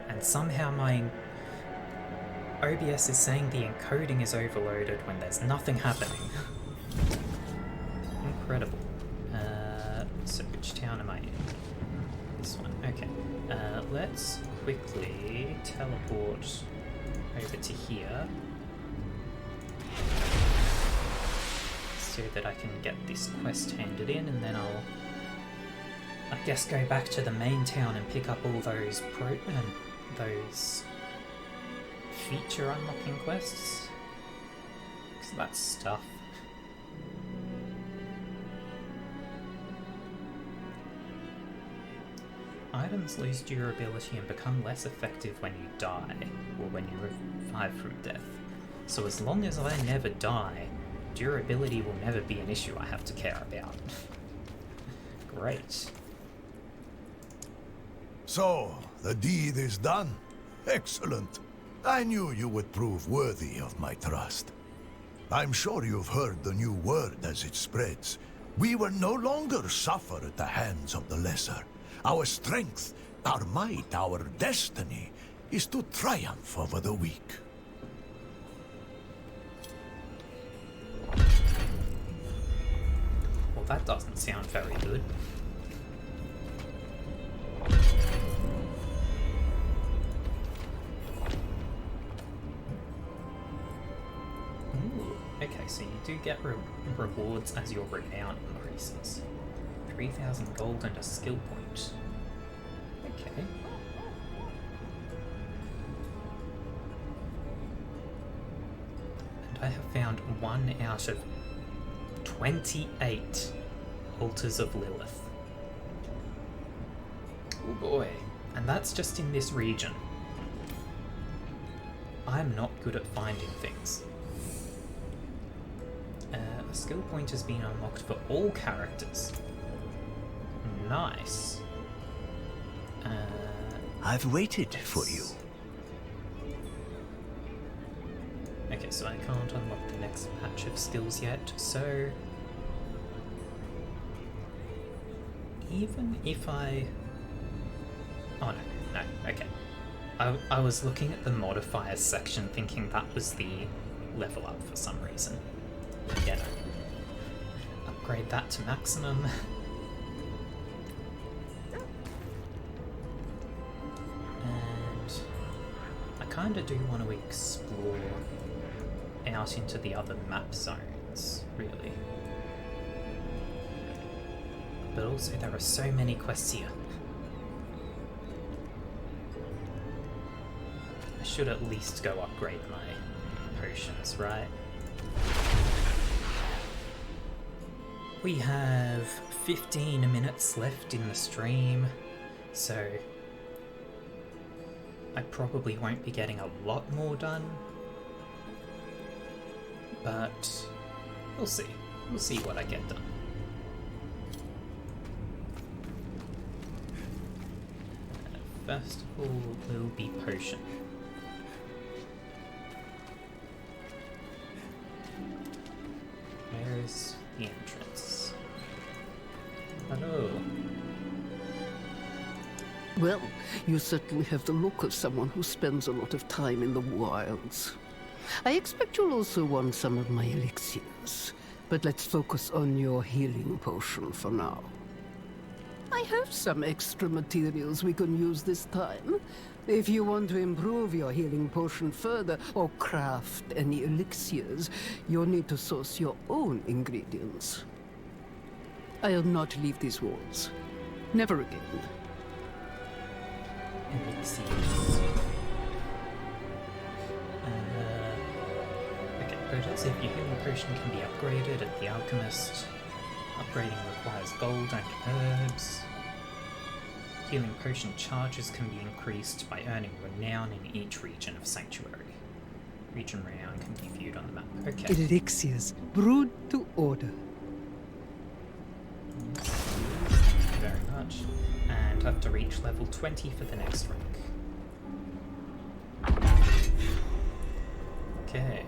And somehow my OBS is saying the encoding is overloaded when there's nothing happening. Incredible. So which town am I in? This one. Okay. Let's quickly teleport over to here so that I can get this quest handed in, and then I'll, I guess, go back to the main town and pick up all those those feature unlocking quests. 'Cause that's stuff. Items lose durability and become less effective when you die, or when you revive from death. So as long as I never die, durability will never be an issue I have to care about. Great.
So, the deed is done. Excellent. I knew you would prove worthy of my trust. I'm sure you've heard the new word as it spreads. We will no longer suffer at the hands of the lesser. Our strength, our might, our destiny is to triumph over the weak.
Well, that doesn't sound very good. Ooh, okay, so you do get rewards as your renown increases. 3,000 gold and a skill point. Okay. And I have found 1 out of 28 Altars of Lilith. Oh boy. And that's just in this region. I'm not good at finding things. A skill point has been unlocked for all characters. Nice.
I've waited for you.
Okay, so I can't unlock the next batch of skills yet, so... Even if I... Oh no, okay. I was looking at the modifiers section thinking that was the level up for some reason. Yeah, no. Upgrade that to maximum. And I kinda do want to explore out into the other map zones, really. But also there are so many quests here. I should at least go upgrade my potions, right? We have 15 minutes left in the stream, so I probably won't be getting a lot more done, but we'll see. We'll see what I get done. First of all, will be potion. Where's the entrance? Hello.
Well, you certainly have the look of someone who spends a lot of time in the wilds. I expect you'll also want some of my elixirs, but let's focus on your healing potion for now. I have some extra materials we can use this time. If you want to improve your healing potion further or craft any elixirs, you'll need to source your own ingredients. I'll not leave these walls. Never again.
Elixirs. Okay, but it says if your healing potion can be upgraded at the alchemist. Upgrading requires gold and herbs. Healing potion charges can be increased by earning renown in each region of Sanctuary. Region renown can be viewed on the map. Okay.
Elixirs, brewed to order.
Thank you very much. And have to reach level 20 for the next rank. Okay.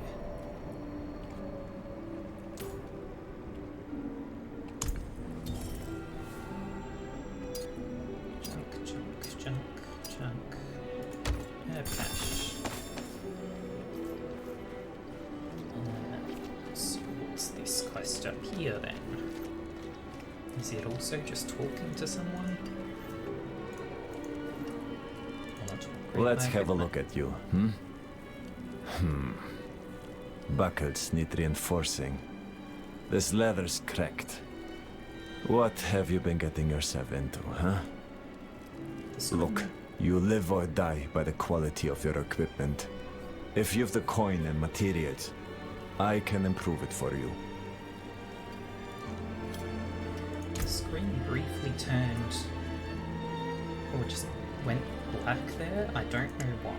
So what's this quest up here then? Is it also just talking to someone?
Let's have a look at you, Buckles need reinforcing. This leather's cracked. What have you been getting yourself into, huh? Look, you live or die by the quality of your equipment. If you've the coin and materials, I can improve it for you.
The screen briefly turned, or just went black there. I don't know why.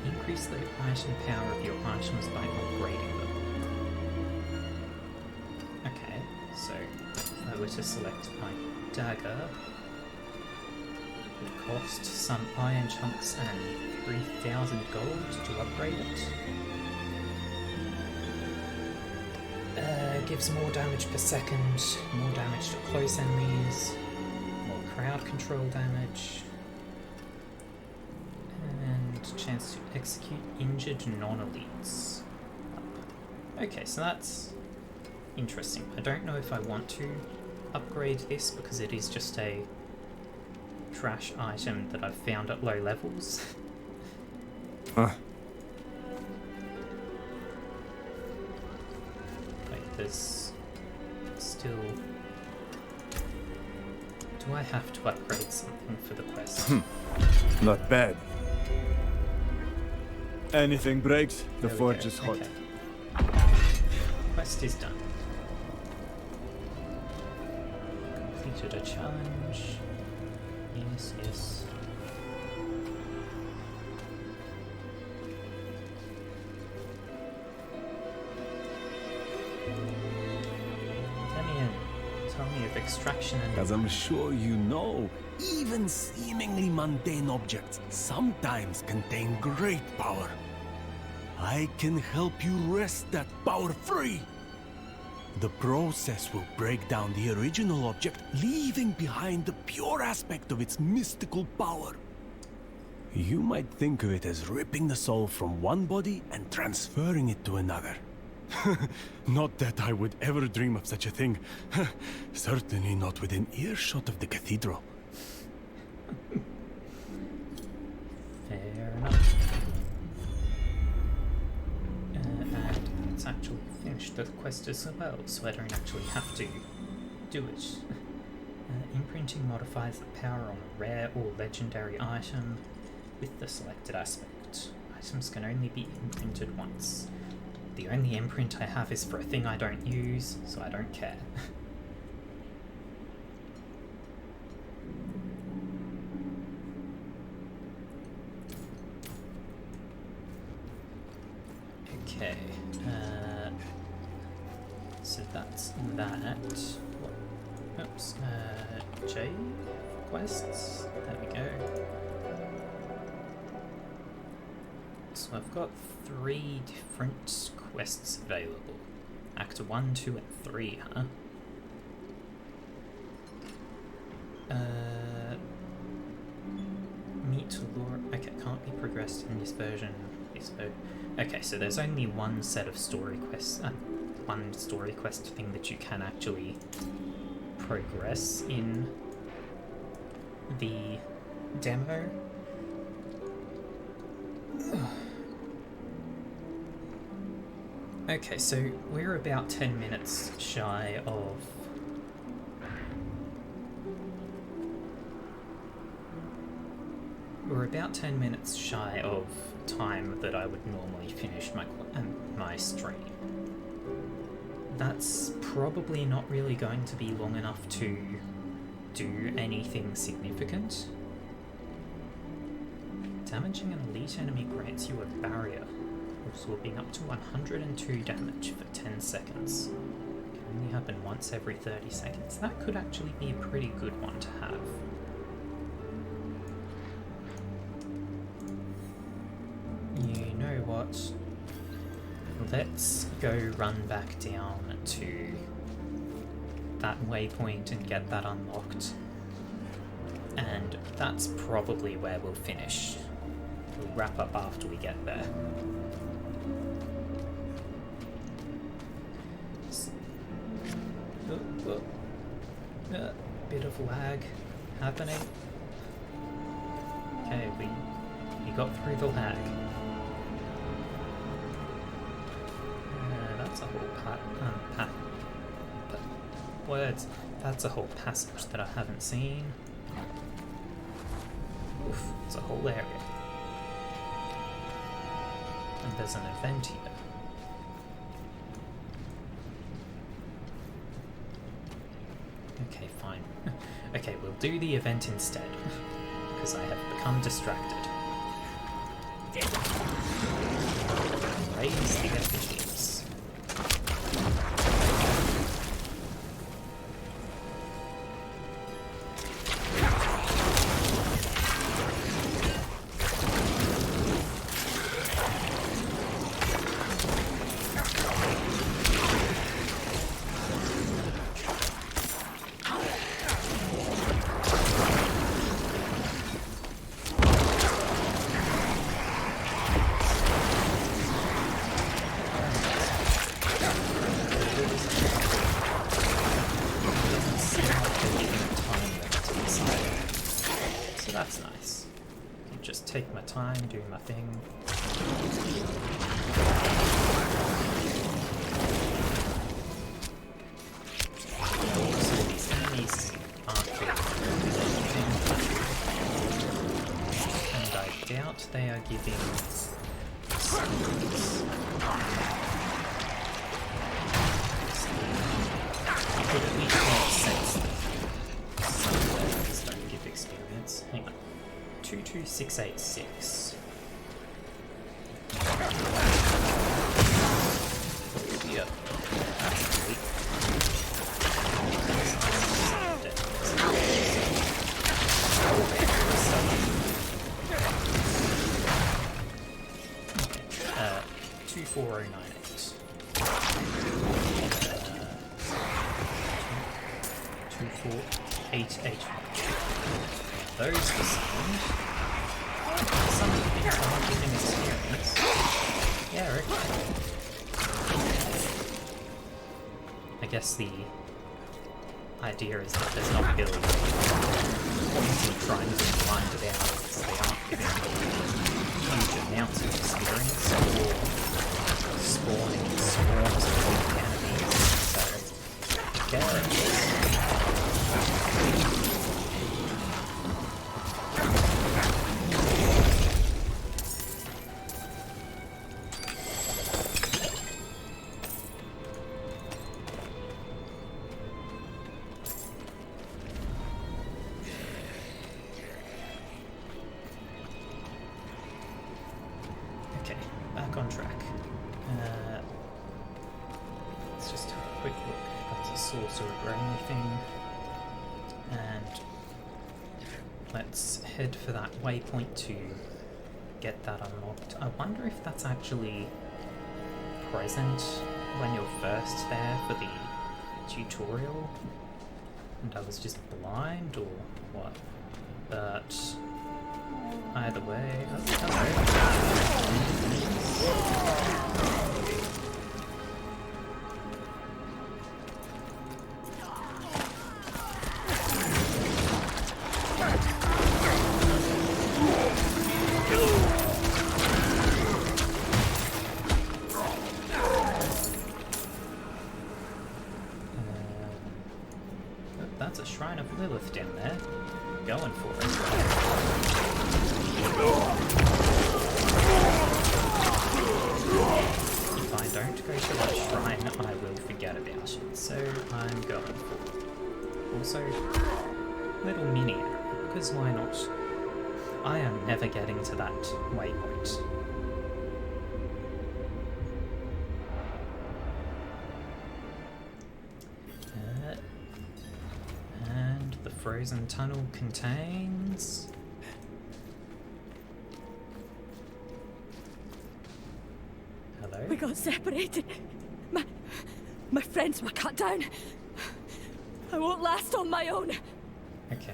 Increase the item power of your items by upgrading them. Okay, so if I were to select my dagger, it would cost some iron chunks and 3,000 gold to upgrade it. Gives more damage per second, more damage to close enemies, more crowd control damage, and chance to execute injured non-elites. Okay, so that's interesting. I don't know if I want to upgrade this because it is just a trash item that I've found at low levels. There's still... Do I have to upgrade something for the quest?
Not bad. Anything breaks, the forge is hot.
Okay. Quest is done. Completed a challenge. Yes, yes. Demian, tell me of extraction and...
As I'm sure you know, even seemingly mundane objects sometimes contain great power. I can help you wrest that power free. The process will break down the original object, leaving behind the pure aspect of its mystical power. You might think of it as ripping the soul from one body and transferring it to another. Not that I would ever dream of such a thing. Certainly not within earshot of the cathedral.
Fair enough. And it's actually finished the quest as well, so I don't actually have to do it. Imprinting modifies the power on a rare or legendary item with the selected aspect. Items can only be imprinted once. The only imprint I have is for a thing I don't use, so I don't care. Okay, so that's that. What? Oops, J quests. There we go. So I've got 3 different quests available. Act 1, 2, and 3, huh? Meet Laura. Okay, can't be progressed in this version. Okay, so there's only one set of story quests, one story quest thing that you can actually progress in the demo. Okay, so we're about 10 minutes shy of... We're about 10 minutes shy of time that I would normally finish my stream. That's probably not really going to be long enough to do anything significant. Damaging an elite enemy grants you a barrier, absorbing up to 102 damage for 10 seconds. Can only happen once every 30 seconds. That could actually be a pretty good one to have. You know what? Let's go run back down to that waypoint and get that unlocked. And that's probably where we'll finish. We'll wrap up after we get there. Bit of lag happening. Okay, we got through the lag. That's a whole words. That's a whole passage that I haven't seen. Oof, it's a whole area. And there's an event here. Okay, fine. Okay, we'll do the event instead, because I have become distracted. Raise the effigies. That's nice. I can just take my time, do my thing. So these enemies aren't really anything. And I doubt they are giving skills. You could at least make sense that some players don't give experience. Hang 22686. Yep. That's sweet. 24098. 24881. Those are summoned. Some things are not giving experience. Yeah, okay. I guess the idea is that there's not build points in trying to find it out, because they aren't giving huge amounts of experience or spawning in swarms of weak enemies. So, okay, back on track. Let's just have a quick look. That's a sorcerer brain thing. And let's head for that waypoint to get that unlocked. I wonder if that's actually present when you're first there for the tutorial and I was just blind or what, but either way, hello. That's a Shrine of Lilith down there. Going for it. If I don't go to that shrine, I will forget about it, so I'm going for it. Also, little Minion, because why not? I am never getting to that waypoint. And the frozen tunnel contains... Hello?
We got separated. My friends were cut down. I won't last on my own.
Okay.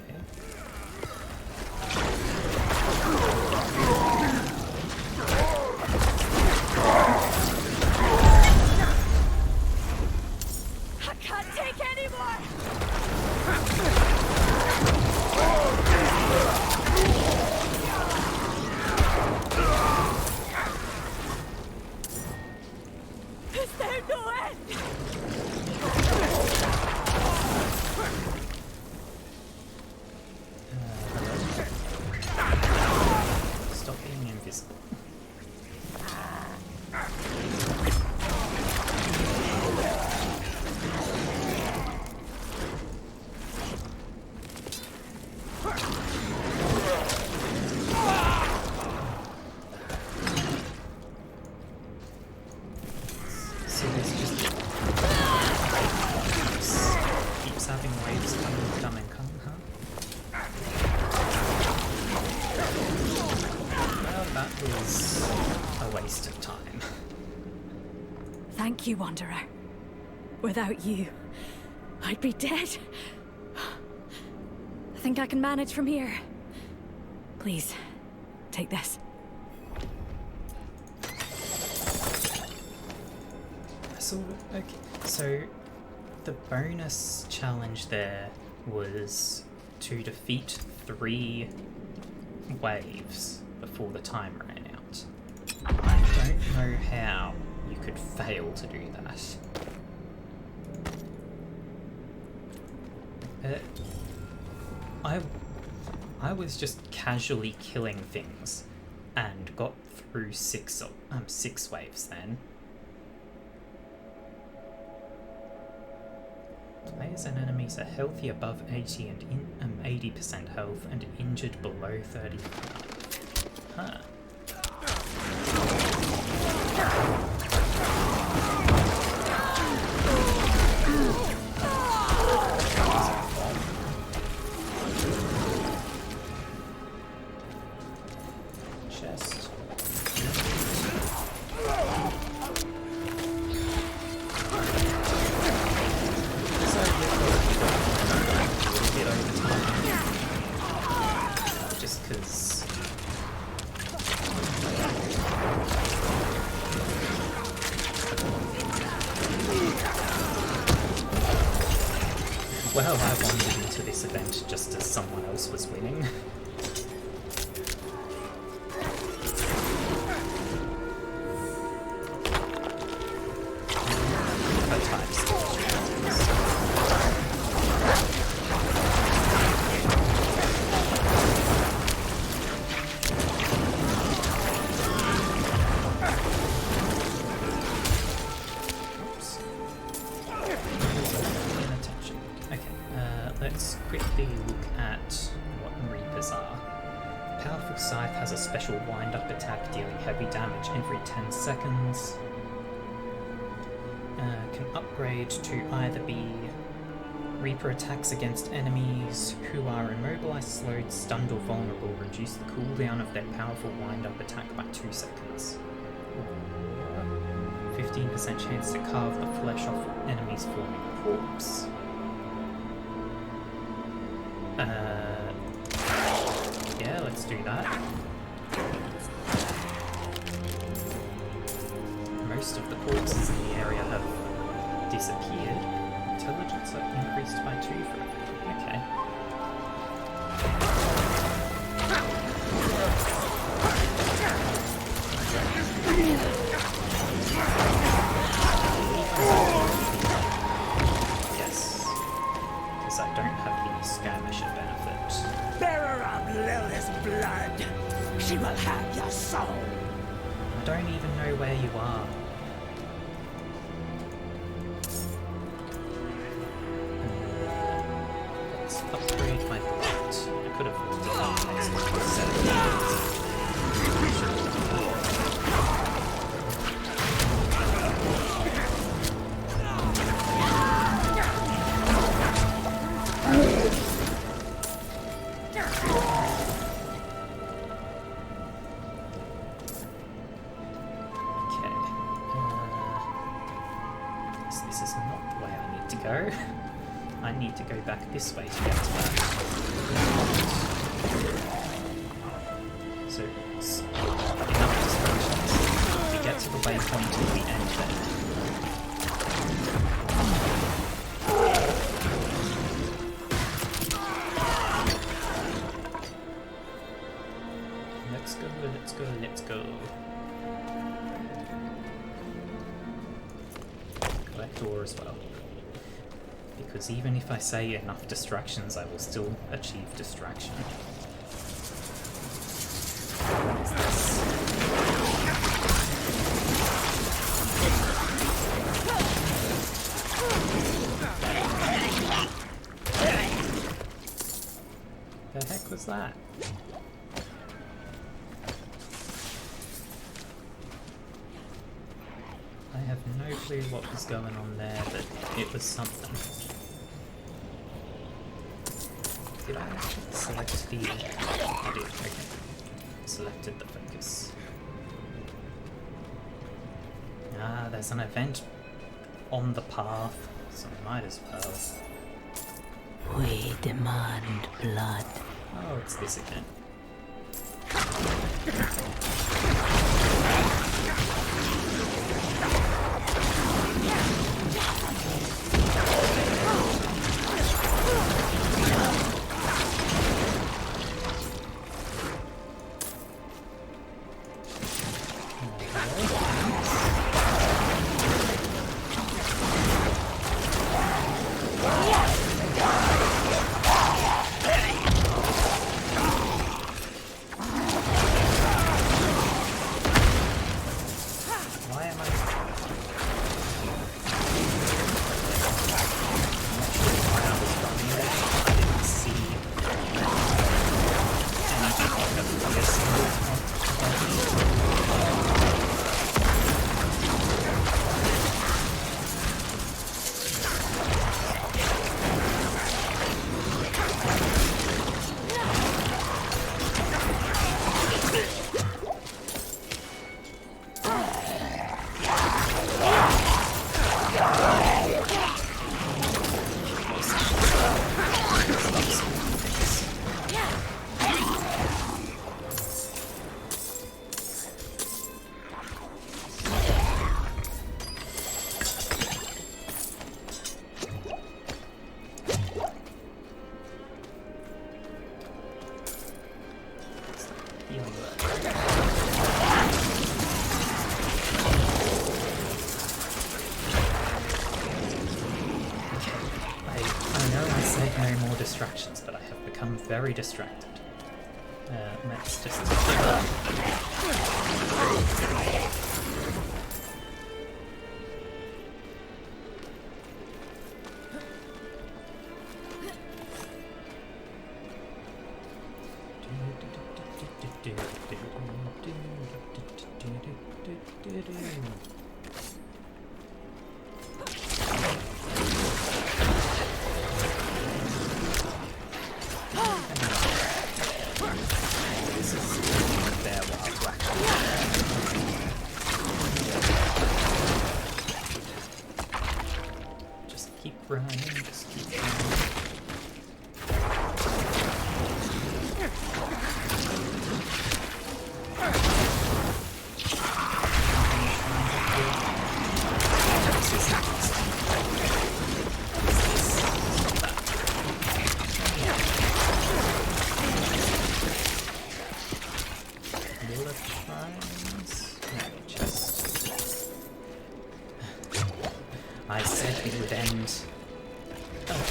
I can't take any more. Is there no end?
Stop being invisible. So there's just keeps having waves come and come, huh? Well, that was a waste of time.
Thank you, Wanderer. Without you, I'd be dead. I think I can manage from here. Please, take this.
Okay, so the bonus challenge there was to defeat 3 waves before the time ran out. I don't know how you could fail to do that. I was just casually killing things and got through 6 waves then. Play Players and enemies are healthy above 80 and 80% health and injured below 35. Huh. Chest. Just because. Well, I wandered into this event just as someone else was winning. Let's quickly look at what Reapers are. Powerful Scythe has a special wind-up attack dealing heavy damage every 10 seconds. Can upgrade to either be Reaper attacks against enemies who are immobilized, slowed, stunned or vulnerable reduce the cooldown of their powerful wind-up attack by 2 seconds. Or 15% chance to carve the flesh off enemies forming a corpse. Yeah, let's do that. Most of the corpses in the area have disappeared. Intelligence increased by 2 for everything. Okay. Yes. Because I don't have the skirmisher benefit.
Bearer of Lilith's blood, she will have your soul.
I don't even know where you are. Let's upgrade my blood. I could have looked at the next set. I need to go back this way to get to that. So, enough distractions. We get to the waypoint at the end there. Let's go, let's go, let's go. Collect ore as well. Because even if I say enough distractions, I will still achieve distraction. What is this? The heck was that? I have no clue what was going on there, but it was something. Did I actually select the... I did, okay. Selected the focus. Ah, there's an event on the path, so I might as well.
We demand blood.
Oh, it's this again. healing word. I know I said no more distractions, but I have become very distracted. Let's just...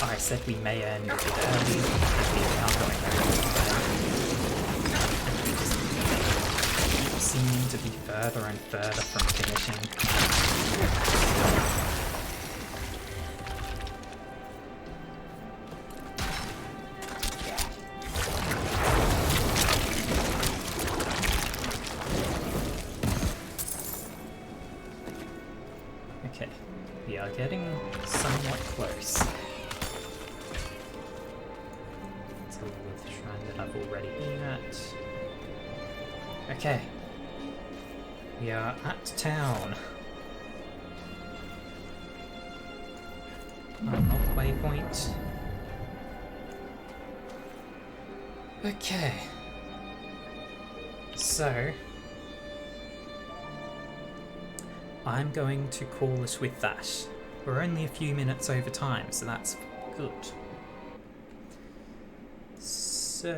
I said we may end a bit early, because we are going over time. We just seem to be further and further from finishing. Okay, we are getting somewhat close. With the shrine that I've already been at. Okay. We are at town. Unlock waypoint. Okay. So I'm going to call it with that. We're only a few minutes over time, so that's good. So,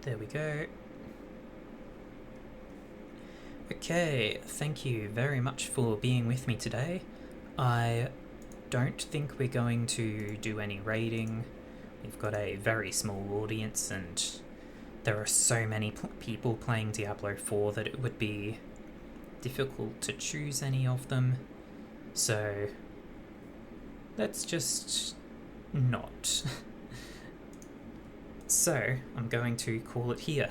there we go. Okay, thank you very much for being with me today. I don't think we're going to do any raiding. We've got a very small audience and there are so many people playing Diablo 4 that it would be difficult to choose any of them. So let's just not. So I'm going to call it here.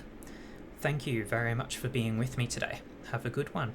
Thank you very much for being with me today. Have a good one.